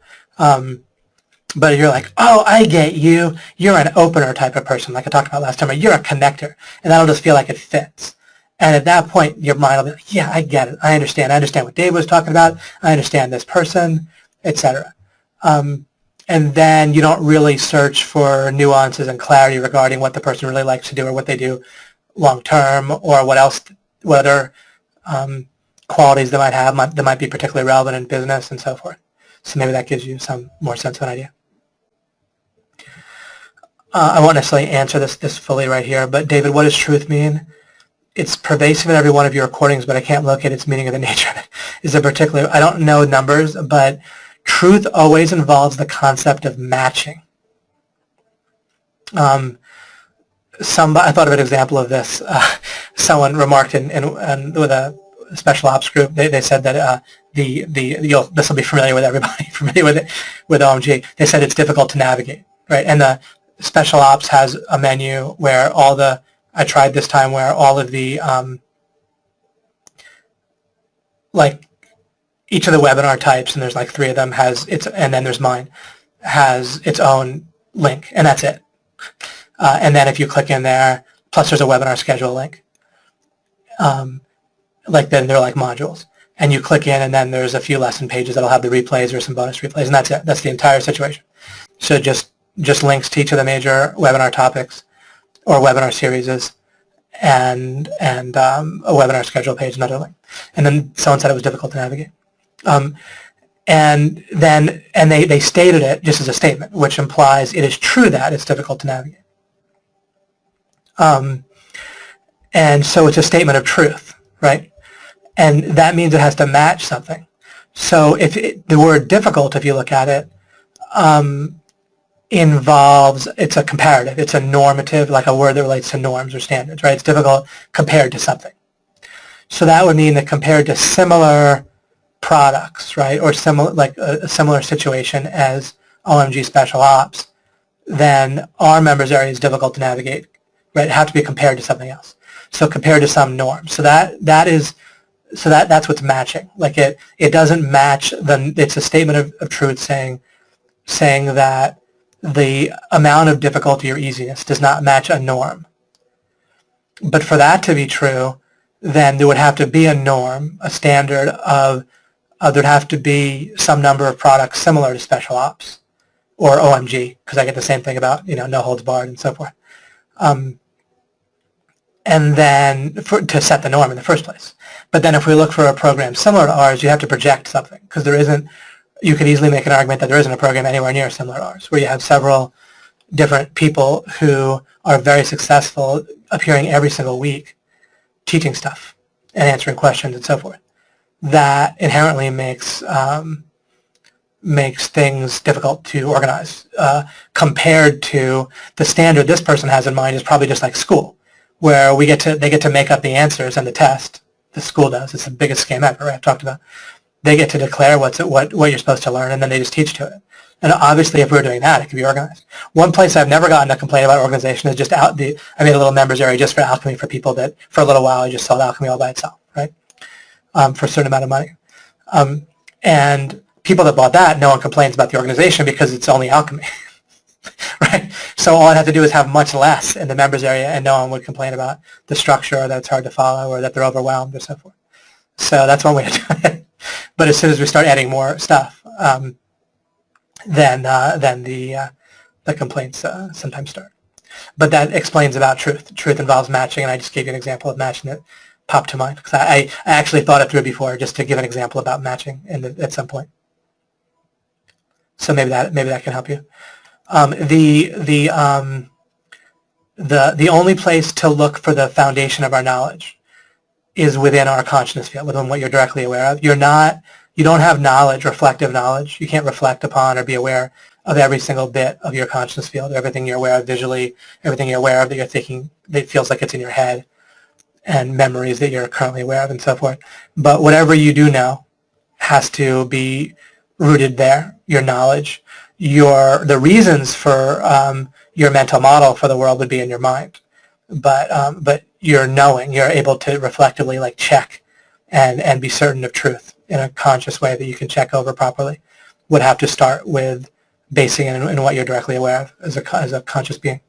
But you're like, oh, I get you. You're an opener type of person, like I talked about last time, or you're a connector. And that'll just feel like it fits. And at that point, your mind will be like, yeah, I get it. I understand. I understand what Dave was talking about. I understand this person, etc. And then you don't really search for nuances and clarity regarding what the person really likes to do or what they do long term, or what other qualities they might have that might be particularly relevant in business and so forth. So maybe that gives you some more sense of an idea. I won't necessarily answer this fully right here, but David, what does truth mean? It's pervasive in every one of your recordings, but I can't locate its meaning or the nature of it. Is it particular? I don't know numbers, but truth always involves the concept of matching. I thought of an example of this. Someone remarked with a special ops group, they said that this will be familiar with everybody, familiar with OMG. They said it's difficult to navigate, right? And the special ops has a menu where I tried this time where all of the, like each of the webinar types, and there's like 3 of them, and then there's mine, has its own link, and that's it. And then if you click in there, plus there's a webinar schedule link. Then they're like modules. And you click in, and then there's a few lesson pages that'll have the replays or some bonus replays, and that's it. That's the entire situation. So just links to each of the major webinar topics or webinar series, and a webinar schedule page, another link. And then someone said it was difficult to navigate. And they stated it just as a statement, which implies it is true that it's difficult to navigate. And so it's a statement of truth, right? And that means it has to match something. So the word difficult, if you look at it, it's a comparative. It's a normative, like a word that relates to norms or standards, right? It's difficult compared to something. So that would mean that compared to similar products, right, or a similar situation as OMG Special Ops, then our members area is difficult to navigate, right? It have to be compared to something else. So compared to some norm. So that's what's matching. Like it doesn't match it's a statement of truth saying that the amount of difficulty or easiness does not match a norm. But for that to be true, then there would have to be a norm, a standard of there'd have to be some number of products similar to special ops or OMG, because I get the same thing about, no holds barred and so forth. And then to set the norm in the first place. But then if we look for a program similar to ours, you have to project something, because there isn't, you could easily make an argument that there isn't a program anywhere near similar to ours, where you have several different people who are very successful appearing every single week teaching stuff and answering questions and so forth. That inherently makes things difficult to organize compared to the standard this person has in mind is probably just like school, where they get to make up the answers and the test. The school does. It's the biggest scam ever, right? I've talked about. They get to declare what you're supposed to learn, and then they just teach to it. And obviously, if we were doing that, it could be organized. One place I've never gotten a complaint about organization is just I made a little members area just for Alchemy for people that, for a little while, I just sold Alchemy all by itself, right? For a certain amount of money. And people that bought that, no one complains about the organization because it's only Alchemy, right? So all I'd have to do is have much less in the members area, and no one would complain about the structure, or that it's hard to follow, or that they're overwhelmed, or so forth. So that's one way to do it. But as soon as we start adding more stuff, then the complaints sometimes start. But that explains about truth. Truth involves matching, and I just gave you an example of matching that popped to mind, because I actually thought it through before, just to give an example about matching at some point. So maybe that can help you. The only place to look for the foundation of our knowledge is within our consciousness field, within what you're directly aware of. You don't have knowledge, reflective knowledge. You can't reflect upon or be aware of every single bit of your consciousness field, everything you're aware of visually, everything you're aware of that you're thinking that feels like it's in your head, and memories that you're currently aware of and so forth. But whatever you do know has to be rooted there, your knowledge. The reasons for your mental model for the world would be in your mind. But your knowing, you're able to reflectively check and be certain of truth in a conscious way that you can check over properly, would have to start with basing it in what you're directly aware of as a conscious being.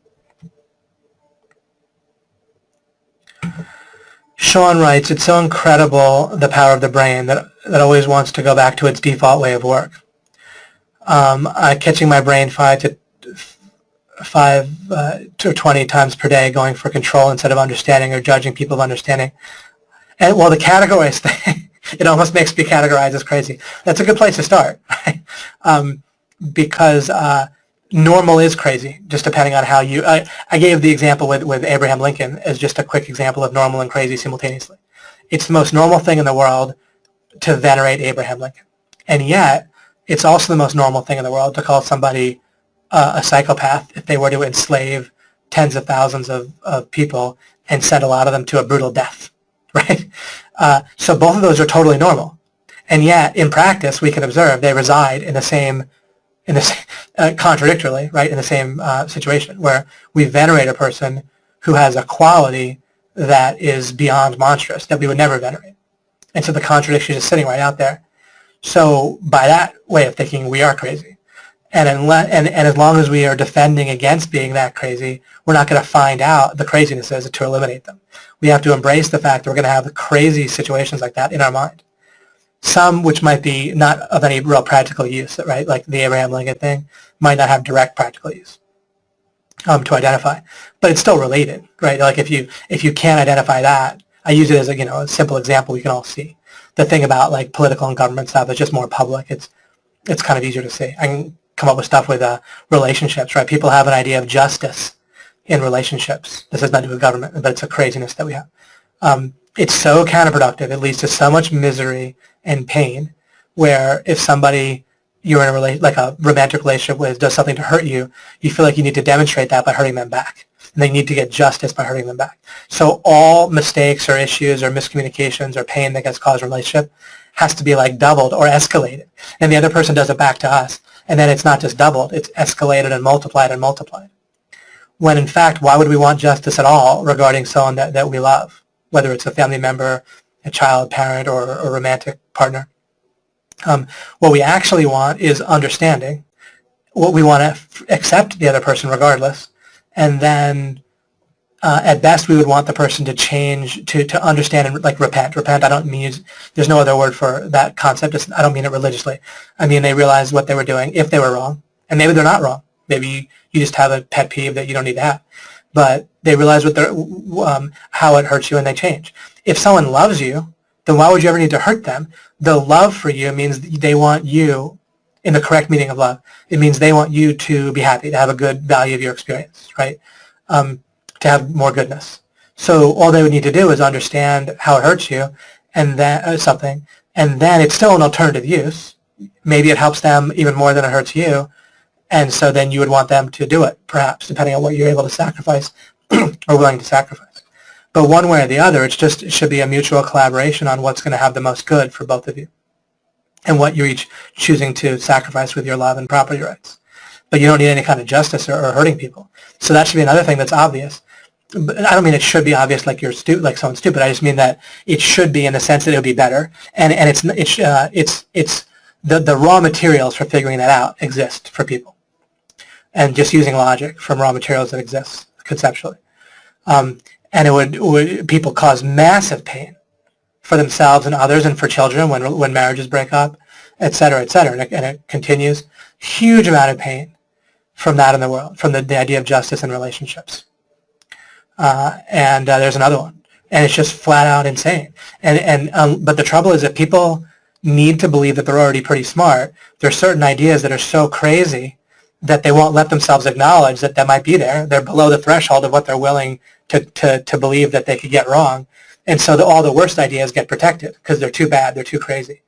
Sean writes, it's so incredible, the power of the brain that always wants to go back to its default way of work. Catching my brain 5 to 20 times per day, going for control instead of understanding, or judging people of understanding. And the categories thing, it almost makes me categorize as crazy. That's a good place to start, right? Because normal is crazy, just depending on how you... I gave the example with Abraham Lincoln as just a quick example of normal and crazy simultaneously. It's the most normal thing in the world to venerate Abraham Lincoln. And yet, it's also the most normal thing in the world to call somebody a psychopath if they were to enslave tens of thousands of people and send a lot of them to a brutal death, right? So both of those are totally normal. And yet, in practice, we can observe they reside in the same contradictorily, right, in the same situation, where we venerate a person who has a quality that is beyond monstrous, that we would never venerate. And so the contradiction is sitting right out there. So by that way of thinking, we are crazy. And as long as we are defending against being that crazy, we're not going to find out the crazinesses to eliminate them. We have to embrace the fact that we're going to have crazy situations like that in our mind. Some which might be not of any real practical use, right? Like the Abraham Lincoln thing might not have direct practical use to identify, but it's still related, right? Like if you can't identify that, I use it as a simple example we can all see. The thing about political and government stuff is just more public. It's kind of easier to see. I can come up with stuff with relationships, right? People have an idea of justice in relationships. This has nothing to do with government, but it's a craziness that we have. It's so counterproductive. It leads to so much misery and pain, where if somebody you're in a romantic relationship with does something to hurt you, you feel like you need to demonstrate that by hurting them back. And they need to get justice by hurting them back. So all mistakes or issues or miscommunications or pain that gets caused in a relationship has to be doubled or escalated. And the other person does it back to us. And then it's not just doubled, it's escalated and multiplied and multiplied. When in fact, why would we want justice at all regarding someone that we love, whether it's a family member, a child, parent, or a romantic partner? What we actually want is understanding. What we want to accept the other person regardless, and then At best, we would want the person to change, to understand and like repent. Repent, I don't mean, there's no other word for that concept. I don't mean it religiously. I mean they realized what they were doing, if they were wrong. And maybe they're not wrong. Maybe you just have a pet peeve that you don't need to have. But they realize what how it hurts you and they change. If someone loves you, then why would you ever need to hurt them? The love for you means they want you, in the correct meaning of love, it means they want you to be happy, to have a good value of your experience, right? To have more goodness. So all they would need to do is understand how it hurts you, and then something, and then it's still an alternative use. Maybe it helps them even more than it hurts you, and so then you would want them to do it, perhaps, depending on what you're able to sacrifice or willing to sacrifice. But one way or the other, it should be a mutual collaboration on what's going to have the most good for both of you and what you're each choosing to sacrifice with your love and property rights. But you don't need any kind of justice or hurting people. So that should be another thing that's obvious. But I don't mean it should be obvious like you're like someone's stupid. I just mean that it should be in the sense that it would be better. And it's the raw materials for figuring that out exist for people. And just using logic from raw materials that exist conceptually. And it would people cause massive pain for themselves and others and for children when marriages break up, et cetera, and it continues. Huge amount of pain from that in the world, from the idea of justice in relationships. There's another one, and it's just flat out insane. But the trouble is that people need to believe that they're already pretty smart. There are certain ideas that are so crazy that they won't let themselves acknowledge that might be there. They're below the threshold of what they're willing to believe that they could get wrong. And so all the worst ideas get protected because they're too bad, they're too crazy.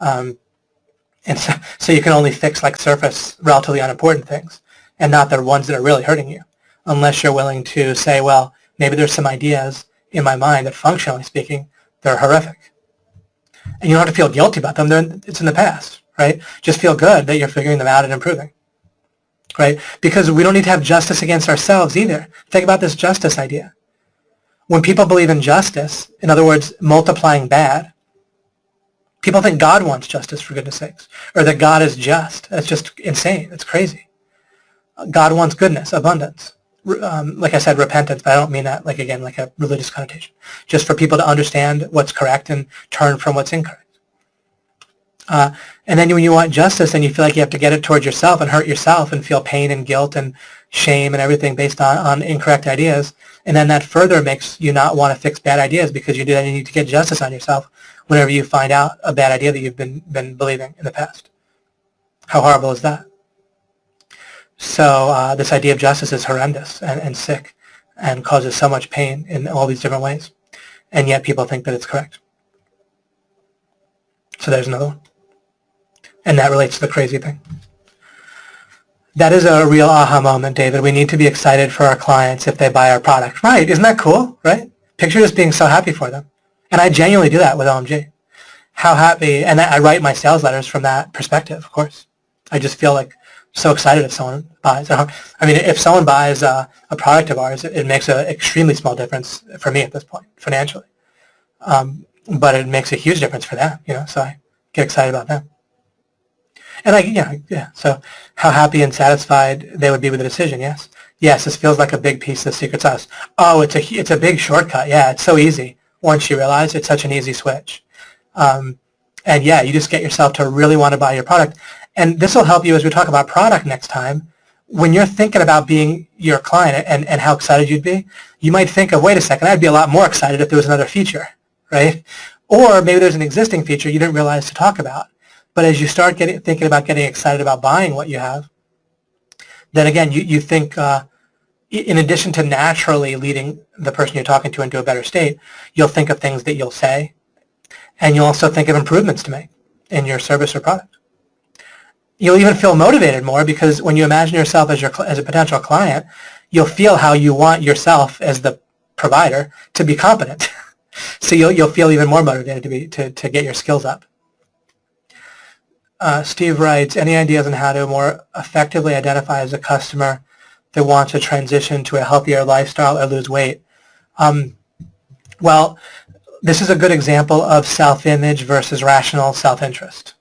And so you can only fix like surface, relatively unimportant things and not the ones that are really hurting you, unless you're willing to say, well, maybe there's some ideas in my mind that functionally speaking, they're horrific. And you don't have to feel guilty about them. It's in the past, right? Just feel good that you're figuring them out and improving. Right? Because we don't need to have justice against ourselves either. Think about this justice idea. When people believe in justice, in other words, multiplying bad, people think God wants justice, for goodness sakes, or that God is just. That's just insane. It's crazy. God wants goodness, abundance. Like I said, repentance, but I don't mean that like a religious connotation. Just for people to understand what's correct and turn from what's incorrect. And then when you want justice, then you feel like you have to get it towards yourself and hurt yourself and feel pain and guilt and shame and everything based on incorrect ideas. And then that further makes you not want to fix bad ideas because you need to get justice on yourself whenever you find out a bad idea that you've been believing in the past. How horrible is that? So this idea of justice is horrendous and sick and causes so much pain in all these different ways. And yet people think that it's correct. So there's another one. And that relates to the crazy thing. That is a real aha moment, David. We need to be excited for our clients if they buy our product. Right, isn't that cool, right? Picture just being so happy for them. And I genuinely do that with OMG. How happy, and I write my sales letters from that perspective, of course. I just feel like so excited if someone buys. I mean, if someone buys a product of ours, it makes an extremely small difference for me at this point, financially. But it makes a huge difference for them, so I get excited about them. And so how happy and satisfied they would be with the decision, yes. Yes, this feels like a big piece of the secret sauce. Oh, it's a big shortcut. Yeah, it's so easy once you realize it's such an easy switch. And yeah, you just get yourself to really want to buy your product. And this will help you as we talk about product next time. When you're thinking about being your client and how excited you'd be, you might think of, wait a second, I'd be a lot more excited if there was another feature, right? Or maybe there's an existing feature you didn't realize to talk about. But as you start thinking about getting excited about buying what you have, then again, you think, in addition to naturally leading the person you're talking to into a better state, you'll think of things that you'll say, and you'll also think of improvements to make in your service or product. You'll even feel motivated more because when you imagine yourself as a potential client, you'll feel how you want yourself as the provider to be competent. So you'll feel even more motivated to get your skills up. Steve writes, any ideas on how to more effectively identify as a customer that wants to transition to a healthier lifestyle or lose weight? Well, this is a good example of self-image versus rational self-interest.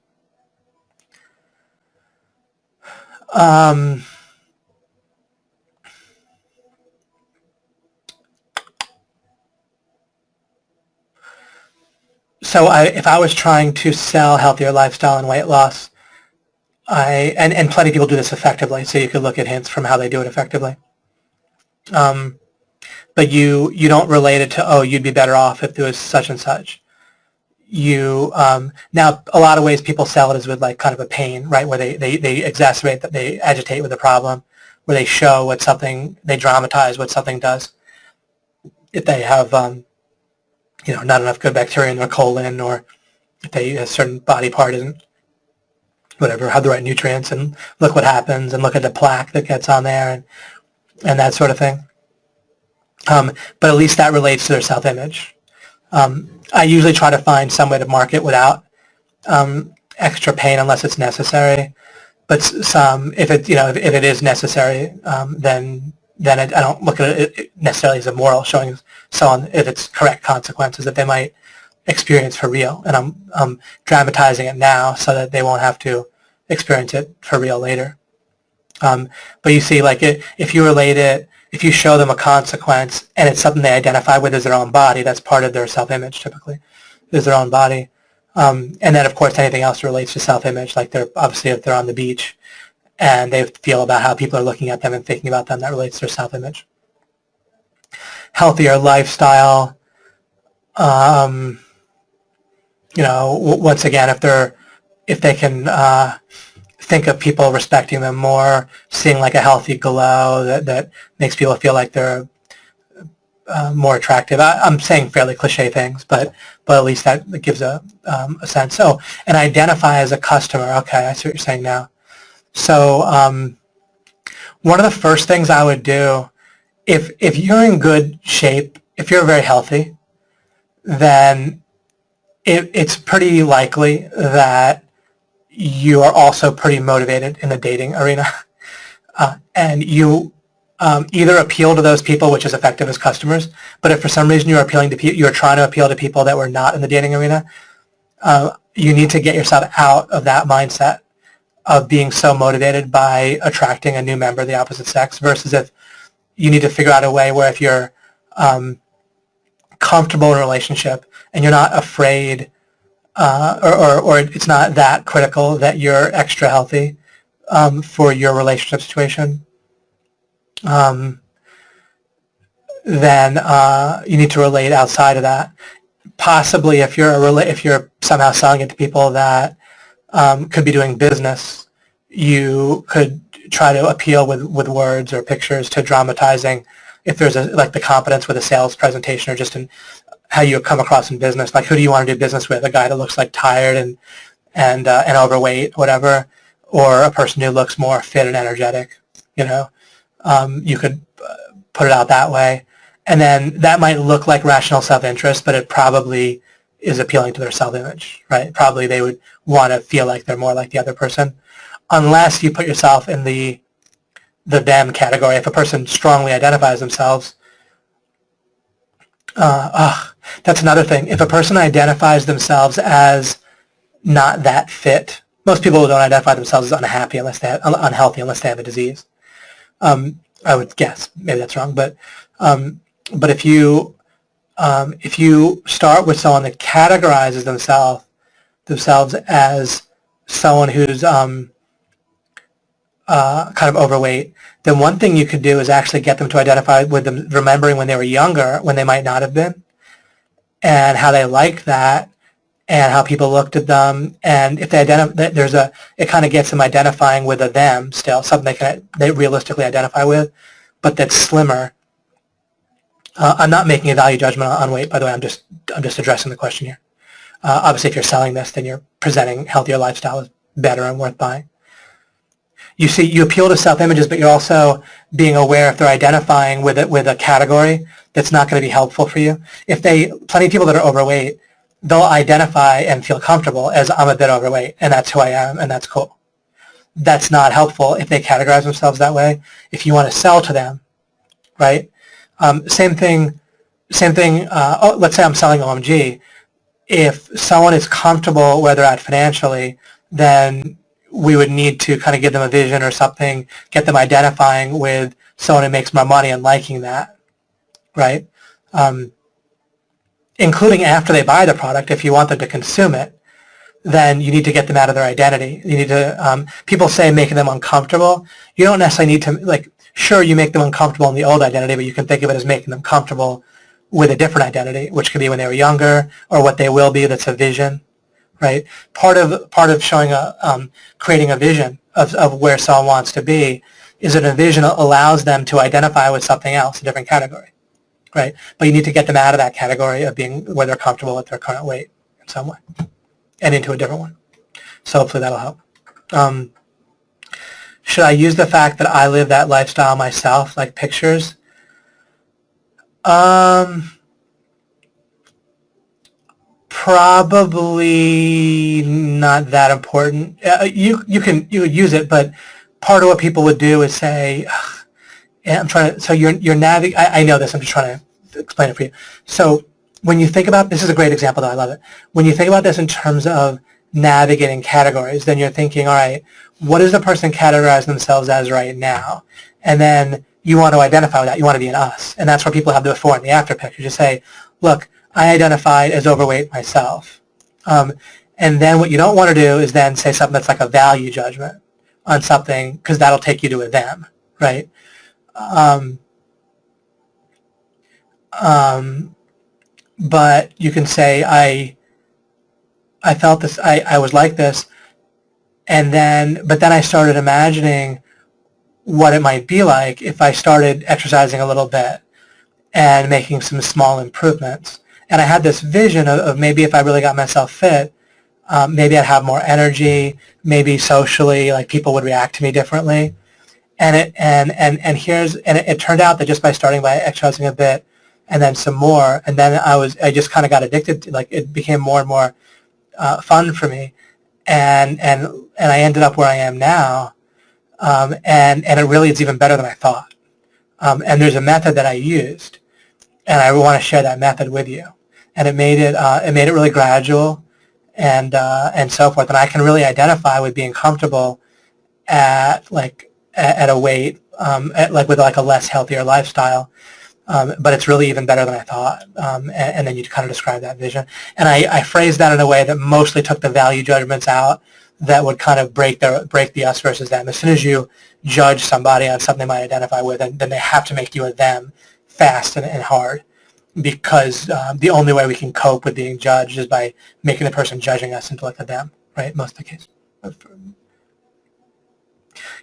So if I was trying to sell healthier lifestyle and weight loss, and plenty of people do this effectively, so you could look at hints from how they do it effectively. But you don't relate it to, oh, you'd be better off if there was such and such. Now, a lot of ways people sell it is with like kind of a pain, right, where they exacerbate, that they agitate with the problem, where they show what something, they dramatize what something does. If they have, not enough good bacteria in their colon, or if a certain body part isn't, whatever, have the right nutrients, and look what happens, and look at the plaque that gets on there, and that sort of thing. But at least that relates to their self-image. I usually try to find some way to market without extra pain unless it's necessary. But if it is necessary, then I don't look at it necessarily as immoral, showing someone if it's correct consequences that they might experience for real. And I'm dramatizing it now so that they won't have to experience it for real later. But you see, like if you relate it, if you show them a consequence and it's something they identify with as their own body, that's part of their self-image typically, is their own body. And then, of course, anything else relates to self-image, like obviously if they're on the beach and they feel about how people are looking at them and thinking about them, that relates to their self-image. Healthier lifestyle, once again, if they can think of people respecting them more, seeing like a healthy glow that makes people feel like they're more attractive. I'm saying fairly cliche things, but at least that gives a sense. So, and identify as a customer. Okay, I see what you're saying now. So one of the first things I would do, if you're in good shape, if you're very healthy, then it's pretty likely that you are also pretty motivated in the dating arena. And you either appeal to those people, which is effective as customers, but if for some reason you're trying to appeal to people that were not in the dating arena, you need to get yourself out of that mindset of being so motivated by attracting a new member of the opposite sex, versus if you need to figure out a way where if you're comfortable in a relationship and you're not afraid or it's not that critical that you're extra healthy for your relationship situation, then you need to relate outside of that. Possibly if you're somehow selling it to people that could be doing business, you could try to appeal with words or pictures to dramatizing if there's like the competence with a sales presentation, or just in how you come across in business. Like, who do you want to do business with? A guy that looks like tired and overweight, whatever, or a person who looks more fit and energetic. You could put it out that way, and then that might look like rational self-interest, but it probably is appealing to their self-image, right? Probably they would want to feel like they're more like the other person, unless you put yourself in the them category. If a person strongly identifies themselves, that's another thing. If a person identifies themselves as not that fit, most people don't identify themselves as unhealthy unless they have a disease. I would guess, maybe that's wrong, but if you start with someone that categorizes themselves as someone who's kind of overweight, then one thing you could do is actually get them to identify with them, remembering when they were younger, when they might not have been, and how they liked that, and how people looked at them, and if they it kind of gets them identifying with a them still, something they realistically identify with, but that's slimmer. I'm not making a value judgment on weight, by the way. I'm just addressing the question here. Obviously, if you're selling this, then you're presenting healthier lifestyle as better and worth buying. You see, you appeal to self-images, but you're also being aware if they're identifying with a category that's not going to be helpful for you. Plenty of people that are overweight, they'll identify and feel comfortable as, I'm a bit overweight, and that's who I am, and that's cool. That's not helpful if they categorize themselves that way. If you want to sell to them, right? Same thing. Let's say I'm selling OMG. If someone is comfortable where they're at financially, then we would need to kind of give them a vision or something, get them identifying with someone who makes more money and liking that, right? including after they buy the product, if you want them to consume it, then you need to get them out of their identity. You need to, people say making them uncomfortable. You don't necessarily need to, like, sure, you make them uncomfortable in the old identity, but you can think of it as making them comfortable with a different identity, which could be when they were younger or what they will be. That's a vision, right? Part of showing creating a vision of where someone wants to be is that a vision allows them to identify with something else, a different category, right? But you need to get them out of that category of being where they're comfortable with their current weight in some way and into a different one. So hopefully that'll help. Should I use the fact that I live that lifestyle myself, like pictures? Probably not that important. You would use it, but part of what people would do is say, I'm trying to, so you're navigating, I know this, I'm just trying to explain it for you. So when you think about, this is a great example though, I love it. When you think about this in terms of navigating categories, then you're thinking, all right, what does the person categorize themselves as right now? And then you want to identify with that. You want to be an us. And that's where people have the before and the after picture. Just say, look, I identified as overweight myself. And then what you don't want to do is then say something that's like a value judgment on something, because that'll take you to a them, right? But you can say, I felt this, I was like this, and then, but then I started imagining what it might be like if I started exercising a little bit and making some small improvements. And I had this vision of maybe if I really got myself fit, maybe I'd have more energy, maybe socially, like people would react to me differently. And it turned out that just by starting by exercising a bit and then some more, and then I just kind of got addicted to, like, it became more and more fun for me, and I ended up where I am now, and it really is even better than I thought. And there's a method that I used, and I want to share that method with you. And it made it really gradual, and so forth. And I can really identify with being comfortable at a weight, with like a less healthier lifestyle. But it's really even better than I thought. And then you kind of describe that vision. And I phrased that in a way that mostly took the value judgments out that would kind of break the us versus them. As soon as you judge somebody on something they might identify with, then they have to make you a them fast and hard, because the only way we can cope with being judged is by making the person judging us into like a them, right? Most of the case.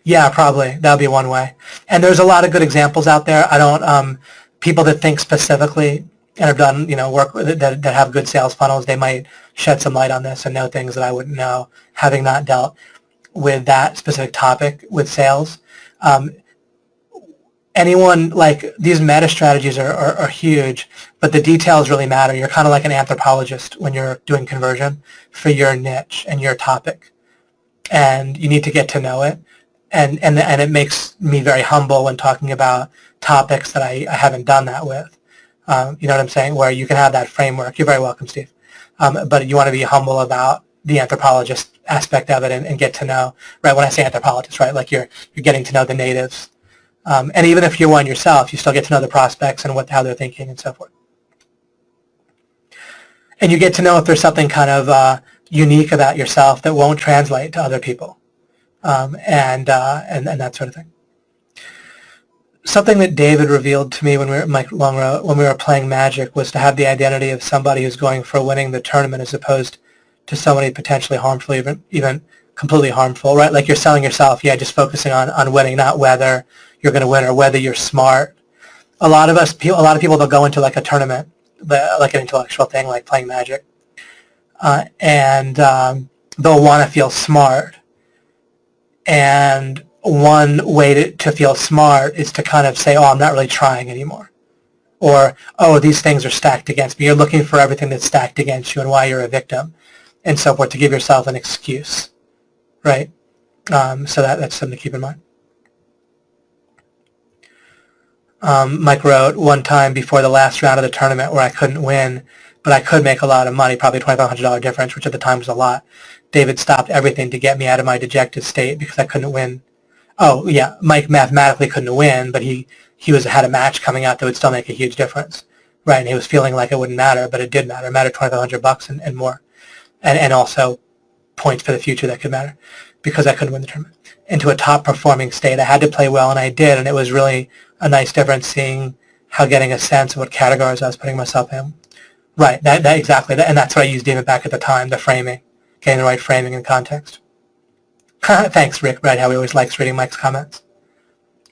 Yeah, probably. That would be one way. And there's a lot of good examples out there. I don't, people that think specifically and have done, work that have good sales funnels, they might shed some light on this and know things that I wouldn't know, having not dealt with that specific topic with sales. Anyone, like, these meta strategies are huge, but the details really matter. You're kind of like an anthropologist when you're doing conversion for your niche and your topic, and you need to get to know it. And it makes me very humble when talking about topics that I haven't done that with. You know what I'm saying? Where you can have that framework. You're very welcome, Steve. But you want to be humble about the anthropologist aspect of it and get to know, right? When I say anthropologist, right? Like you're getting to know the natives. And even if you're one yourself, you still get to know the prospects and how they're thinking and so forth. And you get to know if there's something kind of unique about yourself that won't translate to other people. And that sort of thing. Something that David revealed to me when we were Mike Longrow, when we were playing Magic, was to have the identity of somebody who's going for winning the tournament as opposed to somebody potentially harmful, even completely harmful, right? Like you're selling yourself, yeah, just focusing on winning, not whether you're going to win or whether you're smart. A lot of people, they'll go into like a tournament, like an intellectual thing, like playing Magic, and they'll want to feel smart. And one way to feel smart is to kind of say, oh, I'm not really trying anymore. Or, oh, these things are stacked against me. You're looking for everything that's stacked against you and why you're a victim and so forth, to give yourself an excuse, right? So that's something to keep in mind. Mike wrote, one time before the last round of the tournament where I couldn't win, but I could make a lot of money, probably $2,500 difference, which at the time was a lot. David stopped everything to get me out of my dejected state because I couldn't win. Oh, yeah, Mike mathematically couldn't win, but he had a match coming out that would still make a huge difference, right? And he was feeling like it wouldn't matter, but it did matter. It mattered $2,500 and more, and also points for the future that could matter, because I couldn't win the tournament. Into a top performing state, I had to play well, and I did, and it was really a nice difference seeing how getting a sense of what categories I was putting myself in. Right, that exactly, and that's what I used even back at the time, the framing, getting the right framing and context. Thanks, Rick, right, how he always likes reading Mike's comments.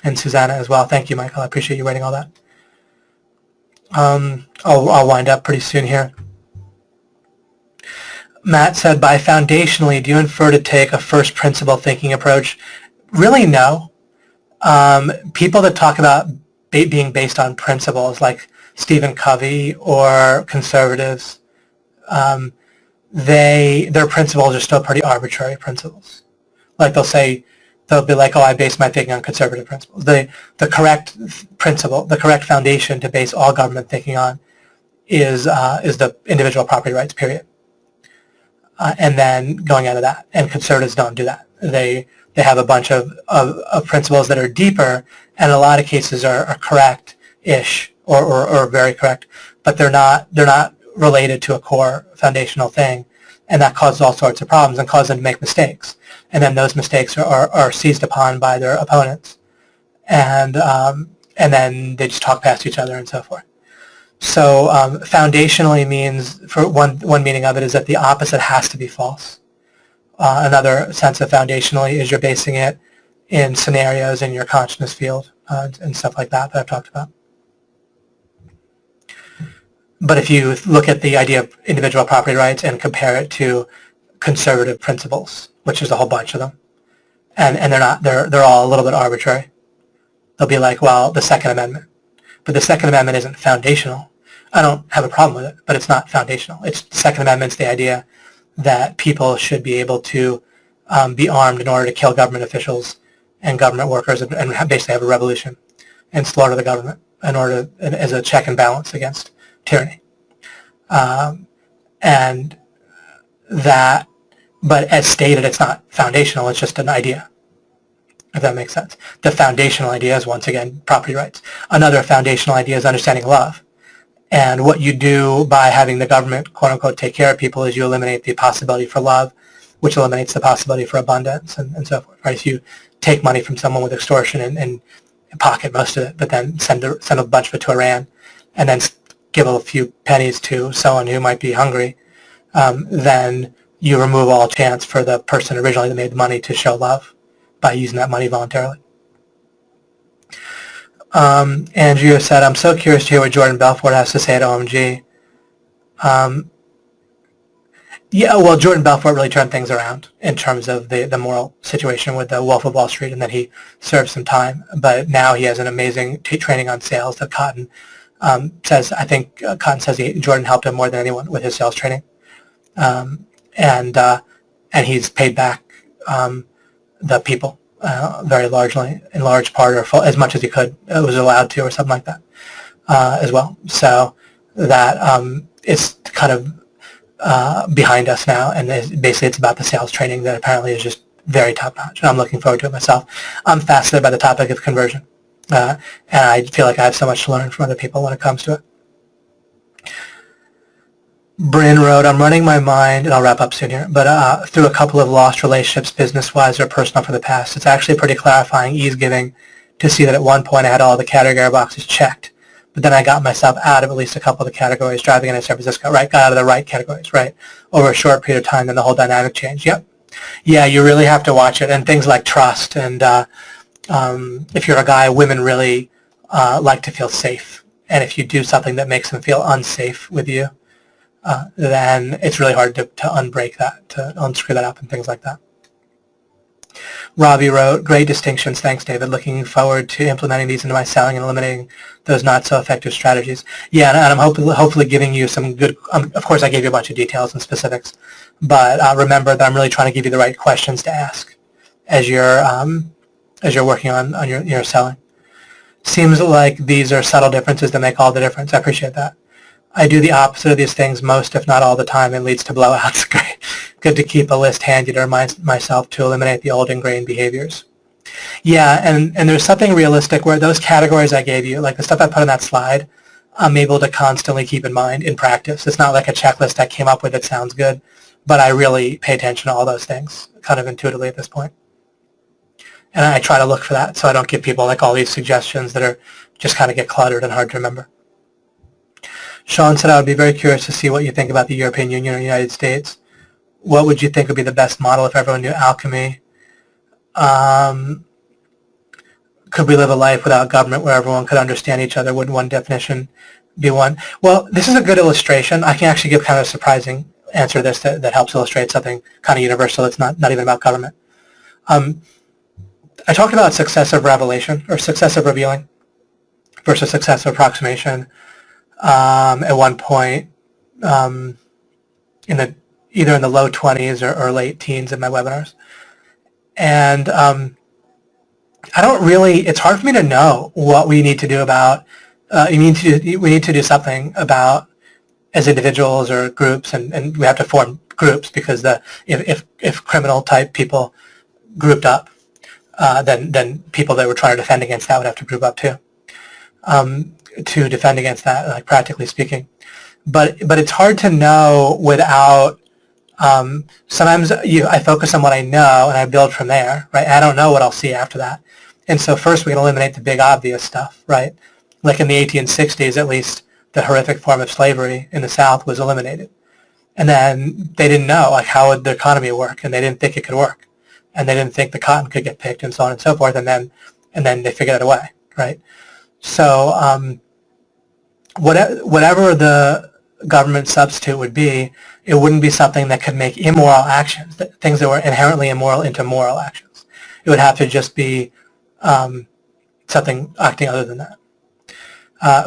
And Susanna as well. Thank you, Michael. I appreciate you writing all that. I'll wind up pretty soon here. Matt said, by foundationally, do you infer to take a first principle thinking approach? Really, no. People that talk about being based on principles, like Stephen Covey or conservatives, their principles are still pretty arbitrary principles. Like they'll be like, oh, I base my thinking on conservative principles. The correct principle, the correct foundation to base all government thinking on is the individual property rights, period. And then going out of that. And conservatives don't do that. They have a bunch of principles that are deeper, and in a lot of cases are correct-ish or very correct, but they're not related to a core foundational thing, and that causes all sorts of problems and causes them to make mistakes. And then those mistakes are seized upon by their opponents, and then they just talk past each other and so forth. So foundationally means, for one meaning of it is that the opposite has to be false. Another sense of foundationally is you're basing it in scenarios in your consciousness field and stuff like that I've talked about. But if you look at the idea of individual property rights and compare it to conservative principles, which is a whole bunch of them, and they're all a little bit arbitrary. They'll be like, well, the Second Amendment. But the Second Amendment isn't foundational. I don't have a problem with it, but it's not foundational. The Second Amendment's the idea that people should be able to be armed in order to kill government officials and government workers and basically have a revolution and slaughter the government in order as a check and balance against tyranny. And that, but as stated, it's not foundational. It's just an idea, if that makes sense. The foundational idea is, once again, property rights. Another foundational idea is understanding love. And what you do by having the government, quote unquote, take care of people is you eliminate the possibility for love, which eliminates the possibility for abundance and so forth. Right? So you take money from someone with extortion and pocket most of it, but then send a bunch of it to Iran, and then give a few pennies to someone who might be hungry, then you remove all chance for the person originally that made the money to show love by using that money voluntarily. Andrea said, I'm so curious to hear what Jordan Belfort has to say at OMG. Yeah, well, Jordan Belfort really turned things around in terms of the moral situation with the Wolf of Wall Street, and then he served some time. But now he has an amazing training on sales that Cotton says, I think Cotton says Jordan helped him more than anyone with his sales training. And he's paid back the people very largely, in large part, or as much as he could, was allowed to, or something like that as well. So that it's kind of behind us now, and basically it's about the sales training that apparently is just very top-notch, and I'm looking forward to it myself. I'm fascinated by the topic of conversion, and I feel like I have so much to learn from other people when it comes to it. Bryn wrote, I'm running my mind, and I'll wrap up soon here, but through a couple of lost relationships, business-wise or personal, from the past. It's actually pretty clarifying, ease-giving, to see that at one point I had all the category boxes checked, but then I got myself out of at least a couple of the categories, driving into San Francisco, right? Got out of the right categories, right? Over a short period of time, then the whole dynamic changed. Yep. Yeah, you really have to watch it, and things like trust, and if you're a guy, women really like to feel safe, and if you do something that makes them feel unsafe with you, then it's really hard to unbreak that, to unscrew that up and things like that. Robbie wrote, great distinctions. Thanks, David. Looking forward to implementing these into my selling and eliminating those not-so-effective strategies. Yeah, and I'm hopefully giving you some good, of course I gave you a bunch of details and specifics, but remember that I'm really trying to give you the right questions to ask as you're working on your selling. Seems like these are subtle differences that make all the difference. I appreciate that. I do the opposite of these things most, if not all the time, and leads to blowouts. Great. Good to keep a list handy to remind myself to eliminate the old ingrained behaviors. Yeah, and there's something realistic where those categories I gave you, like the stuff I put on that slide, I'm able to constantly keep in mind in practice. It's not like a checklist I came up with that sounds good, but I really pay attention to all those things kind of intuitively at this point. And I try to look for that so I don't give people like all these suggestions that are just kind of get cluttered and hard to remember. Sean said, I would be very curious to see what you think about the European Union or the United States. What would you think would be the best model if everyone knew alchemy? Could we live a life without government where everyone could understand each other? Would one definition be one? Well, this is a good illustration. I can actually give kind of a surprising answer to this that helps illustrate something kind of universal. It's not even about government. I talked about successive revelation or successive revealing versus successive approximation at one point either in the low 20s or late teens in my webinars. And I don't really, it's hard for me to know what we need to do about, we need to do something about as individuals or groups, and we have to form groups because if criminal type people grouped up, then people that were trying to defend against that would have to group up too, to defend against that, like practically speaking. But it's hard to know without, sometimes I focus on what I know and I build from there, right? I don't know what I'll see after that. And so first we can eliminate the big obvious stuff, right? Like in the 1860s, at least, the horrific form of slavery in the South was eliminated. And then they didn't know like how would the economy work, and they didn't think it could work. And they didn't think the cotton could get picked and so on and so forth, and then they figured it away, right? So whatever the government substitute would be, it wouldn't be something that could make immoral actions, things that were inherently immoral, into moral actions. It would have to just be something acting other than that.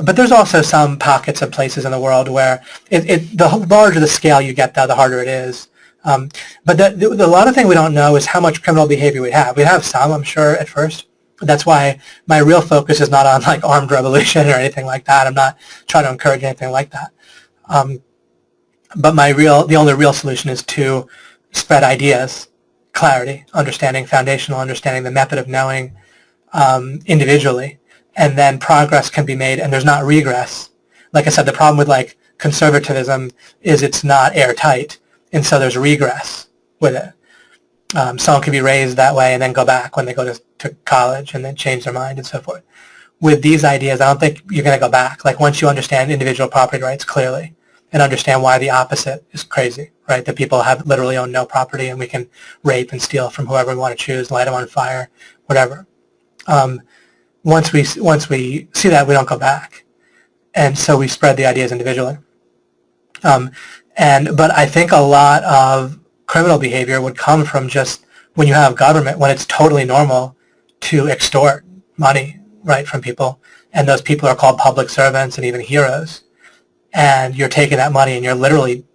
But there's also some pockets of places in the world where the larger the scale you get, the harder it is. But the lot of thing we don't know is how much criminal behavior we have. We have some, I'm sure, at first. That's why my real focus is not on like armed revolution or anything like that. I'm not trying to encourage anything like that. But the only real solution is to spread ideas, clarity, understanding, foundational understanding, the method of knowing individually, and then progress can be made, and there's not regress. Like I said, the problem with like conservatism is it's not airtight, and so there's regress with it. Someone can be raised that way and then go back when they go to college and then change their mind and so forth. With these ideas, I don't think you're going to go back. Like once you understand individual property rights clearly and understand why the opposite is crazy, right? That people have literally own no property and we can rape and steal from whoever we want to choose, light them on fire, whatever. Once we see that, we don't go back. And so we spread the ideas individually. But I think a lot of criminal behavior would come from just when you have government, when it's totally normal to extort money, right, from people. And those people are called public servants and even heroes. And you're taking that money and you're literally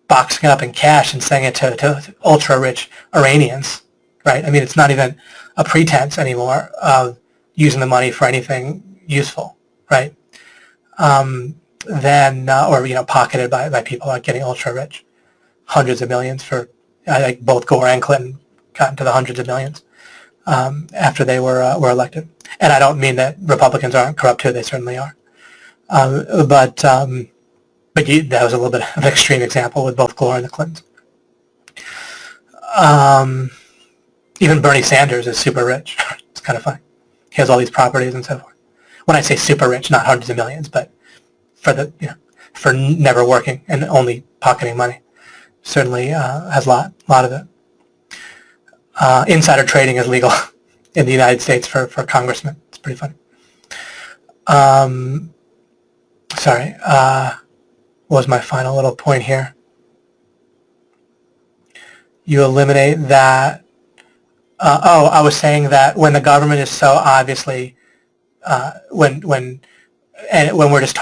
boxing it up in cash and sending it to ultra-rich Iranians, right? I mean, it's not even a pretense anymore of using the money for anything useful, right? Or pocketed by people like getting ultra-rich. Hundreds of millions for, I think both Gore and Clinton got into the hundreds of millions after they were elected. And I don't mean that Republicans aren't corrupt too, they certainly are. But that was a little bit of an extreme example with both Gore and the Clintons. Even Bernie Sanders is super rich. It's kind of funny. He has all these properties and so forth. When I say super rich, not hundreds of millions, but for never working and only pocketing money, certainly has a lot of it. Insider trading is legal in the United States for congressmen. It's pretty funny. What was my final little point here? You eliminate that. I was saying that when the government is so obviously, when we're just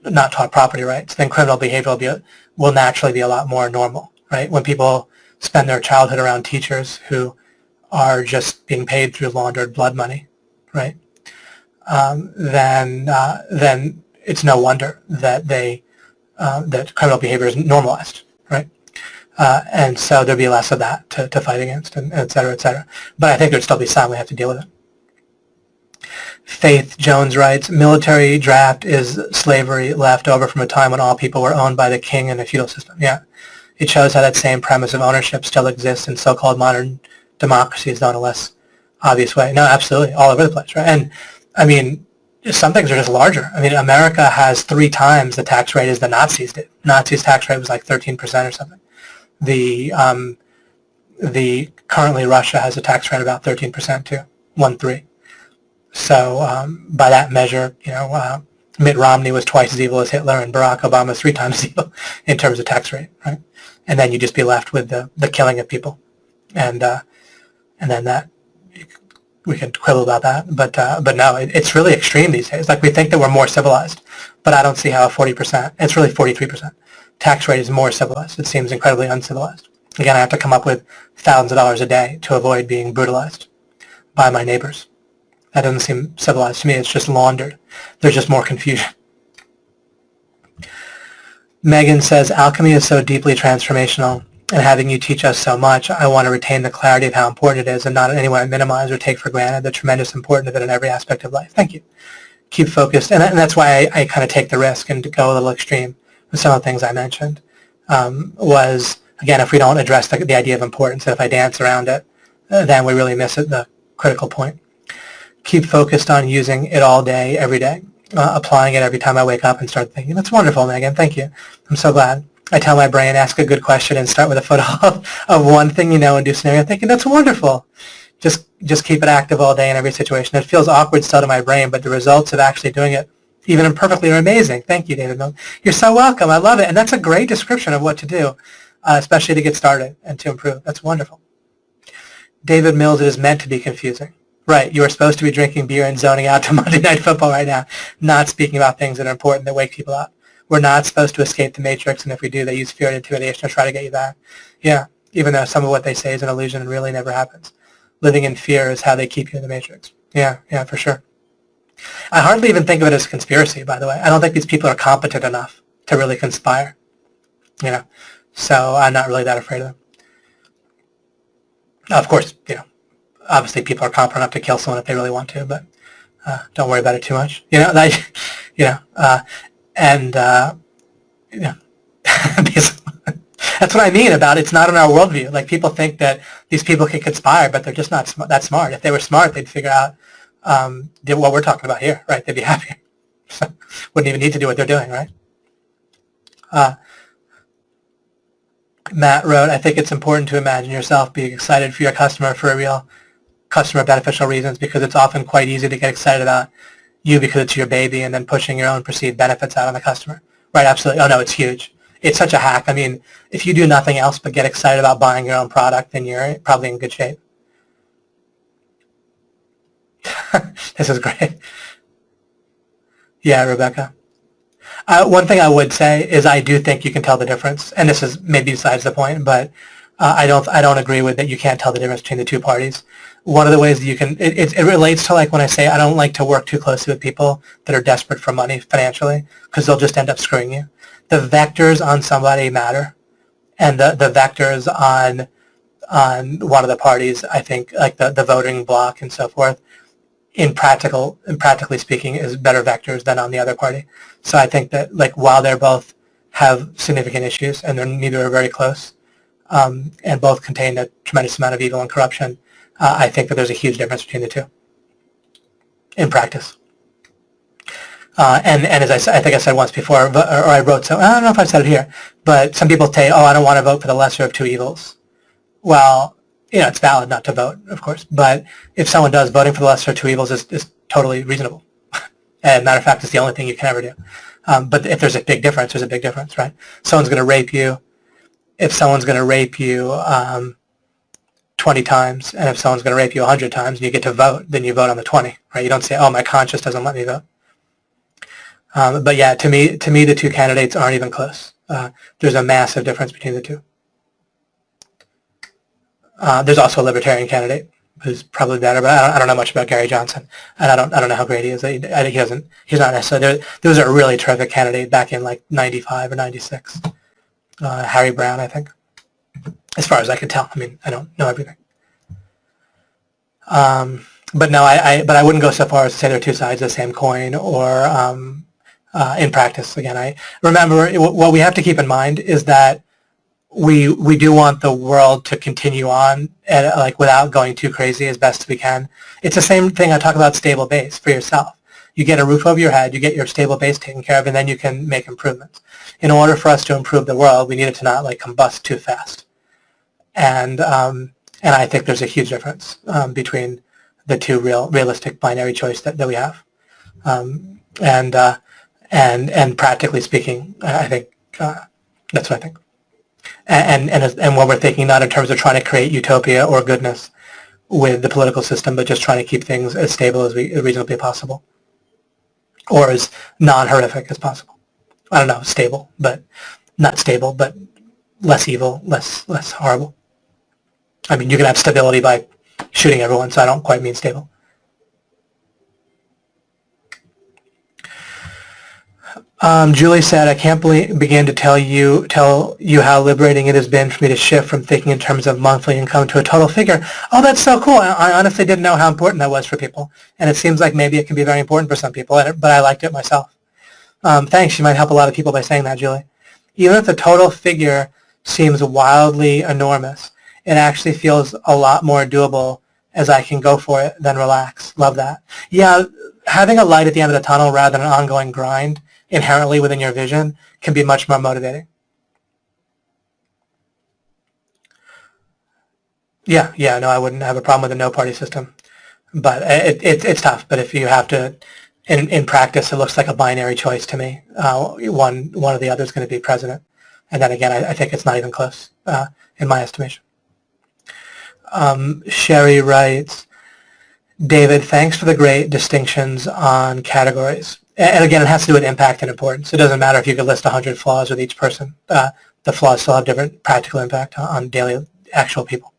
not taught property rights, then criminal behavior will naturally be a lot more normal, right? When people spend their childhood around teachers who are just being paid through laundered blood money, right? Then it's no wonder that that criminal behavior is normalized, right? And so there'd be less of that to fight against, and et cetera, et cetera. But I think there'd still be some. We have to deal with it. Faith Jones writes, military draft is slavery left over from a time when all people were owned by the king in a feudal system. Yeah. It shows how that same premise of ownership still exists in so-called modern democracies, though in a less obvious way. No, absolutely, all over the place, right? And, I mean, some things are just larger. I mean, America has 3 times the tax rate as the Nazis did. Nazis' tax rate was like 13% or something. The currently Russia has a tax rate of about 13% too, 1-3. So by that measure, Mitt Romney was twice as evil as Hitler, and Barack Obama was 3 times as evil in terms of tax rate, right? And then you just be left with the killing of people, and then that we can quibble about that, but no, it's really extreme these days. Like, we think that we're more civilized, but I don't see how a 40%, it's really 43% tax rate is more civilized. It seems incredibly uncivilized. Again, I have to come up with thousands of dollars a day to avoid being brutalized by my neighbors. That doesn't seem civilized to me. It's just laundered. There's just more confusion. Megan says, alchemy is so deeply transformational, and having you teach us so much, I want to retain the clarity of how important it is and not in any way minimize or take for granted the tremendous importance of it in every aspect of life. Thank you. Keep focused. And that's why I kind of take the risk and go a little extreme with some of the things I mentioned. Was, again, if we don't address the idea of importance, if I dance around it, then we really miss it, the critical point. Keep focused on using it all day, every day. Applying it every time I wake up and start thinking. That's wonderful, Megan. Thank you. I'm so glad. I tell my brain, ask a good question and start with a photo of one thing and do scenario thinking. That's wonderful. Just keep it active all day in every situation. It feels awkward still to my brain, but the results of actually doing it, even imperfectly, are amazing. Thank you, David. You're so welcome. I love it. And that's a great description of what to do, especially to get started and to improve. That's wonderful. David Mills, it is meant to be confusing. Right, you are supposed to be drinking beer and zoning out to Monday Night Football right now, not speaking about things that are important that wake people up. We're not supposed to escape the matrix, and if we do, they use fear and intimidation to try to get you back. Yeah, even though some of what they say is an illusion and really never happens. Living in fear is how they keep you in the matrix. Yeah, for sure. I hardly even think of it as conspiracy, by the way. I don't think these people are competent enough to really conspire. So I'm not really that afraid of them. Of course, obviously people are competent enough to kill someone if they really want to, but don't worry about it too much. That's what I mean about it's not in our worldview. Like, people think that these people can conspire, but they're just not that smart. If they were smart, they'd figure out what we're talking about here, right? They'd be happier. So, wouldn't even need to do what they're doing, right? Matt wrote, I think it's important to imagine yourself being excited for your customer for a real customer beneficial reasons, because it's often quite easy to get excited about you because it's your baby and then pushing your own perceived benefits out on the customer. Right, absolutely. Oh, no, it's huge. It's such a hack. I mean, if you do nothing else but get excited about buying your own product, then you're probably in good shape. This is great. Yeah, Rebecca. One thing I would say is I do think you can tell the difference, and this is maybe besides the point, but I don't agree with that you can't tell the difference between the two parties. One of the ways that you can, it relates to, like, when I say I don't like to work too closely with people that are desperate for money financially, because they'll just end up screwing you. The vectors on somebody matter, and the vectors on one of the parties, I think, like the voting bloc and so forth, practically speaking, is better vectors than on the other party. So I think that, like, while they're both have significant issues and neither are very close, and both contain a tremendous amount of evil and corruption, I think that there's a huge difference between the two in practice. And as I think I said once before, or I wrote, so I don't know if I said it here, but some people say, oh, I don't want to vote for the lesser of two evils. Well, it's valid not to vote, of course, but if someone does, voting for the lesser of two evils is totally reasonable. And matter of fact, it's the only thing you can ever do. But if there's a big difference, there's a big difference, right? Someone's going to rape you. If someone's going to rape you 20 times, and if someone's going to rape you 100 times, and you get to vote, then you vote on the 20, right? You don't say, oh, my conscience doesn't let me vote. But yeah, to me, the two candidates aren't even close. There's a massive difference between the two. There's also a libertarian candidate who's probably better, but I don't know much about Gary Johnson, and I don't know how great he is. I think he's not necessarily. There was a really terrific candidate back in like 95 or 96, Harry Brown, I think. As far as I can tell, I mean, I don't know everything. but no, but I wouldn't go so far as to say they're two sides of the same coin, or in practice. Again, I remember what we have to keep in mind is that we do want the world to continue on like without going too crazy as best we can. It's the same thing I talk about stable base for yourself. You get a roof over your head, you get your stable base taken care of, and then you can make improvements. In order for us to improve the world, we need it to not like combust too fast. And I think there's a huge difference between the two realistic binary choice that we have. And practically speaking, I think that's what I think. And what we're thinking, not in terms of trying to create utopia or goodness with the political system, but just trying to keep things as stable as reasonably possible, or as non-horrific as possible. I don't know, stable, but not stable, but less evil, less horrible. I mean, you can have stability by shooting everyone, so I don't quite mean stable. Julie said, I can't begin to tell you how liberating it has been for me to shift from thinking in terms of monthly income to a total figure. Oh, that's so cool. I honestly didn't know how important that was for people. And it seems like maybe it can be very important for some people, but I liked it myself. Thanks. You might help a lot of people by saying that, Julie. Even if the total figure seems wildly enormous, it actually feels a lot more doable as I can go for it than relax. Love that. Yeah, having a light at the end of the tunnel rather than an ongoing grind inherently within your vision can be much more motivating. Yeah, no, I wouldn't have a problem with a no-party system, but it's tough. But if you have to, in practice, it looks like a binary choice to me. One or the other is going to be president, and then again, I think it's not even close in my estimation. Sherry writes, David, thanks for the great distinctions on categories. And again, it has to do with impact and importance. It doesn't matter if you could list 100 flaws with each person. The flaws still have different practical impact on daily, actual people.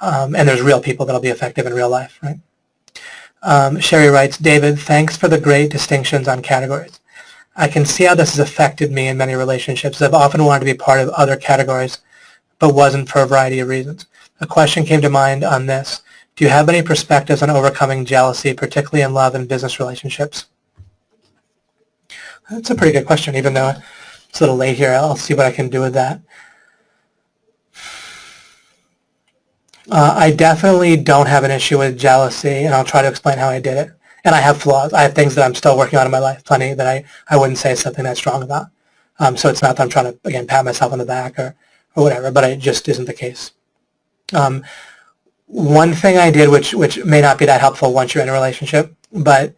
And there's real people that'll be effective in real life, right? Sherry writes, David, thanks for the great distinctions on categories. I can see how this has affected me in many relationships. I've often wanted to be part of other categories, but wasn't for a variety of reasons. A question came to mind on this. Do you have any perspectives on overcoming jealousy, particularly in love and business relationships? That's a pretty good question, even though it's a little late here. I'll see what I can do with that. I definitely don't have an issue with jealousy, and I'll try to explain how I did it. And I have flaws. I have things that I'm still working on in my life, plenty that I wouldn't say something that strong about. So it's not that I'm trying to, again, pat myself on the back or whatever, but it just isn't the case. One thing I did, which may not be that helpful once you're in a relationship, but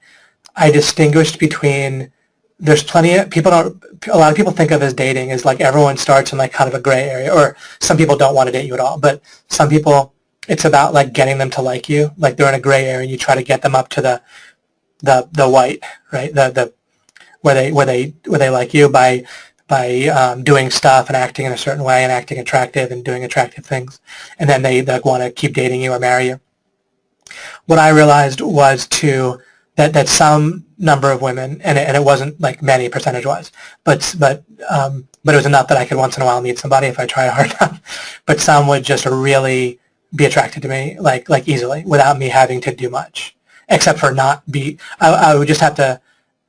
I distinguished between, there's plenty of people a lot of people think of as dating as like everyone starts in like kind of a gray area, or some people don't want to date you at all, but some people, it's about like getting them to like you, like they're in a gray area and you try to get them up to the white, right? Where they like you by doing stuff and acting in a certain way and acting attractive and doing attractive things, and then they want to keep dating you or marry you. What I realized was that some number of women, and it wasn't like many percentage-wise, but it was enough that I could once in a while meet somebody if I try hard enough. But some would just really be attracted to me like easily without me having to do much, except for not be. I would just have to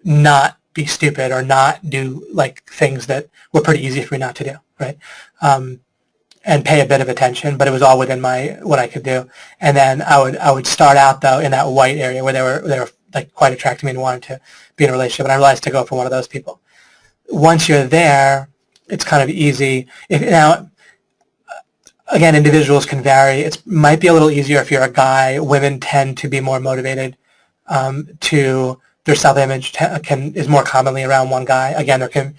not be stupid or not do like things that were pretty easy for me not to do, right? And pay a bit of attention, but it was all within what I could do. And then I would start out though in that white area where they were like quite attracted to me and wanted to be in a relationship, and I realized to go for one of those people. Once you're there, it's kind of easy. Now, again, individuals can vary. It might be a little easier if you're a guy. Women tend to be more motivated to their self-image is more commonly around one guy. Again, there can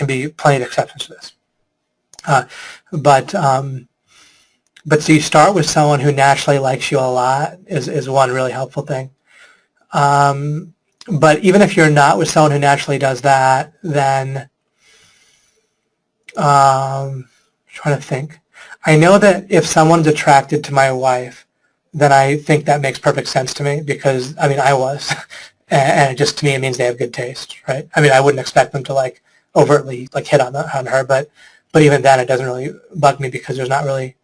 be plenty of exceptions to this. But so you start with someone who naturally likes you a lot is one really helpful thing. But even if you're not with someone who naturally does that, then I'm trying to think. I know that if someone's attracted to my wife, then I think that makes perfect sense to me because, I mean, I was. And just to me, it means they have good taste, right? I mean, I wouldn't expect them to like overtly like hit on her, but even then, it doesn't really bug me because there's not really.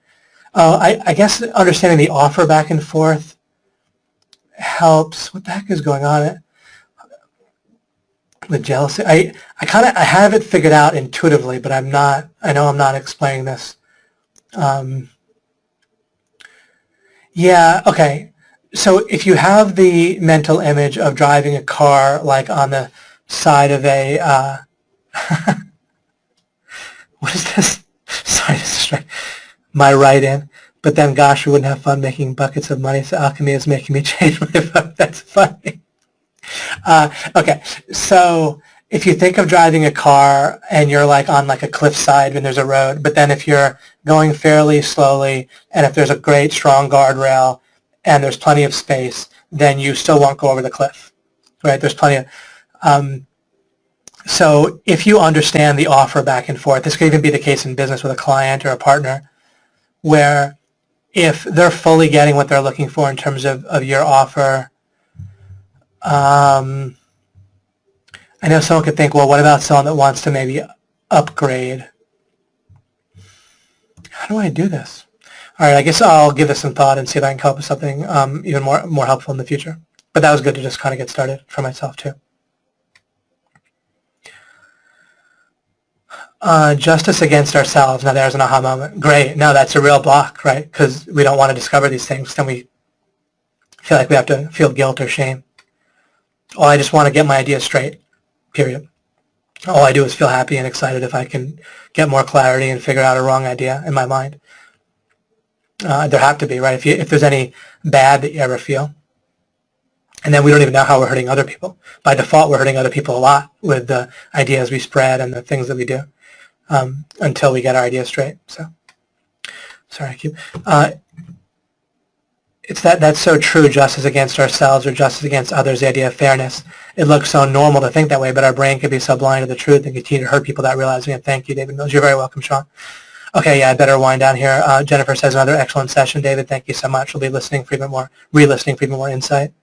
I guess understanding the offer back and forth. helps. What the heck is going on with jealousy? I have it figured out intuitively, but I know I'm not explaining this. Yeah, okay. So if you have the mental image of driving a car like on the side of a, what is this? Sorry, this is right. My write-in. But then, gosh, we wouldn't have fun making buckets of money, so alchemy is making me change my vote. That's funny. Okay, so if you think of driving a car and you're like on like a cliffside when there's a road, but then if you're going fairly slowly and if there's a great strong guardrail and there's plenty of space, then you still won't go over the cliff, right? There's plenty of... so if you understand the offer back and forth, this could even be the case in business with a client or a partner, where if they're fully getting what they're looking for in terms of your offer, I know someone could think, well, what about someone that wants to maybe upgrade? How do I do this? All right, I guess I'll give this some thought and see if I can come up with something even more helpful in the future. But that was good to just kind of get started for myself too. Justice against ourselves. Now there's an aha moment. Great. No, that's a real block, right? Because we don't want to discover these things. Then we feel like we have to feel guilt or shame. Oh, I just want to get my ideas straight, period. All I do is feel happy and excited if I can get more clarity and figure out a wrong idea in my mind. There have to be, right? If there's any bad that you ever feel, and then we don't even know how we're hurting other people. By default, we're hurting other people a lot with the ideas we spread and the things that we do until we get our ideas straight. So, sorry, I keep... it's that's so true, justice against ourselves or justice against others, the idea of fairness. It looks so normal to think that way, but our brain can be so blind to the truth and continue to hurt people without realizing it. Thank you, David Mills. You're very welcome, Sean. Okay, yeah, I better wind down here. Jennifer says another excellent session. David, thank you so much. We'll be listening for even more, re-listening for even more insight.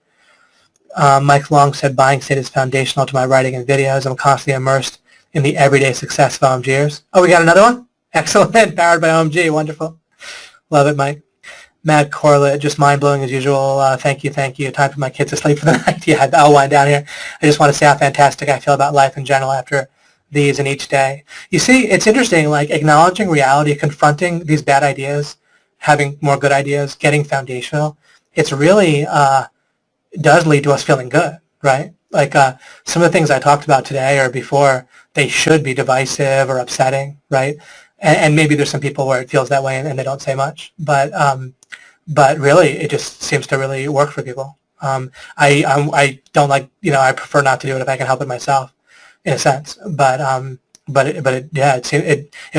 Mike Long said, buying state is foundational to my writing and videos. I'm constantly immersed in the everyday success of OMGers. Oh, we got another one? Excellent. Powered by OMG. Wonderful. Love it, Mike. Mad Corlett, just mind-blowing as usual. Thank you, thank you. Time for my kids to sleep for the night. Yeah, I'll wind down here. I just want to say how fantastic I feel about life in general after these and each day. You see, it's interesting, like acknowledging reality, confronting these bad ideas, having more good ideas, getting foundational. It's really does lead to us feeling good, right? Like some of the things I talked about today or before, they should be divisive or upsetting, right? And maybe there's some people where it feels that way and they don't say much, but really it just seems to really work for people. I don't like, I prefer not to do it if I can help it myself, in a sense. It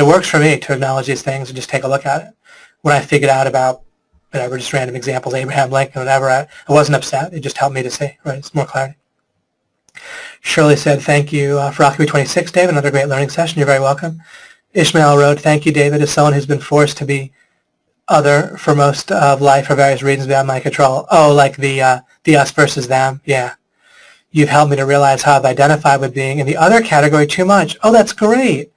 works for me to acknowledge these things and just take a look at it. When I figured out about whatever, just random examples, Abraham Lincoln, whatever, I wasn't upset. It just helped me to see, right? It's more clarity. Shirley said, thank you for Alchemy 26, David. Another great learning session. You're very welcome. Ishmael wrote, thank you, David. As someone who's been forced to be other for most of life for various reasons beyond my control. Oh, like the us versus them. Yeah. You've helped me to realize how I've identified with being in the other category too much. Oh, that's great.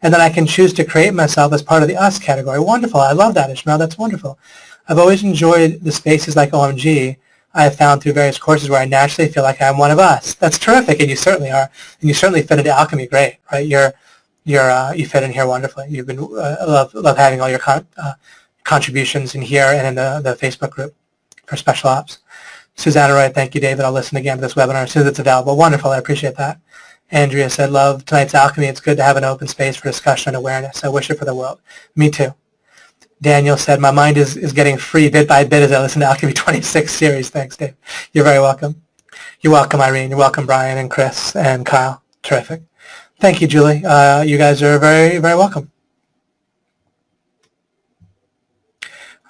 And then I can choose to create myself as part of the us category. Wonderful. I love that, Ishmael. That's wonderful. I've always enjoyed the spaces like OMG I have found through various courses where I naturally feel like I'm one of us. That's terrific, and you certainly are. And you certainly fit into Alchemy great, right? You fit in here wonderfully. You've been love having all your contributions in here and in the Facebook group for Special Ops. Susanna Roy, thank you, David. I'll listen again to this webinar as soon as it's available. Wonderful. I appreciate that. Andrea said, love tonight's Alchemy. It's good to have an open space for discussion and awareness. I wish it for the world. Me too. Daniel said, my mind is getting free bit by bit as I listen to Alchemy 26 series. Thanks, Dave. You're very welcome. You're welcome, Irene. You're welcome, Brian and Chris and Kyle. Terrific. Thank you, Julie. You guys are very, very welcome.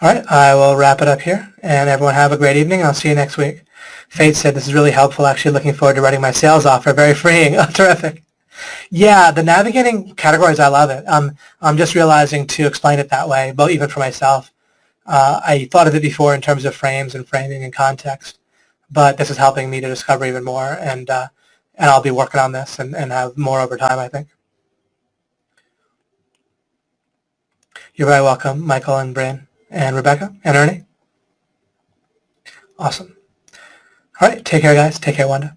All right, I will wrap it up here, and everyone have a great evening. I'll see you next week. Faith said, this is really helpful. Actually looking forward to writing my sales offer. Very freeing. Oh, terrific. Yeah, the navigating categories, I love it. I'm just realizing to explain it that way, but even for myself. I thought of it before in terms of frames and framing and context, but this is helping me to discover even more, and I'll be working on this and have more over time, I think. You're very welcome, Michael and Bryn and Rebecca and Ernie. Awesome. All right, take care, guys. Take care, Wanda.